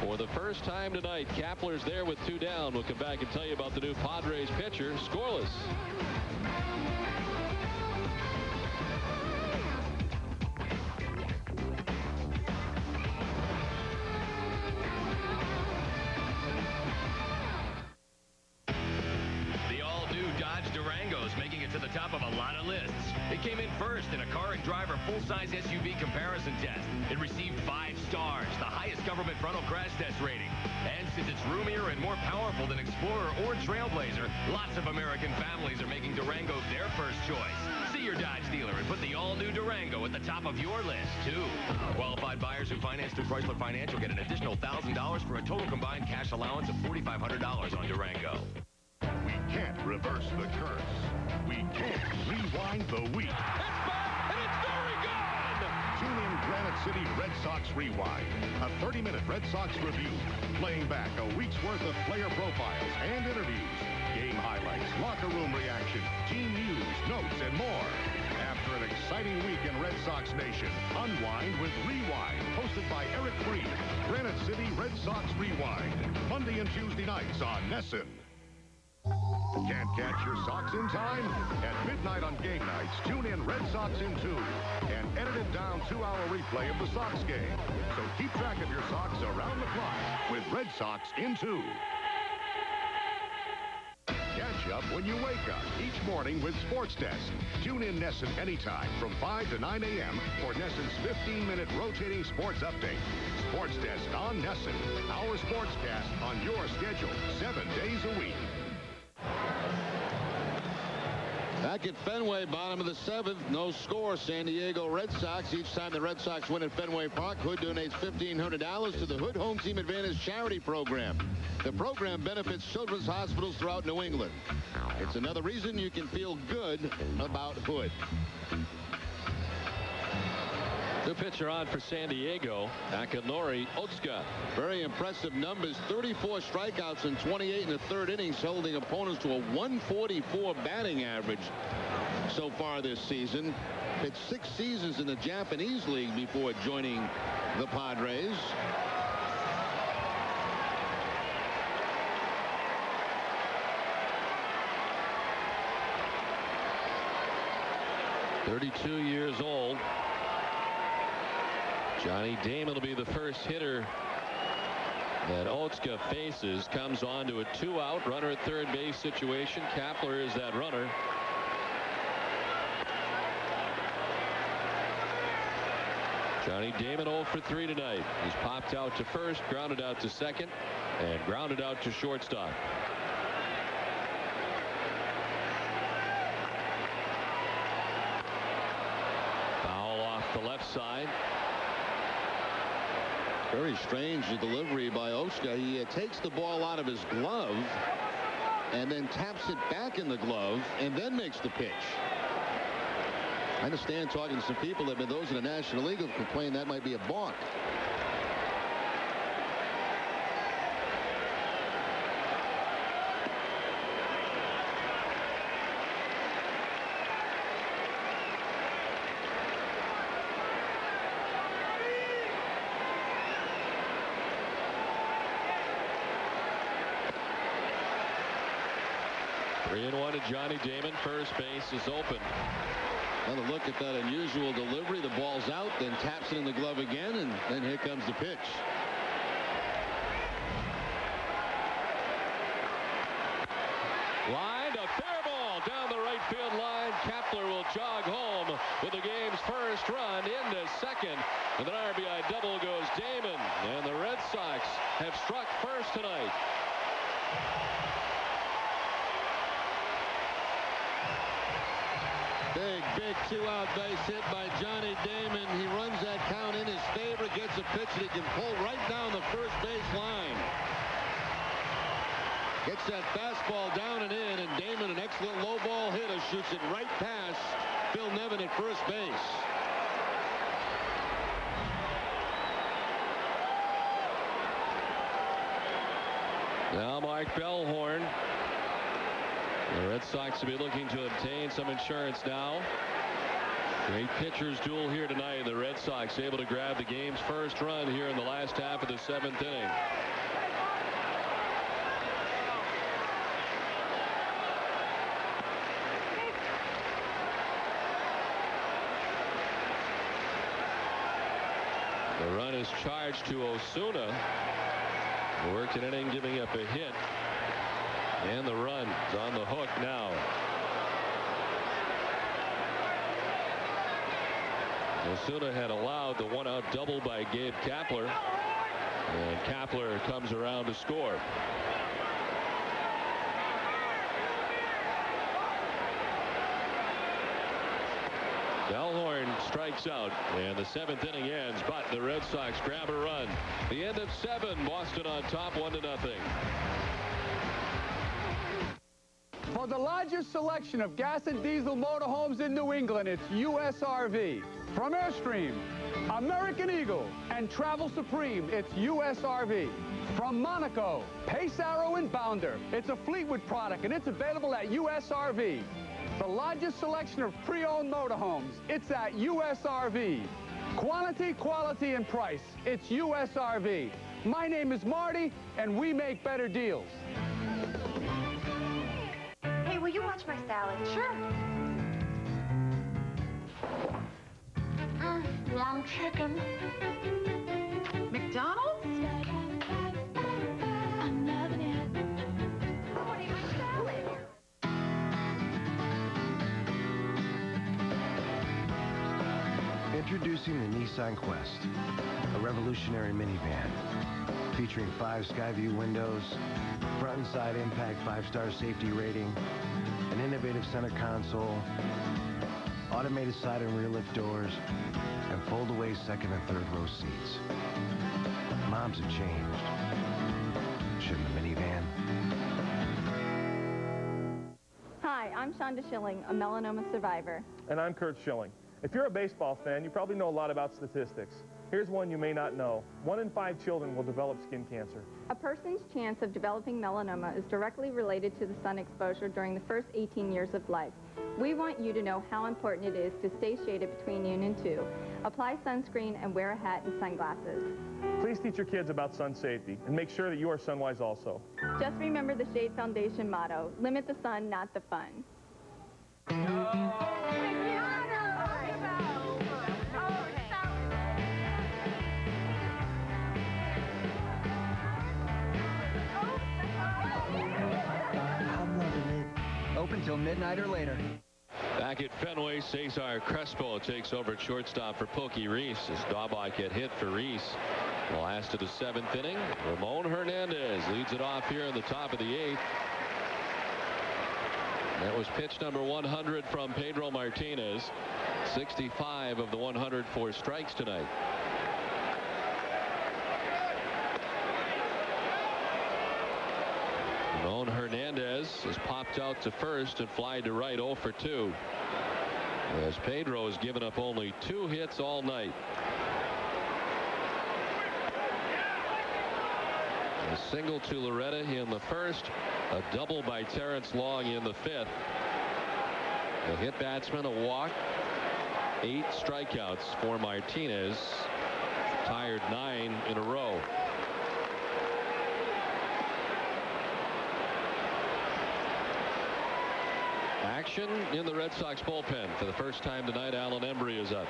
for the first time tonight. Kapler's there with 2 down. We'll come back and tell you about the new Padres pitcher. Scoreless. To the top of a lot of lists. It came in first in a car and driver full-size SUV comparison test. It received 5 stars, the highest government frontal crash test rating. And since it's roomier and more powerful than Explorer or Trailblazer, lots of American families are making Durango their first choice. See your Dodge dealer and put the all-new Durango at the top of your list, too. Qualified buyers who finance through Chrysler Financial get an additional $1,000 for a total combined cash allowance of $4,500 on Durango. We can't reverse the curse. We can't rewind the week. It's back, and it's very gone! Tune in Granite City Red Sox Rewind, a 30-minute Red Sox review, playing back a week's worth of player profiles and interviews, game highlights, locker room reaction, team news, notes, and more. After an exciting week in Red Sox Nation, unwind with Rewind, hosted by Eric Freed. Granite City Red Sox Rewind, Monday and Tuesday nights on Nesson. Can't catch your Sox in time? At midnight on game nights, tune in Red Sox in 2, an edited down 2-hour replay of the Sox game. So keep track of your Sox around the clock with Red Sox in 2. Catch up when you wake up each morning with Sports Desk. Tune in Nesson anytime from 5 to 9 a.m. for Nesson's 15-minute rotating sports update. Sports Desk on Nesson. Our sportscast on your schedule 7 days a week. Back at Fenway, bottom of the 7th, no score. San Diego Red Sox. Each time the Red Sox win at Fenway Park, Hood donates $1,500 to the Hood Home Team Advantage charity program. The program benefits children's hospitals throughout New England. It's another reason you can feel good about Hood. New pitcher on for San Diego, Akinori Otsuka. Very impressive numbers. 34 strikeouts and 28 in the 3rd innings, holding opponents to a 144 batting average so far this season. Pitched 6 seasons in the Japanese League before joining the Padres. "32 years old. Johnny Damon will be the first hitter that Otsuka faces. Comes on to a 2-out runner at third base situation. Kapler is that runner. Johnny Damon 0 for 3 tonight. He's popped out to first, grounded out to second, and grounded out to shortstop. Foul off the left side. Very strange delivery by Otsuka. He takes the ball out of his glove and then taps it back in the glove and then makes the pitch. I understand, talking to some people, that those in the National League have complained that might be a balk. 3-1 to Johnny Damon. First base is open. Another look at that unusual delivery. The ball's out, then taps it in the glove again, and then here comes the pitch. Line, a fair ball down the right field line. Kapler will jog home with the game's first run into second. With an RBI double goes Damon, and the Red Sox have struck first tonight. Big two-out base hit by Johnny Damon. He runs that count in his favor, gets a pitch that he can pull right down the first base line. Gets that fastball down and in, and Damon, an excellent low ball hitter, shoots it right past Phil Nevin at first base. Now Mike Bellhorn. The Red Sox will be looking to obtain some insurance now. Great pitchers duel here tonight. The Red Sox able to grab the game's first run here in the last half of the 7th inning. The run is charged to Osuna. Worked an inning giving up a hit. And the run is on the hook now. Osuna had allowed the one-out double by Gabe Kapler. And Kapler comes around to score. Bellhorn strikes out, and the 7th inning ends, but the Red Sox grab a run. The end of 7, Boston on top 1-0. For the largest selection of gas and diesel motorhomes in New England, it's USRV. From Airstream, American Eagle, and Travel Supreme, it's USRV. From Monaco, Pace Arrow and Bounder, it's a Fleetwood product, and it's available at USRV. The largest selection of pre-owned motorhomes, it's at USRV. Quantity, quality, and price, it's USRV. My name is Marty, and we make better deals. Hey, will you watch my salad? Sure. Long chicken. McDonald's? I'm loving it. I want to eat my salad. Introducing the Nissan Quest, a revolutionary minivan featuring 5 Skyview windows, front and side impact 5-star safety rating, an innovative center console, automated side and rear lift doors, and fold-away second and third row seats. Moms have changed. Shouldn't the minivan? Hi, I'm Shonda Schilling, a melanoma survivor. And I'm Kurt Schilling. If you're a baseball fan, you probably know a lot about statistics. Here's one you may not know. 1 in 5 children will develop skin cancer. A person's chance of developing melanoma is directly related to the sun exposure during the first 18 years of life. We want you to know how important it is to stay shaded between noon and 2. Apply sunscreen and wear a hat and sunglasses. Please teach your kids about sun safety and make sure that you are sunwise also. Just remember the Shade Foundation motto, limit the sun, not the fun. Open till midnight or later. Back at Fenway, Cesar Crespo takes over at shortstop for Pokey Reese as Daubach get hit for Reese. The last of the 7th inning, Ramon Hernandez leads it off here in the top of the 8th. That was pitch number 100 from Pedro Martinez. 65 of the 104 strikes tonight. Ramon Hernandez has popped out to first and fly to right 0 for 2. As Pedro has given up only 2 hits all night. A single to Loretta in the first, a double by Terrence Long in the 5th. A hit batsman, a walk, 8 strikeouts for Martinez. Tired 9 in a row. action in the Red Sox bullpen. For the first time tonight, Alan Embry is up.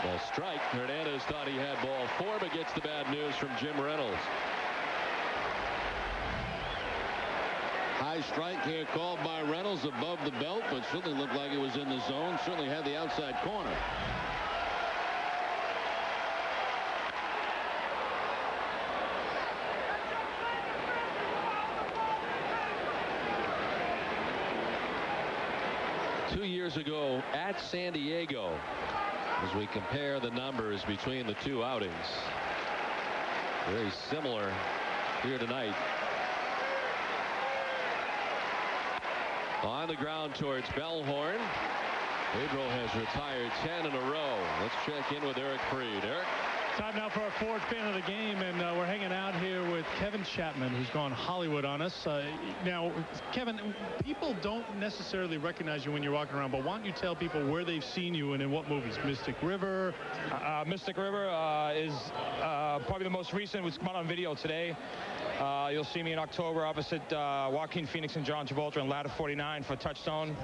Ball strike. Hernandez thought he had ball 4, but gets the bad news from Jim Reynolds. High strike here called by Reynolds above the belt, but certainly looked like it was in the zone. Certainly had the outside corner. Two years ago at San Diego, as we compare the numbers between the two outings, very similar here tonight. On the ground towards Bellhorn. Pedro has retired 10 in a row. Let's check in with Eric Freed. Eric? Time now for our fourth fan of the game, and we're hanging out here with Kevin Chapman, who's gone Hollywood on us. Now, Kevin, people don't necessarily recognize you when you're walking around, but why don't you tell people where they've seen you and in what movies? Mystic River? Mystic River is probably the most recent. It's come out on video today. You'll see me in October opposite Joaquin Phoenix and John Travolta in Ladder 49 for Touchstone.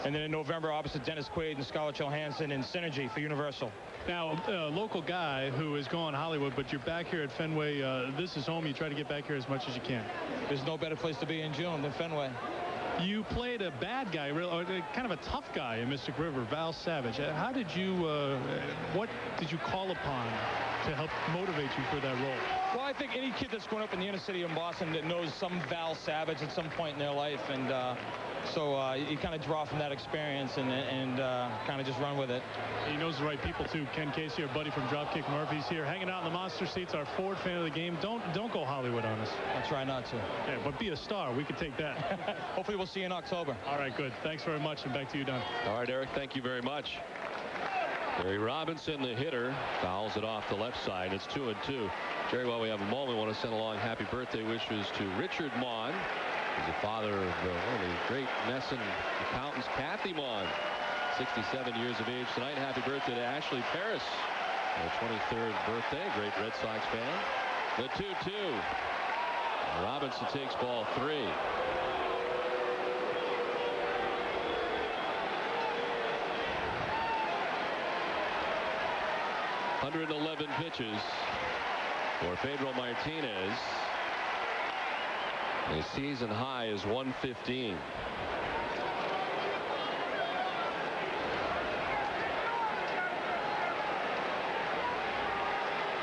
And then in November opposite Dennis Quaid and Scarlett Johansson in Synergy for Universal. Now, a local guy who is going Hollywood, but you're back here at Fenway. This is home. You try to get back here as much as you can. There's no better place to be in June than Fenway. You played a bad guy, kind of a tough guy in Mystic River, Val Savage. How did you, what did you call upon to help motivate you for that role? Well, I think any kid that's grown up in the inner city in Boston that knows some Val Savage at some point in their life, and so you kind of draw from that experience and kind of just run with it. He knows the right people too. Ken Casey, our buddy from Dropkick Murphys, here hanging out in the monster seats. Our fourth fan of the game. Don't go Hollywood on us. I'll try not to. Yeah, but be a star. We could take that. Hopefully we'll see you in October. All right, good. Thanks very much, and back to you, Don. All right, Eric, thank you very much. Jerry Robinson, the hitter, fouls it off the left side. It's 2-2. Jerry, while we have a moment, we want to send along happy birthday wishes to Richard Maughan. He's the father of one of the great Nesson accountants, Kathy Maughan, 67 years of age tonight. Happy birthday to Ashley Paris, her 23rd birthday, great Red Sox fan. The 2-2. Robinson takes ball 3. .111 pitches for Pedro Martinez. His season high is 115.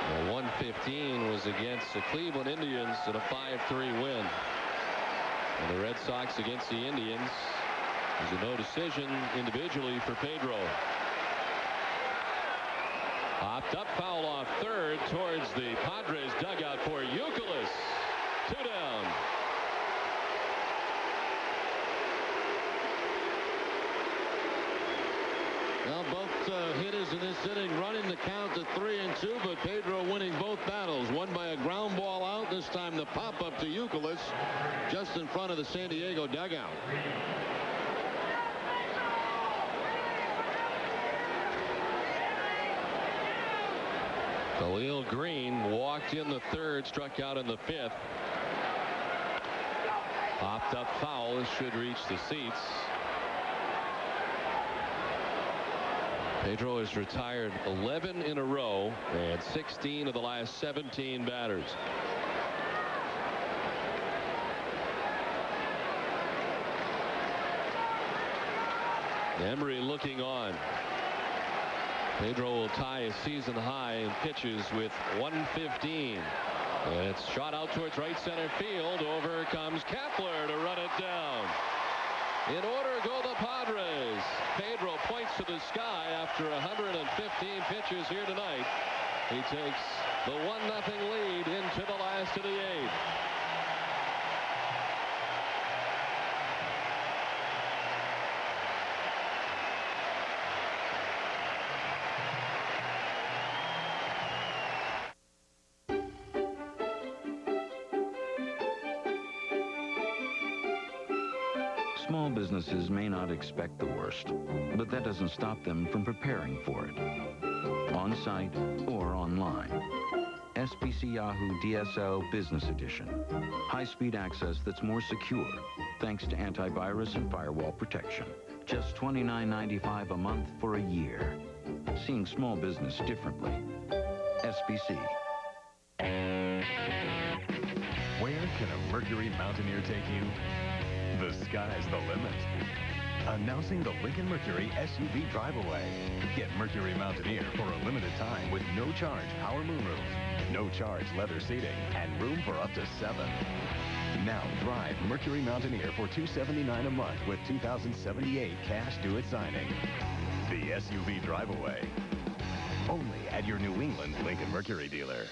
The 115 was against the Cleveland Indians in a 5-3 win. And the Red Sox against the Indians is a no decision individually for Pedro. Popped up, foul off third towards the Padres dugout for Youkilis. 2 down. Well, both hitters in this inning running the count to 3-2, but Pedro winning both battles. One by a ground ball out, this time the pop-up to Youkilis just in front of the San Diego dugout. Khalil Green walked in the third, struck out in the fifth. Popped up foul. This should reach the seats. Pedro has retired 11 in a row and 16 of the last 17 batters. Emery looking on. Pedro will tie a season high in pitches with 115. And it's shot out towards right center field. Over comes Kepler to run it down. In order go the Padres. Pedro points to the sky after 115 pitches here tonight. He takes the 1-0 lead into the last of the 8th. Small businesses may not expect the worst, but that doesn't stop them from preparing for it. On-site or online. SBC Yahoo DSL Business Edition. High-speed access that's more secure, thanks to antivirus and firewall protection. Just $29.95 a month for a year. Seeing small business differently. SBC. Where can a Mercury Mountaineer take you? The sky's the limit. Announcing the Lincoln Mercury SUV Drive-Away. Get Mercury Mountaineer for a limited time with no-charge power moonroof, no-charge leather seating, and room for up to 7. Now drive Mercury Mountaineer for $279 a month with 2078 cash due at signing. The SUV Drive-Away. Only at your New England Lincoln Mercury dealer.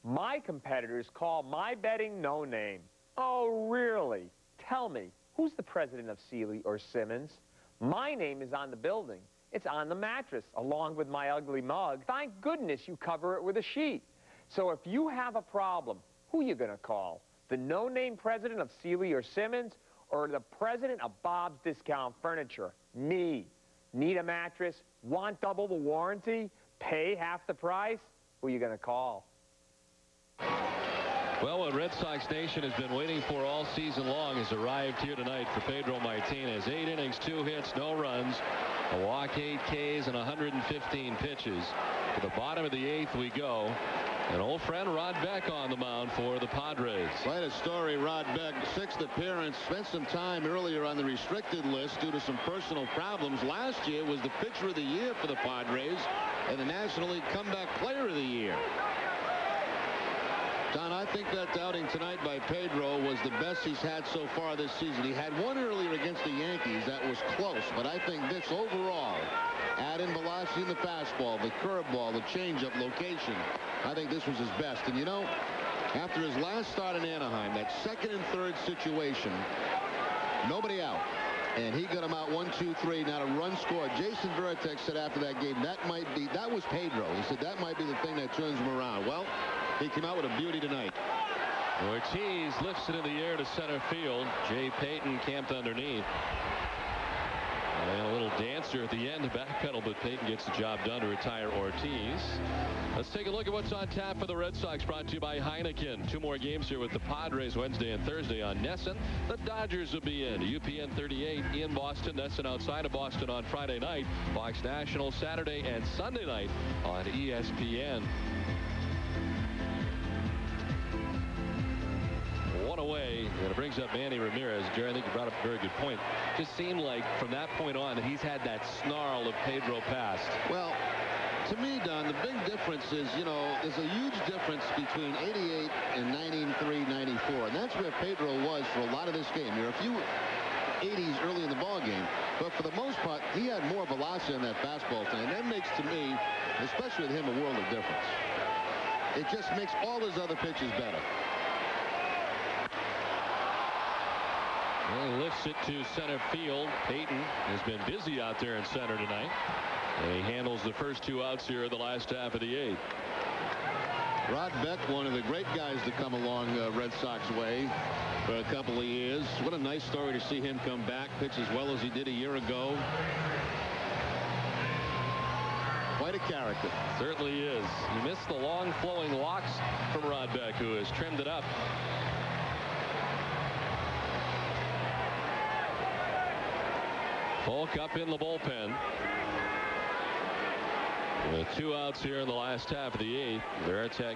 My competitors call my betting no name. Oh, really? Tell me, who's the president of Sealy or Simmons? My name is on the building. It's on the mattress, along with my ugly mug. Thank goodness you cover it with a sheet. So if you have a problem, who you gonna call? The no-name president of Sealy or Simmons, or the president of Bob's Discount Furniture? Me. Need a mattress? Want double the warranty? Pay half the price? Who you gonna call? Well, what Red Sox Nation has been waiting for all season long has arrived here tonight for Pedro Martinez. 8 innings, 2 hits, no runs, a walk, 8 Ks, and 115 pitches. To the bottom of the 8th we go. And old friend Rod Beck on the mound for the Padres. Quite a story, Rod Beck. 6th appearance. Spent some time earlier on the restricted list due to some personal problems. Last year was the pitcher of the year for the Padres and the National League Comeback Player of the Year. Don, I think that outing tonight by Pedro was the best he's had so far this season. He had one earlier against the Yankees that was close, but I think this overall, add in velocity in the fastball, the curveball, the changeup, location, I think this was his best. And you know, after his last start in Anaheim, that 2nd and 3rd situation, nobody out. And he got him out 1-2-3, not a run scored. Jason Veritek said after that game, that was Pedro. He said that might be the thing that turns him around. Well, he came out with a beauty tonight. Ortiz lifts it in the air to center field. Jay Payton camped underneath. And a little dancer at the end to backpedal, but Payton gets the job done to retire Ortiz. Let's take a look at what's on tap for the Red Sox, brought to you by Heineken. 2 more games here with the Padres Wednesday and Thursday on NESN. The Dodgers will be in UPN 38 in Boston. NESN outside of Boston on Friday night. Fox National Saturday and Sunday night on ESPN. One away, and it brings up Manny Ramirez. Jerry, I think you brought up a very good point. Just seemed like from that point on that he's had that snarl of Pedro past. Well, to me, Don, the big difference is, you know, there's a huge difference between 88 and 93, 94. And that's where Pedro was for a lot of this game. There are a few 80s early in the ball game, but for the most part, he had more velocity on that fastball tonight. And that makes, to me, especially with him, a world of difference. It just makes all his other pitches better. Well, he lifts it to center field. Payton has been busy out there in center tonight. And he handles the first 2 outs here in the last half of the 8th. Rod Beck, one of the great guys to come along Red Sox way for a couple of years. What a nice story to see him come back, pitch as well as he did a year ago. Quite a character. Certainly is. He missed the long flowing locks from Rod Beck, who has trimmed it up. Folk up in the bullpen. With 2 outs here in the last half of the 8th. Veritek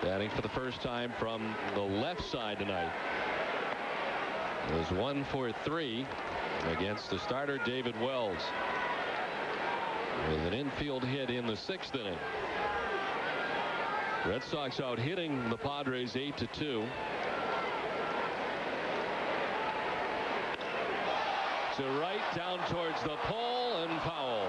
batting for the first time from the left side tonight. It was 1 for 3 against the starter David Wells, with an infield hit in the 6th inning. Red Sox out hitting the Padres 8-2. To right, down towards the pole, and foul.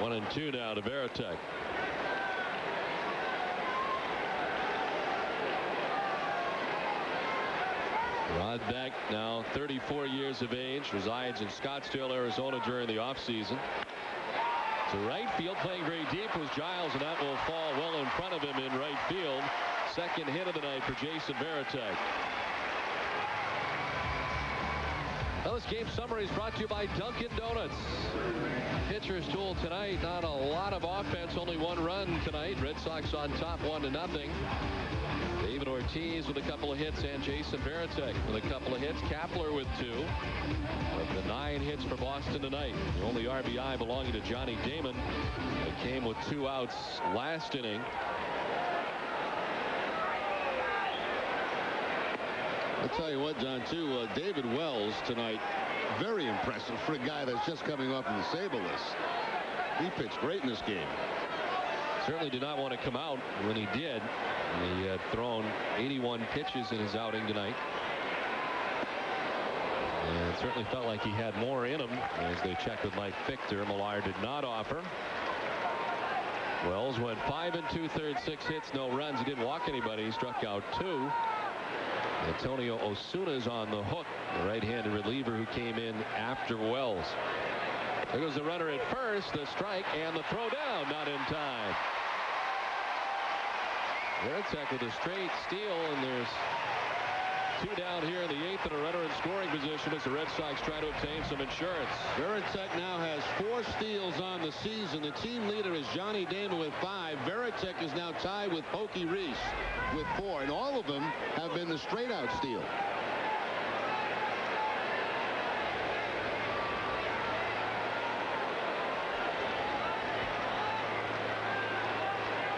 One and two now to Veritek. Rod Beck, now 34 years of age, resides in Scottsdale, Arizona during the offseason. To right field, playing very deep was Giles, and that will fall well in front of him in right field. Second hit of the night for Jason Veritek. Well, this game summary is brought to you by Dunkin' Donuts. Pitcher's duel tonight. Not a lot of offense, only one run tonight. Red Sox on top 1-0. David Ortiz with a couple of hits and Jason Veritek with a couple of hits. Kapler with 2. Of the 9 hits for Boston tonight, the only RBI belonging to Johnny Damon. It came with 2 outs last inning. I'll tell you what, John, too, David Wells tonight, very impressive for a guy that's just coming off of the Sable list. He pitched great in this game. Certainly did not want to come out when he did. He had thrown 81 pitches in his outing tonight. And it certainly felt like he had more in him as they checked with Mike Fichter. Millar did not offer. Wells went 5 2/3, 6 hits, no runs. He didn't walk anybody. He struck out 2. Antonio Osuna's on the hook, the right-handed reliever who came in after Wells. There goes the runner at first, the strike, and the throw down, not in time. Veritek with a straight steal, and there's 2 down here in the 8th and a runner in scoring position as the Red Sox try to obtain some insurance. Veritek now has 4 steals on the season. The team leader is Johnny Damon with 5. Veritek is now tied with Pokey Reese with 4, and all of them have been the straight-out steal.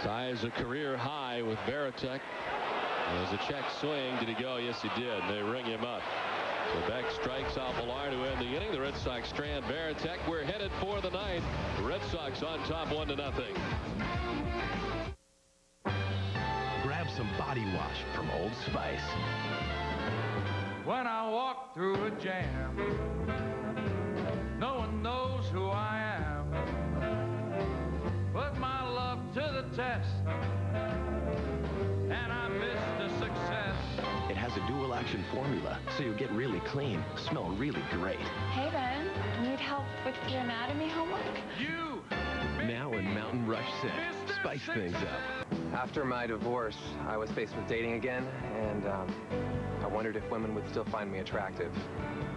Ties a career high with Veritek. There's a check swing. Did he go? Yes, he did. They ring him up. So Beck strikes out Millar to end the inning. The Red Sox strand Veritek. We're headed for the 9th. The Red Sox on top 1-0. Grab some body wash from Old Spice. When I walk through a jam, no one knows who I am. Put my love to the test, and I missed a success. It has a dual action formula, so you get really clean, smell really great. Hey, Ben. Need help with your anatomy homework? You! Now in Mountain Rush 6, spice things up. After my divorce, I was faced with dating again, and I wondered if women would still find me attractive.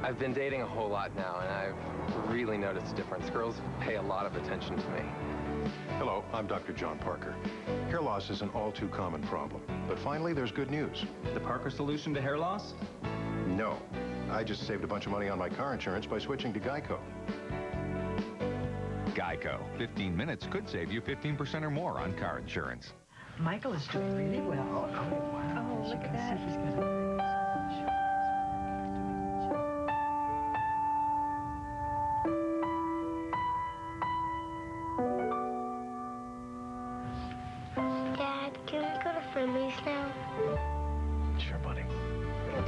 I've been dating a whole lot now, and I've really noticed a difference. Girls pay a lot of attention to me. Hello, I'm Dr. John Parker. Hair loss is an all-too-common problem, but finally there's good news. The Parker solution to hair loss? No. I just saved a bunch of money on my car insurance by switching to Geico. Geico. 15 minutes could save you 15% or more on car insurance. Michael is doing really well. Oh, wow. Oh, look at that. Dad, can we go to Friendly's now? Sure, buddy.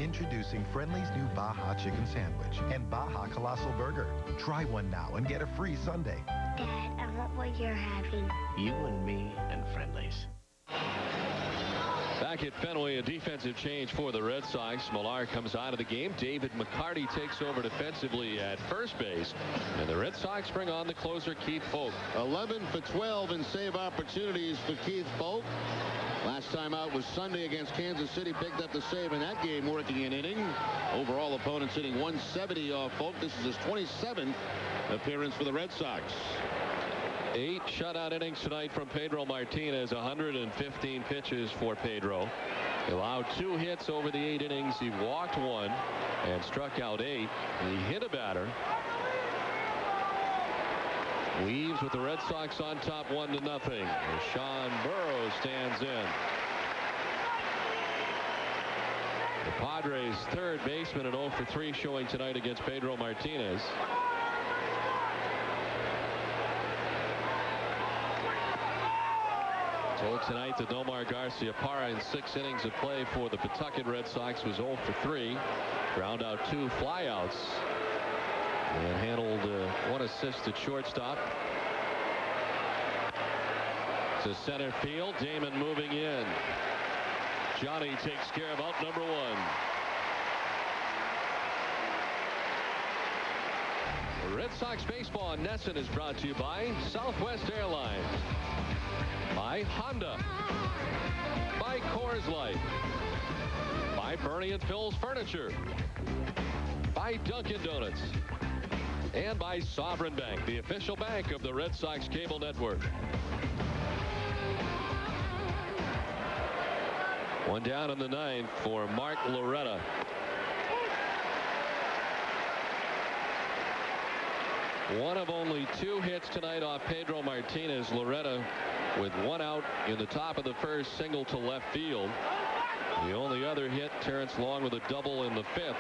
Introducing Friendly's new Baja Chicken Sandwich and Baja Colossal Burger. Try one now and get a free sundae. Dad, I want what you're having. You and me and Friendly's. Back at Fenway, a defensive change for the Red Sox. Millar comes out of the game. David McCarty takes over defensively at first base. And the Red Sox bring on the closer, Keith Foulke. 11 for 12 in save opportunities for Keith Foulke. Last time out was Sunday against Kansas City. Picked up the save in that game, working an inning. Overall, opponents hitting 170 off Foulke. This is his 27th appearance for the Red Sox. 8 shutout innings tonight from Pedro Martinez. 115 pitches for Pedro. He allowed 2 hits over the 8 innings. He walked 1 and struck out 8. He hit a batter. Leaves with the Red Sox on top 1-0. Sean Burrows stands in. Padres' third baseman, an 0 for 3 showing tonight against Pedro Martinez. Told tonight that Nomar Garciaparra in 6 innings of play for the Pawtucket Red Sox was 0 for 3. Ground out 2 flyouts. And handled 1 assist at shortstop. To center field. Damon moving in. Johnny takes care of out number 1. Red Sox baseball on NESN is brought to you by Southwest Airlines, by Honda, by Coors Light, by Bernie and Phil's Furniture, by Dunkin' Donuts, and by Sovereign Bank, the official bank of the Red Sox cable network. 1 down in the 9th for Mark Loretta. One of only 2 hits tonight off Pedro Martinez. Loretta with 1 out in the top of the first, single to left field. The only other hit, Terrence Long with a double in the 5th.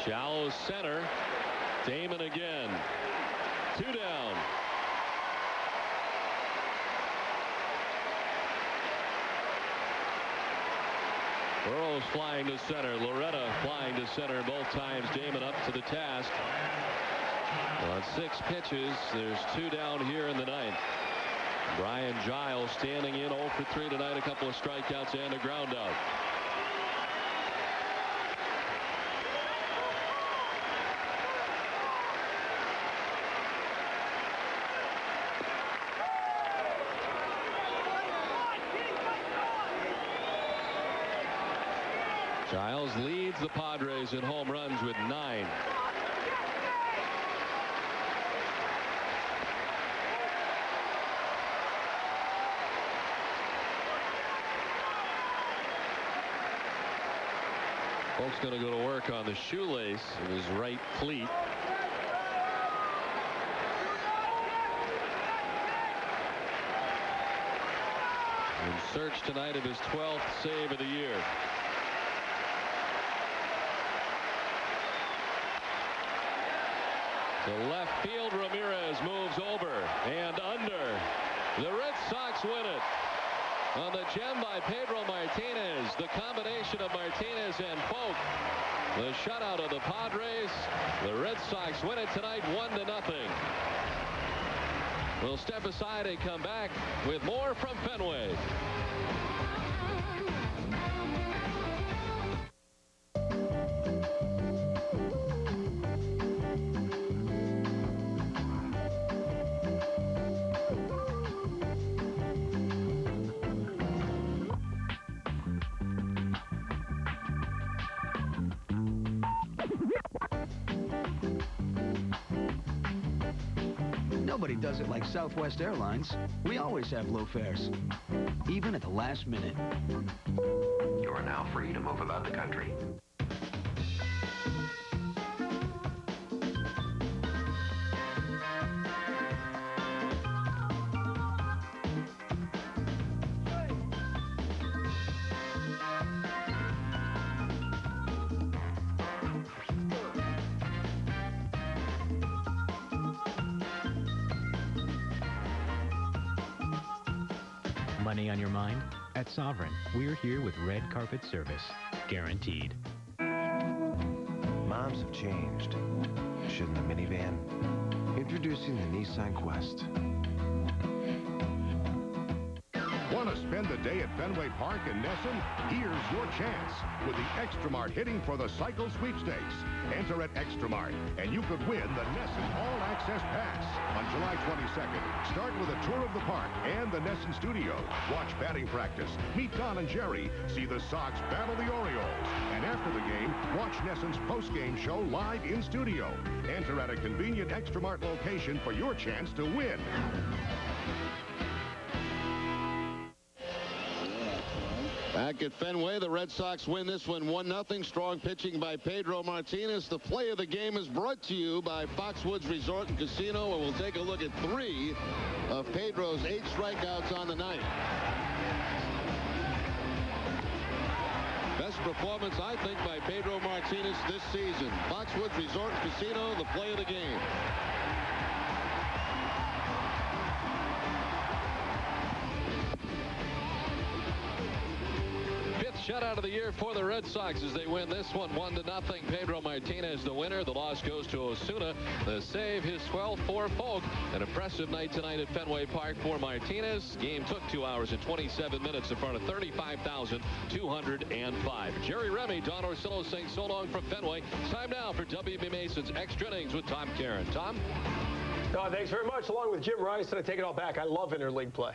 Shallow center. Damon again. 2 down. Burrows flying to center. Loretta flying to center both times. Damon up to the task. On 6 pitches, there's 2 down here in the 9th. Brian Giles standing in 0 for 3 tonight. A couple of strikeouts and a ground out. Giles leads the Padres in home runs with 9. Folks going to go to work on the shoelace of his right cleat. In search tonight of his 12th save of the year. To left field, Ramirez moves over and under. The Red Sox win it. On the gem by Pedro Martinez, the combination of Martinez and Polk. The shutout of the Padres. The Red Sox win it tonight 1-0. We'll step aside and come back with more from Fenway. Nobody does it like Southwest Airlines. We always have low fares, even at the last minute. You are now free to move about the country. Money on your mind? At Sovereign, we're here with red carpet service. Guaranteed. Moms have changed. Shouldn't the minivan? Introducing the Nissan Quest. Want to spend the day at Fenway Park in Nesson? Here's your chance with the Extramart hitting for the Cycle Sweepstakes. Enter at Extramart, and you could win the Nesson All-Access Pass. On July 22nd, start with a tour of the park and the Nesson studio. Watch batting practice, meet Don and Jerry, see the Sox battle the Orioles. And after the game, watch Nesson's post-game show live in studio. Enter at a convenient Extramart location for your chance to win. Back at Fenway, the Red Sox win this one 1-0. Strong pitching by Pedro Martinez. The play of the game is brought to you by Foxwoods Resort and Casino, and we'll take a look at 3 of Pedro's 8 strikeouts on the night. Best performance, I think, by Pedro Martinez this season. Foxwoods Resort and Casino, the play of the game. Shutout of the year for the Red Sox as they win this one 1-0. Pedro Martinez the winner. The loss goes to Osuna. The save, his 12th for Folk. An impressive night tonight at Fenway Park for Martinez. Game took 2 hours and 27 minutes in front of 35,205. Jerry Remy, Don Orsillo saying so long from Fenway. It's time now for W.B. Mason's Extra Innings with Tom Caron. Tom? Thanks very much. Along with Jim Rice, and I take it all back. I love interleague play.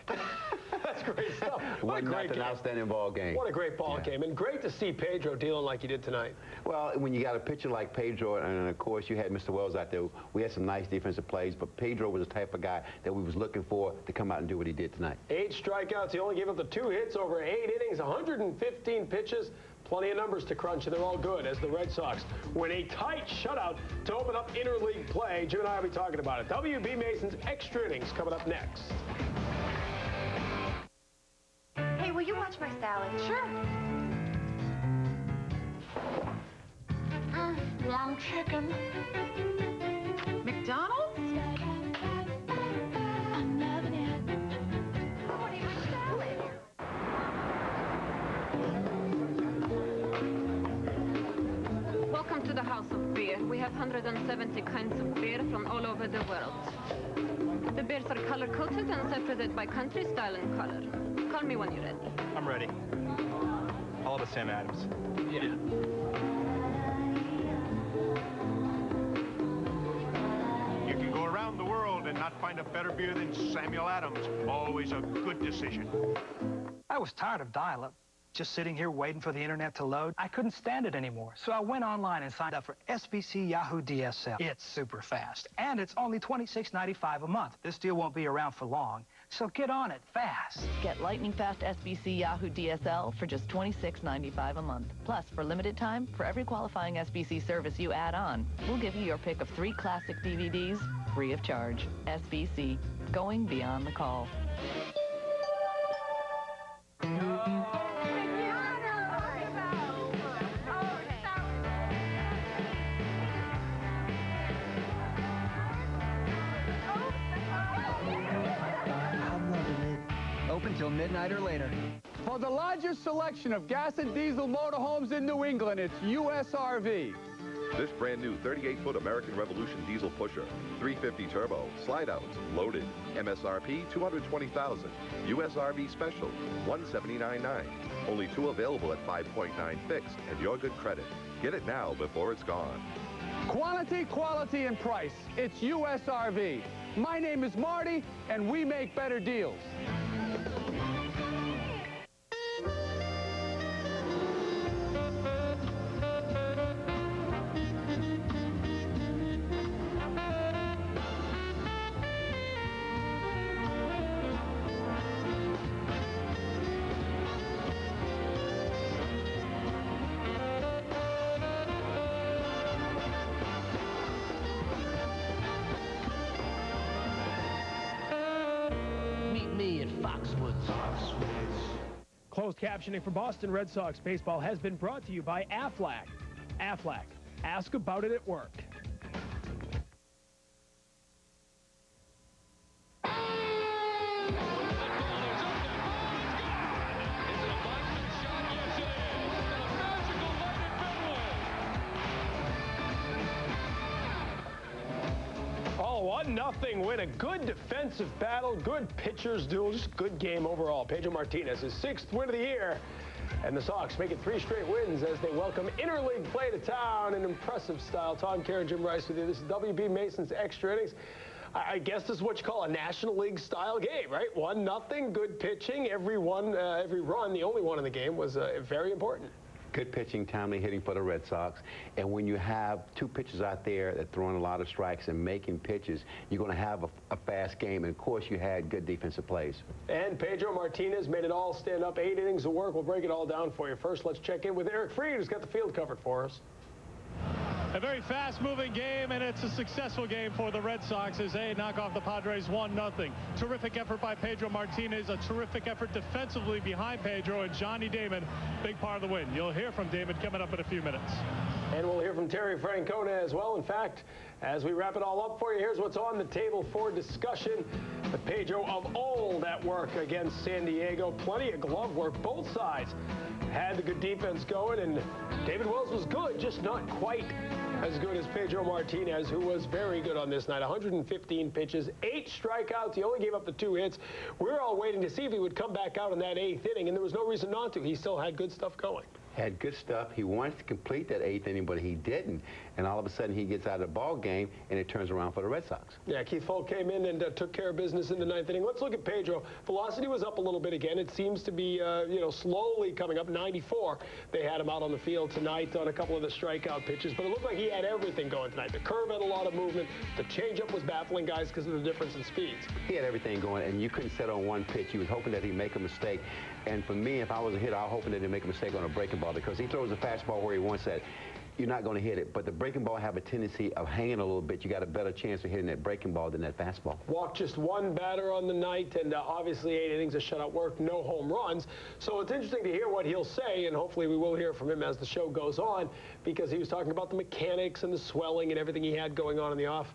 That's great stuff. What a great game. Outstanding ball game. What a great ball game. And great to see Pedro dealing like he did tonight. Well, when you got a pitcher like Pedro, and of course you had Mr. Wells out there, we had some nice defensive plays, but Pedro was the type of guy that we was looking for to come out and do what he did tonight. 8 strikeouts. He only gave up the 2 hits over 8 innings, 115 pitches. Plenty of numbers to crunch, and they're all good as the Red Sox win a tight shutout to open up interleague play. Jim and I will be talking about it. W.B. Mason's Extra Innings coming up next. Hey, will you watch my salad? Sure. Long chicken. McDonald's? I'm loving it. Welcome to the House of Beer. We have 170 kinds of beer from all over the world. The beers are color-coded and separated by country, style, and color. Call me when you're ready. I'm ready. All of Sam Adams. Yeah. You can go around the world and not find a better beer than Samuel Adams. Always a good decision. I was tired of dial-up. Just sitting here waiting for the internet to load. I couldn't stand it anymore, so I went online and signed up for SBC Yahoo DSL. It's super fast, and it's only $26.95 a month. This deal won't be around for long, so get on it fast. Get lightning fast SBC Yahoo DSL for just $26.95 a month. Plus, for limited time, for every qualifying SBC service you add on, we'll give you your pick of 3 classic DVDs free of charge. SBC, going beyond the call. Until midnight or later. For the largest selection of gas and diesel motorhomes in New England, it's USRV. This brand new 38-foot American Revolution diesel pusher, 350 turbo, slide out, loaded, MSRP $220,000, USRV special $179.9. Only 2 available at 5.9 fixed and your good credit. Get it now before it's gone. Quantity, quality, and price. It's USRV. My name is Marty, and we make better deals. Closed captioning for Boston Red Sox baseball has been brought to you by Aflac. Aflac, ask about it at work. Oh, 1-0 2-0 win. A good defensive battle, good pitchers duel, just a good game overall. Pedro Martinez, his 6th win of the year. And the Sox make it 3 straight wins as they welcome interleague play to town in impressive style. Tom Kerr, Jim Rice with you. This is W.B. Mason's Extra Innings. I guess this is what you call a National League style game, right? 1-0, good pitching. Every run, the only one in the game, was very important. Good pitching, timely hitting for the Red Sox. And when you have 2 pitchers out there that throwing a lot of strikes and making pitches, you're going to have a fast game. And, of course, you had good defensive plays. And Pedro Martinez made it all stand up. 8 innings of work. We'll break it all down for you. First, let's check in with Eric Freed, who's got the field covered for us. A very fast-moving game, and it's a successful game for the Red Sox as they knock off the Padres 1-0. Terrific effort by Pedro Martinez, a terrific effort defensively behind Pedro, and Johnny Damon, big part of the win. You'll hear from Damon coming up in a few minutes. And we'll hear from Terry Francona as well. In fact, as we wrap it all up for you, here's what's on the table for discussion. The Pedro of old at work against San Diego. Plenty of glove work. Both sides had the good defense going, and David Wells was good, just not quite as good as Pedro Martinez, who was very good on this night. 115 pitches, 8 strikeouts. He only gave up the 2 hits. We were all waiting to see if he would come back out in that 8th inning, and there was no reason not to. He still had good stuff going. Had good stuff. He wanted to complete that 8th inning, but he didn't. And all of a sudden, he gets out of the ball game, and it turns around for the Red Sox. Yeah, Keith Folk came in and took care of business in the 9th inning. Let's look at Pedro. Velocity was up a little bit again. It seems to be, slowly coming up. 94. They had him out on the field tonight on a couple of the strikeout pitches, but it looked like he had everything going tonight. The curve had a lot of movement. The changeup was baffling guys because of the difference in speeds. He had everything going, and you couldn't set on one pitch. You was hoping that he'd make a mistake. And for me, if I was a hitter, I was hoping that he'd make a mistake on a breaking ball because he throws a fastball where he wants that. You're not going to hit it. But the breaking ball have a tendency of hanging a little bit. You got a better chance of hitting that breaking ball than that fastball. Walked just 1 batter on the night, and obviously 8 innings of shutout work, no home runs. So it's interesting to hear what he'll say, and hopefully we will hear from him as the show goes on, because he was talking about the mechanics and the swelling and everything he had going on in the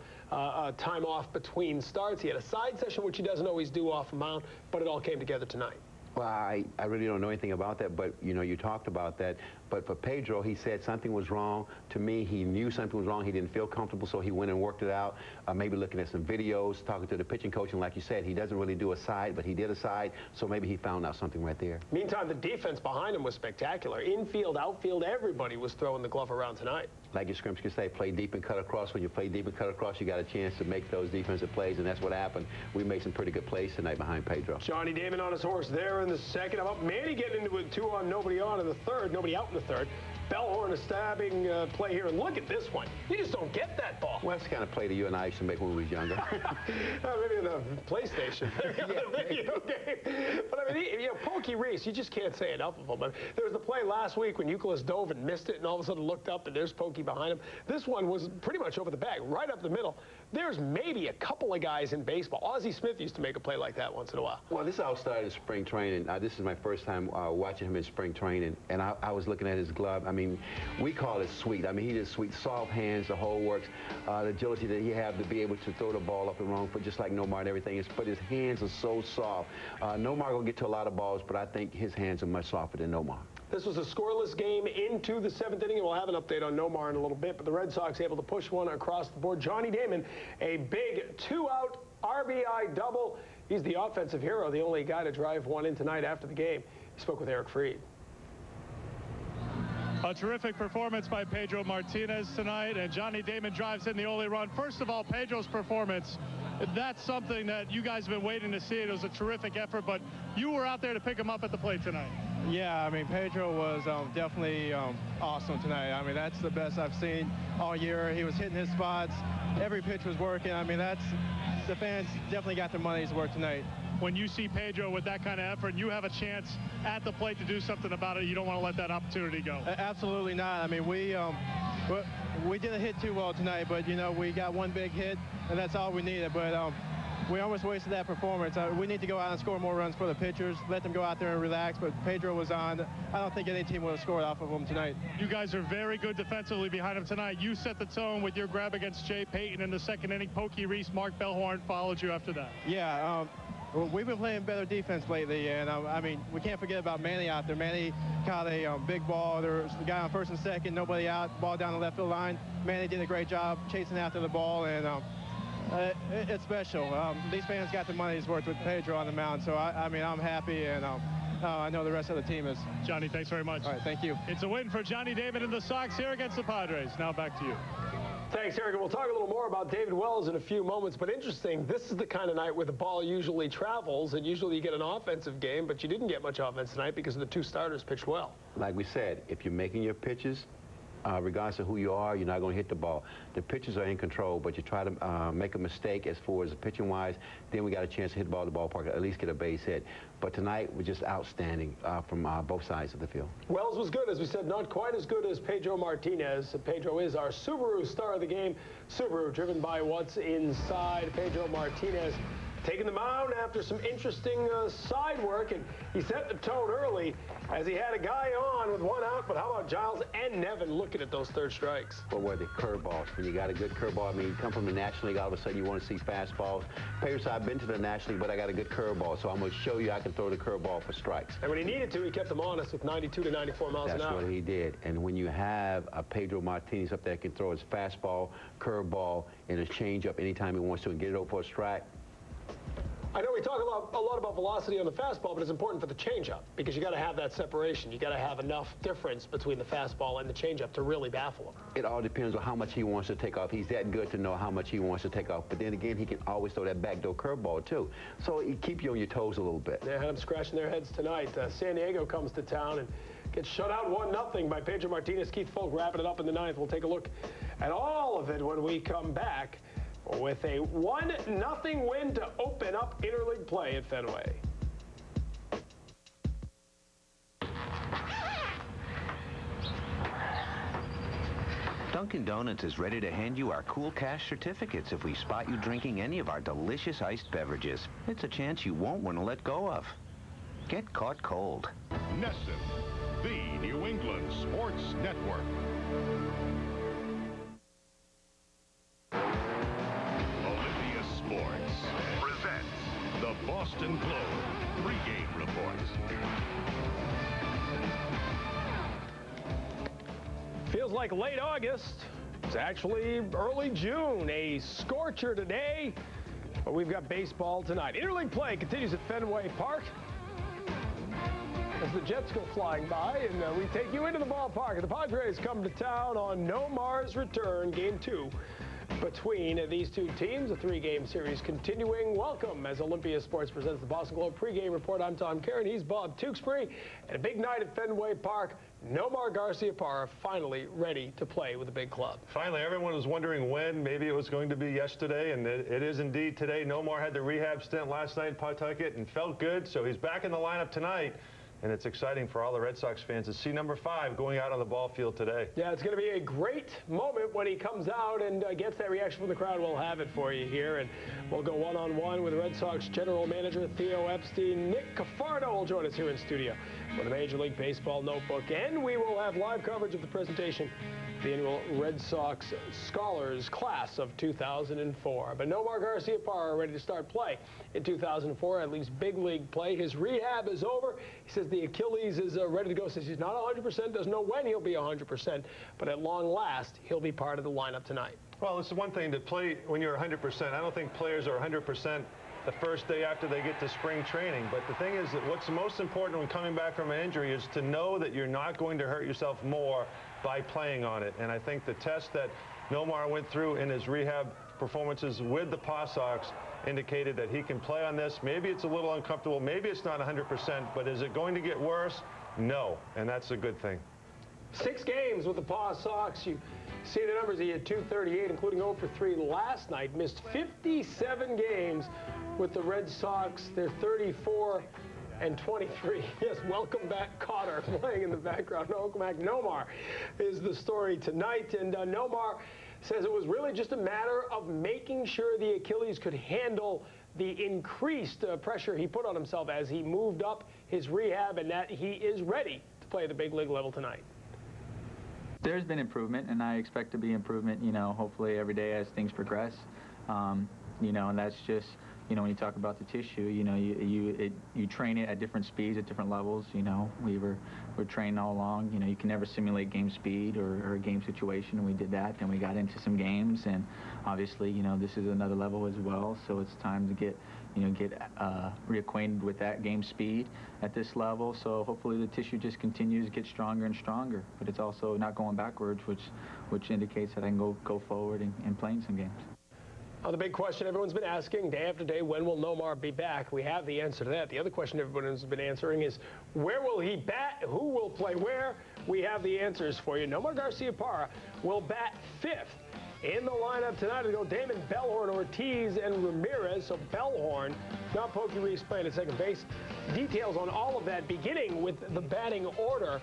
time off between starts. He had a side session, which he doesn't always do off the mound, but it all came together tonight. Well, I really don't know anything about that, but, you talked about that. But for Pedro, he said something was wrong. To me, he knew something was wrong. He didn't feel comfortable, so he went and worked it out, maybe looking at some videos, talking to the pitching coach. And like you said, he doesn't really do a side, but he did a side, so maybe he found out something right there. Meantime, the defense behind him was spectacular. Infield, outfield, everybody was throwing the glove around tonight. Like your scrimmage could say, play deep and cut across. When you play deep and cut across, you got a chance to make those defensive plays, and that's what happened. We made some pretty good plays tonight behind Pedro. Johnny Damon on his horse there in the 2nd. How about Manny getting into it, 2 on, nobody on in the 3rd, nobody out in the 3rd. Bellhorn, a stabbing play here, and look at this one. You just don't get that ball. Well, that's the kind of play that you and I used to make when we was younger. Maybe in the PlayStation, the video game. But I mean, Pokey Reese, you just can't say enough of him. But there was the play last week when Euclid dove and missed it, and all of a sudden looked up, and there's Pokey behind him. This one was pretty much over the bag, right up the middle. There's maybe a couple of guys in baseball. Ozzie Smith used to make a play like that once in a while. Well, this all started in spring training. This is my first time watching him in spring training, and I was looking at his glove. I mean, we call it sweet. I mean, he just sweet, soft hands, the whole works. The agility that he had to be able to throw the ball up and wrong foot, just like Nomar and everything is. But his hands are so soft. Nomar will get to a lot of balls, but I think his hands are much softer than Nomar. This was a scoreless game into the 7th inning, and we'll have an update on Nomar in a little bit. But the Red Sox able to push one across the board. Johnny Damon, a big 2-out RBI double. He's the offensive hero, the only guy to drive one in tonight after the game. He spoke with Eric Freed. A terrific performance by Pedro Martinez tonight, and Johnny Damon drives in the only run. First of all, Pedro's performance, that's something that you guys have been waiting to see. It was a terrific effort, but you were out there to pick him up at the plate tonight. Yeah, I mean, Pedro was definitely awesome tonight. I mean, that's the best I've seen all year. He was hitting his spots. Every pitch was working. I mean, the fans definitely got their money's worth tonight. When you see Pedro with that kind of effort, you have a chance at the plate to do something about it. You don't want to let that opportunity go. Absolutely not. I mean, we didn't hit too well tonight, but, we got one big hit, and that's all we needed. But we almost wasted that performance. We need to go out and score more runs for the pitchers, let them go out there and relax. But Pedro was on. I don't think any team would have scored off of him tonight. You guys are very good defensively behind him tonight. You set the tone with your grab against Jay Payton in the 2nd inning. Pokey Reese, Mark Bellhorn followed you after that. Yeah. Well, we've been playing better defense lately, and I mean, we can't forget about Manny out there. Manny caught a big ball. There was a guy on 1st and 2nd, nobody out, ball down the left field line. Manny did a great job chasing after the ball, and It's special. These fans got the money's worth with Pedro on the mound, so I mean, I'm happy, and I know the rest of the team is. Johnny, thanks very much. All right, thank you. It's a win for Johnny David and the Sox here against the Padres. Now back to you. Thanks, Eric. We'll talk a little more about David Wells in a few moments, but interesting, this is the kind of night where the ball usually travels, and usually you get an offensive game, but you didn't get much offense tonight because the two starters pitched well. Like we said, if you're making your pitches, regardless of who you are, you're not going to hit the ball. The pitchers are in control, but you try to make a mistake as far as pitching-wise, then we got a chance to hit the ball at the ballpark, at least get a base hit. But tonight was just outstanding from both sides of the field. Wells was good, as we said, not quite as good as Pedro Martinez. Pedro is our Subaru star of the game. Subaru driven by what's inside. Pedro Martinez taking the mound after some interesting side work, and he set the tone early as he had a guy on with one out. But how about Giles and Nevin looking at those third strikes? What were they? Curveballs. When you got a good curveball, I mean, you come from the National League, all of a sudden you want to see fastballs. Pedro said, I've been to the National League, but I got a good curveball, so I'm going to show you I can throw the curveball for strikes. And when he needed to, he kept them honest with 92 to 94 miles an hour. That's what he did. And when you have a Pedro Martinez up there that can throw his fastball, curveball, and his changeup anytime he wants to and get it over for a strike. I know we talk a lot about velocity on the fastball, but it's important for the changeup because you got to have that separation. You got to have enough difference between the fastball and the changeup to really baffle him. It all depends on how much he wants to take off. He's that good to know how much he wants to take off. But then again, he can always throw that backdoor curveball too. So it keeps you on your toes a little bit. They had them scratching their heads tonight. San Diego comes to town and gets shut out 1-0 by Pedro Martinez. Keith Folk wrapping it up in the ninth. We'll take a look at all of it when we come back with a 1-0 win to open up interleague play at Fenway. Dunkin' Donuts is ready to hand you our cool cash certificates if we spot you drinking any of our delicious iced beverages. It's a chance you won't want to let go of. Get caught cold. NESN, the New England Sports Network. Olympia Sports presents the Boston Globe pregame report. Feels like late August. It's actually early June. A scorcher today, but we've got baseball tonight. Interleague play continues at Fenway Park as the Jets go flying by, and we take you into the ballpark. The Padres come to town on Nomar's return, Game 2 between these two teams. A three-game series continuing. Welcome as Olympia Sports presents the Boston Globe pregame report. I'm Tom Karen. He's Bob Tewksbury. And a big night at Fenway Park. Nomar Garciaparra finally ready to play with a big club. Finally, everyone was wondering when. Maybe it was going to be yesterday, and it is indeed today. Nomar had the rehab stint last night in Pawtucket and felt good, so he's back in the lineup tonight. And it's exciting for all the Red Sox fans to see number 5 going out on the ball field today. Yeah, it's going to be a great moment when he comes out and gets that reaction from the crowd. We'll have it for you here. And we'll go one-on-one with Red Sox General Manager Theo Epstein. Nick Cafardo will join us here in studio with a Major League Baseball notebook. And we will have live coverage of the presentation, the annual Red Sox Scholars Class of 2004. But Nomar Garciaparra ready to start play in 2004, at least big league play. His rehab is over. He says the Achilles is ready to go. Says he's not 100%, doesn't know when he'll be 100%, but at long last, he'll be part of the lineup tonight. Well, it's one thing to play when you're 100%. I don't think players are 100% the first day after they get to spring training. But the thing is that what's most important when coming back from an injury is to know that you're not going to hurt yourself more by playing on it. And I think the test that Nomar went through in his rehab performances with the Paw Sox indicated that he can play on this. Maybe it's a little uncomfortable. Maybe it's not 100%, but is it going to get worse? No, and that's a good thing. 6 games with the Paw Sox. You see the numbers. He had 238, including 0 for 3 last night. Missed 57 games with the Red Sox. They're 34 and 23. Yes, welcome back, Cotter, playing in the background. Welcome back, Nomar is the story tonight. And Nomar says it was really just a matter of making sure the Achilles could handle the increased pressure he put on himself as he moved up his rehab, and that he is ready to play at the big league level tonight. There's been improvement, and I expect to be improvement, you know, hopefully every day as things progress. You know, and that's just you know, when you talk about the tissue, you know, you train it at different speeds, at different levels. You know, we're training all along. You know, you can never simulate game speed or a game situation, and we did that. Then we got into some games, and obviously, you know, this is another level as well. So it's time to get reacquainted with that game speed at this level. So hopefully the tissue just continues to get stronger and stronger. But it's also not going backwards, which indicates that I can go forward and play in some games. The big question everyone's been asking day after day, when will Nomar be back? We have the answer to that. The other question everyone's been answering is, where will he bat? Who will play where? We have the answers for you. Nomar Garciaparra will bat 5th. In the lineup tonight to go Damon, Bellhorn, Ortiz, and Ramirez. So Bellhorn, not Pokey Reese playing at second base. Details on all of that, beginning with the batting order.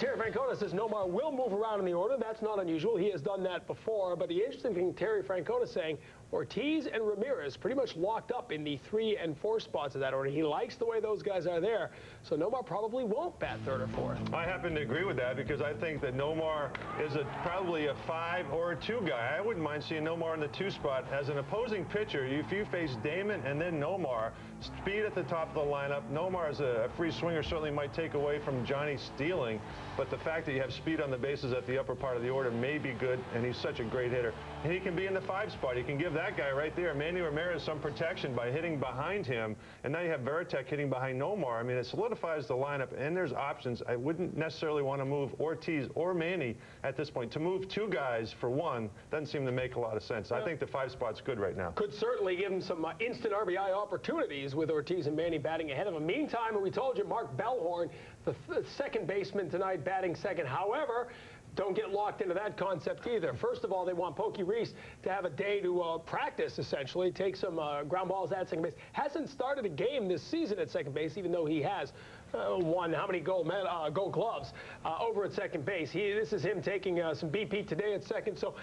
Terry Francona says Nomar will move around in the order. That's not unusual. He has done that before. But the interesting thing, Terry Francona is saying, Ortiz and Ramirez pretty much locked up in the 3 and 4 spots of that order. He likes the way those guys are there. So Nomar probably won't bat 3rd or 4th. I happen to agree with that because I think that Nomar is probably a 5 or a 2 guy. I wouldn't mind seeing Nomar in the 2 spot. As an opposing pitcher, if you face Damon and then Nomar, speed at the top of the lineup. Nomar is a free swinger, certainly might take away from Johnny stealing, but the fact that you have speed on the bases at the upper part of the order may be good, and he's such a great hitter. And he can be in the 5 spot. He can give that guy right there, Manny Ramirez, some protection by hitting behind him, and now you have Veritek hitting behind Nomar. I mean, it solidifies the lineup, and there's options. I wouldn't necessarily want to move Ortiz or Manny at this point. To move 2 guys for 1 doesn't seem to make a lot of sense. I think the 5 spot's good right now. Could certainly give him some instant RBI opportunities with Ortiz and Manny batting ahead of him. Meantime, we told you Mark Bellhorn, the second baseman tonight, batting second. However, don't get locked into that concept either. First of all, they want Pokey Reese to have a day to practice, essentially, take some ground balls at second base. Hasn't started a game this season at second base, even though he has won how many gold gloves over at second base. This is him taking some BP today at second. So,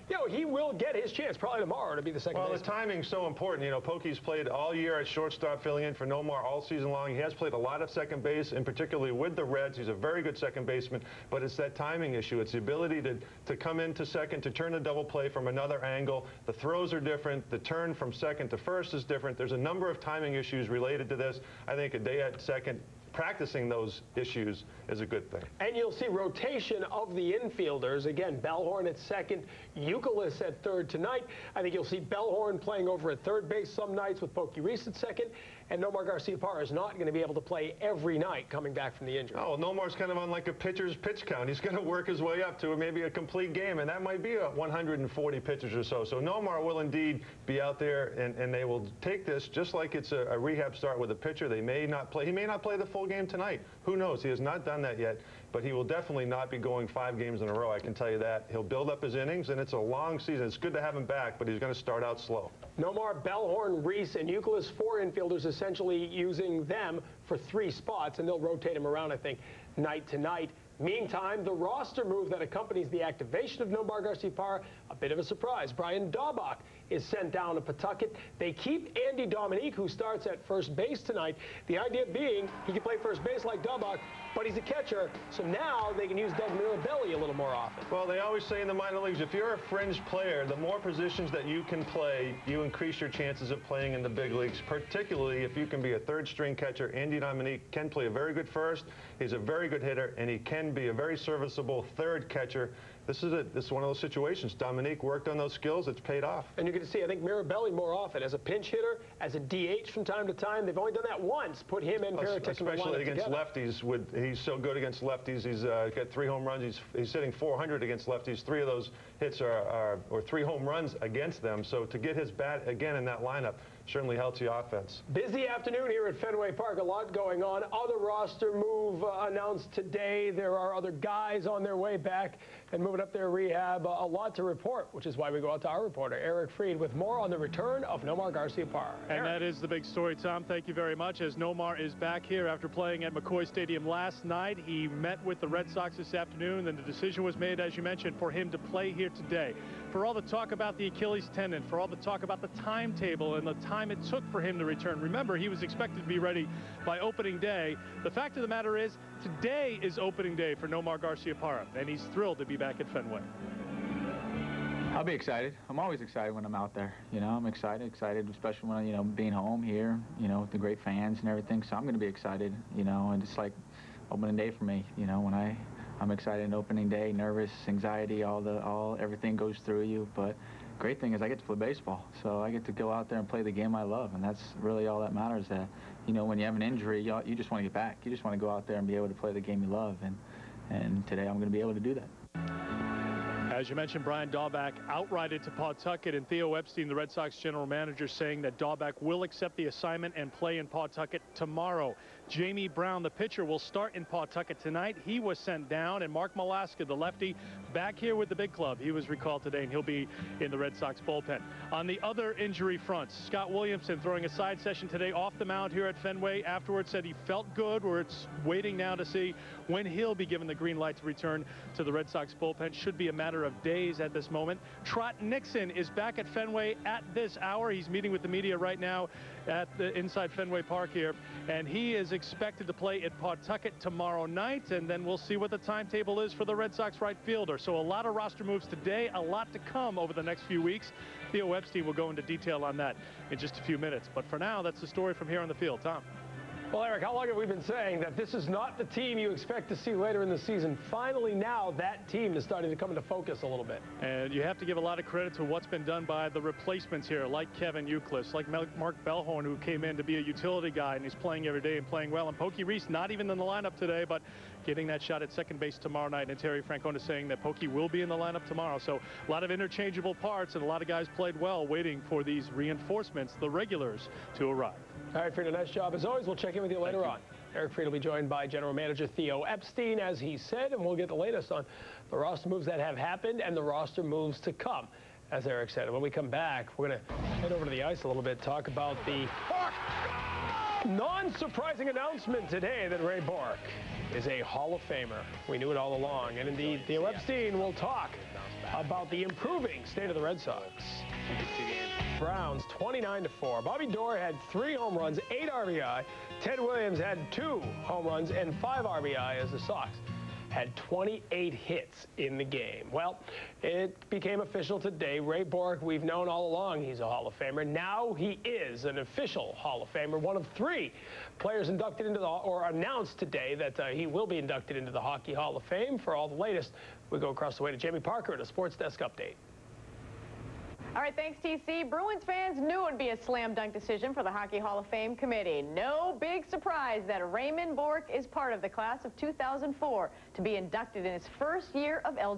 you know, he will get his chance probably tomorrow to be the second baseman. Well, the timing's so important. You know, Pokey's played all year at shortstop, filling in for Nomar all season long. He has played a lot of second base, and particularly with the Reds. He's a very good second baseman, but it's that timing issue. It's the ability to come into second, to turn a double play from another angle. The throws are different. The turn from second to first is different. There's a number of timing issues related to this. I think a day at second, practicing those issues is a good thing. And you'll see rotation of the infielders. Again, Bellhorn at second, Youkilis at third tonight. I think you'll see Bellhorn playing over at third base some nights with Pokey Reese at second. And Nomar Garciaparra is not going to be able to play every night coming back from the injury. Oh, Nomar's kind of on like a pitcher's pitch count. He's going to work his way up to maybe a complete game, and that might be 140 pitches or so. So Nomar will indeed be out there, and they will take this just like it's a rehab start with a pitcher. They may not play. He may not play the full game tonight. Who knows? He has not done that yet, but he will definitely not be going 5 games in a row. I can tell you that. He'll build up his innings, and it's a long season. It's good to have him back, but he's going to start out slow. Nomar, Bellhorn, Reese, and Youkilis, 4 infielders, essentially using them for 3 spots, and they'll rotate him around, I think, night to night. Meantime, the roster move that accompanies the activation of Nomar Garciaparra, a bit of a surprise. Brian Daubach is sent down to Pawtucket. They keep Andy Dominique, who starts at first base tonight. The idea being he can play first base like Daubach, but he's a catcher, so now they can use Doug Mirabelli a little more often. Well, they always say in the minor leagues, if you're a fringe player, the more positions that you can play, you increase your chances of playing in the big leagues, particularly if you can be a third-string catcher. Andy Dominique can play a very good first. He's a very good hitter, and he can be a very serviceable third catcher. This is one of those situations. Dominique worked on those skills. It's paid off. And you can see, I think, Mirabelli more often as a pinch hitter, as a DH from time to time. They've only done that once. Put him and Veritek especially against lefties. He's so good against lefties. He's got 3 home runs. He's hitting .400 against lefties. 3 of those hits or 3 home runs against them. So to get his bat again in that lineup certainly helps the offense. Busy afternoon here at Fenway Park. A lot going on. Other roster move announced today. There are other guys on their way back and moving up their rehab. A lot to report, which is why we go out to our reporter, Eric Freed, with more on the return of Nomar Garciaparra. And that is the big story, Tom. Thank you very much. As Nomar is back here after playing at McCoy Stadium last night, he met with the Red Sox this afternoon, and the decision was made, as you mentioned, for him to play here today. For all the talk about the Achilles tendon, for all the talk about the timetable and the time it took for him to return. Remember, he was expected to be ready by opening day. The fact of the matter is, today is opening day for Nomar Garciaparra, and he's thrilled to be back at Fenway. I'll be excited. I'm always excited when I'm out there. You know, I'm excited, especially when, you know, being home here, you know, with the great fans and everything. So I'm going to be excited, you know, and it's like opening day for me. You know, when I'm excited on opening day, nervous, anxiety, everything goes through you. But great thing is I get to play baseball. So I get to go out there and play the game I love, and that's really all that matters. That, you know, when you have an injury, you just want to get back. You just want to go out there and be able to play the game you love, and today I'm going to be able to do that. As you mentioned, Brian Daubach outrighted to Pawtucket, and Theo Epstein, the Red Sox general manager, saying that Daubach will accept the assignment and play in Pawtucket tomorrow. Jamie Brown, the pitcher, will start in Pawtucket tonight. He was sent down, and Mark Malaska, the lefty, back here with the big club. He was recalled today, and he'll be in the Red Sox bullpen. On the other injury fronts, Scott Williamson throwing a side session today off the mound here at Fenway. Afterwards said he felt good. We're waiting now to see when he'll be given the green light to return to the Red Sox bullpen. Should be a matter of days at this moment. Trot Nixon is back at Fenway at this hour. He's meeting with the media right now at inside Fenway Park here, and he is expected to play at Pawtucket tomorrow night, and then we'll see what the timetable is for the Red Sox right fielder. So a lot of roster moves today, a lot to come over the next few weeks. Theo Epstein will go into detail on that in just a few minutes. But for now, that's the story from here on the field. Tom. Well, Eric, how long have we been saying that this is not the team you expect to see later in the season? Finally, now that team is starting to come into focus a little bit. And you have to give a lot of credit to what's been done by the replacements here, like Kevin Euclid, like Mark Bellhorn, who came in to be a utility guy, and he's playing every day and playing well. And Pokey Reese, not even in the lineup today, but getting that shot at second base tomorrow night. And Terry Francona saying that Pokey will be in the lineup tomorrow. So a lot of interchangeable parts, and a lot of guys played well, waiting for these reinforcements, the regulars, to arrive. All right, Freda, nice job as always. We'll check in with you later on. Eric Freda will be joined by General Manager Theo Epstein, as he said, and we'll get the latest on the roster moves that have happened and the roster moves to come, as Eric said. When we come back, we're going to head over to the ice a little bit, talk about the non-surprising announcement today that Ray Bourque is a Hall of Famer. We knew it all along, and indeed, Theo Epstein will talk about the improving state of the Red Sox. Browns 29-4. Bobby Doerr had 3 home runs, 8 RBI. Ted Williams had 2 home runs and 5 RBI as the Sox had 28 hits in the game. Well, it became official today. Ray Bourque, we've known all along he's a Hall of Famer. Now he is an official Hall of Famer, one of 3 players inducted into or announced today that he will be inducted into the Hockey Hall of Fame. For all the latest, we go across the way to Jamie Parker at a Sports Desk update. All right, thanks, TC. Bruins fans knew it would be a slam dunk decision for the Hockey Hall of Fame committee. No big surprise that Raymond Bourque is part of the class of 2004 to be inducted in his first year of eligibility.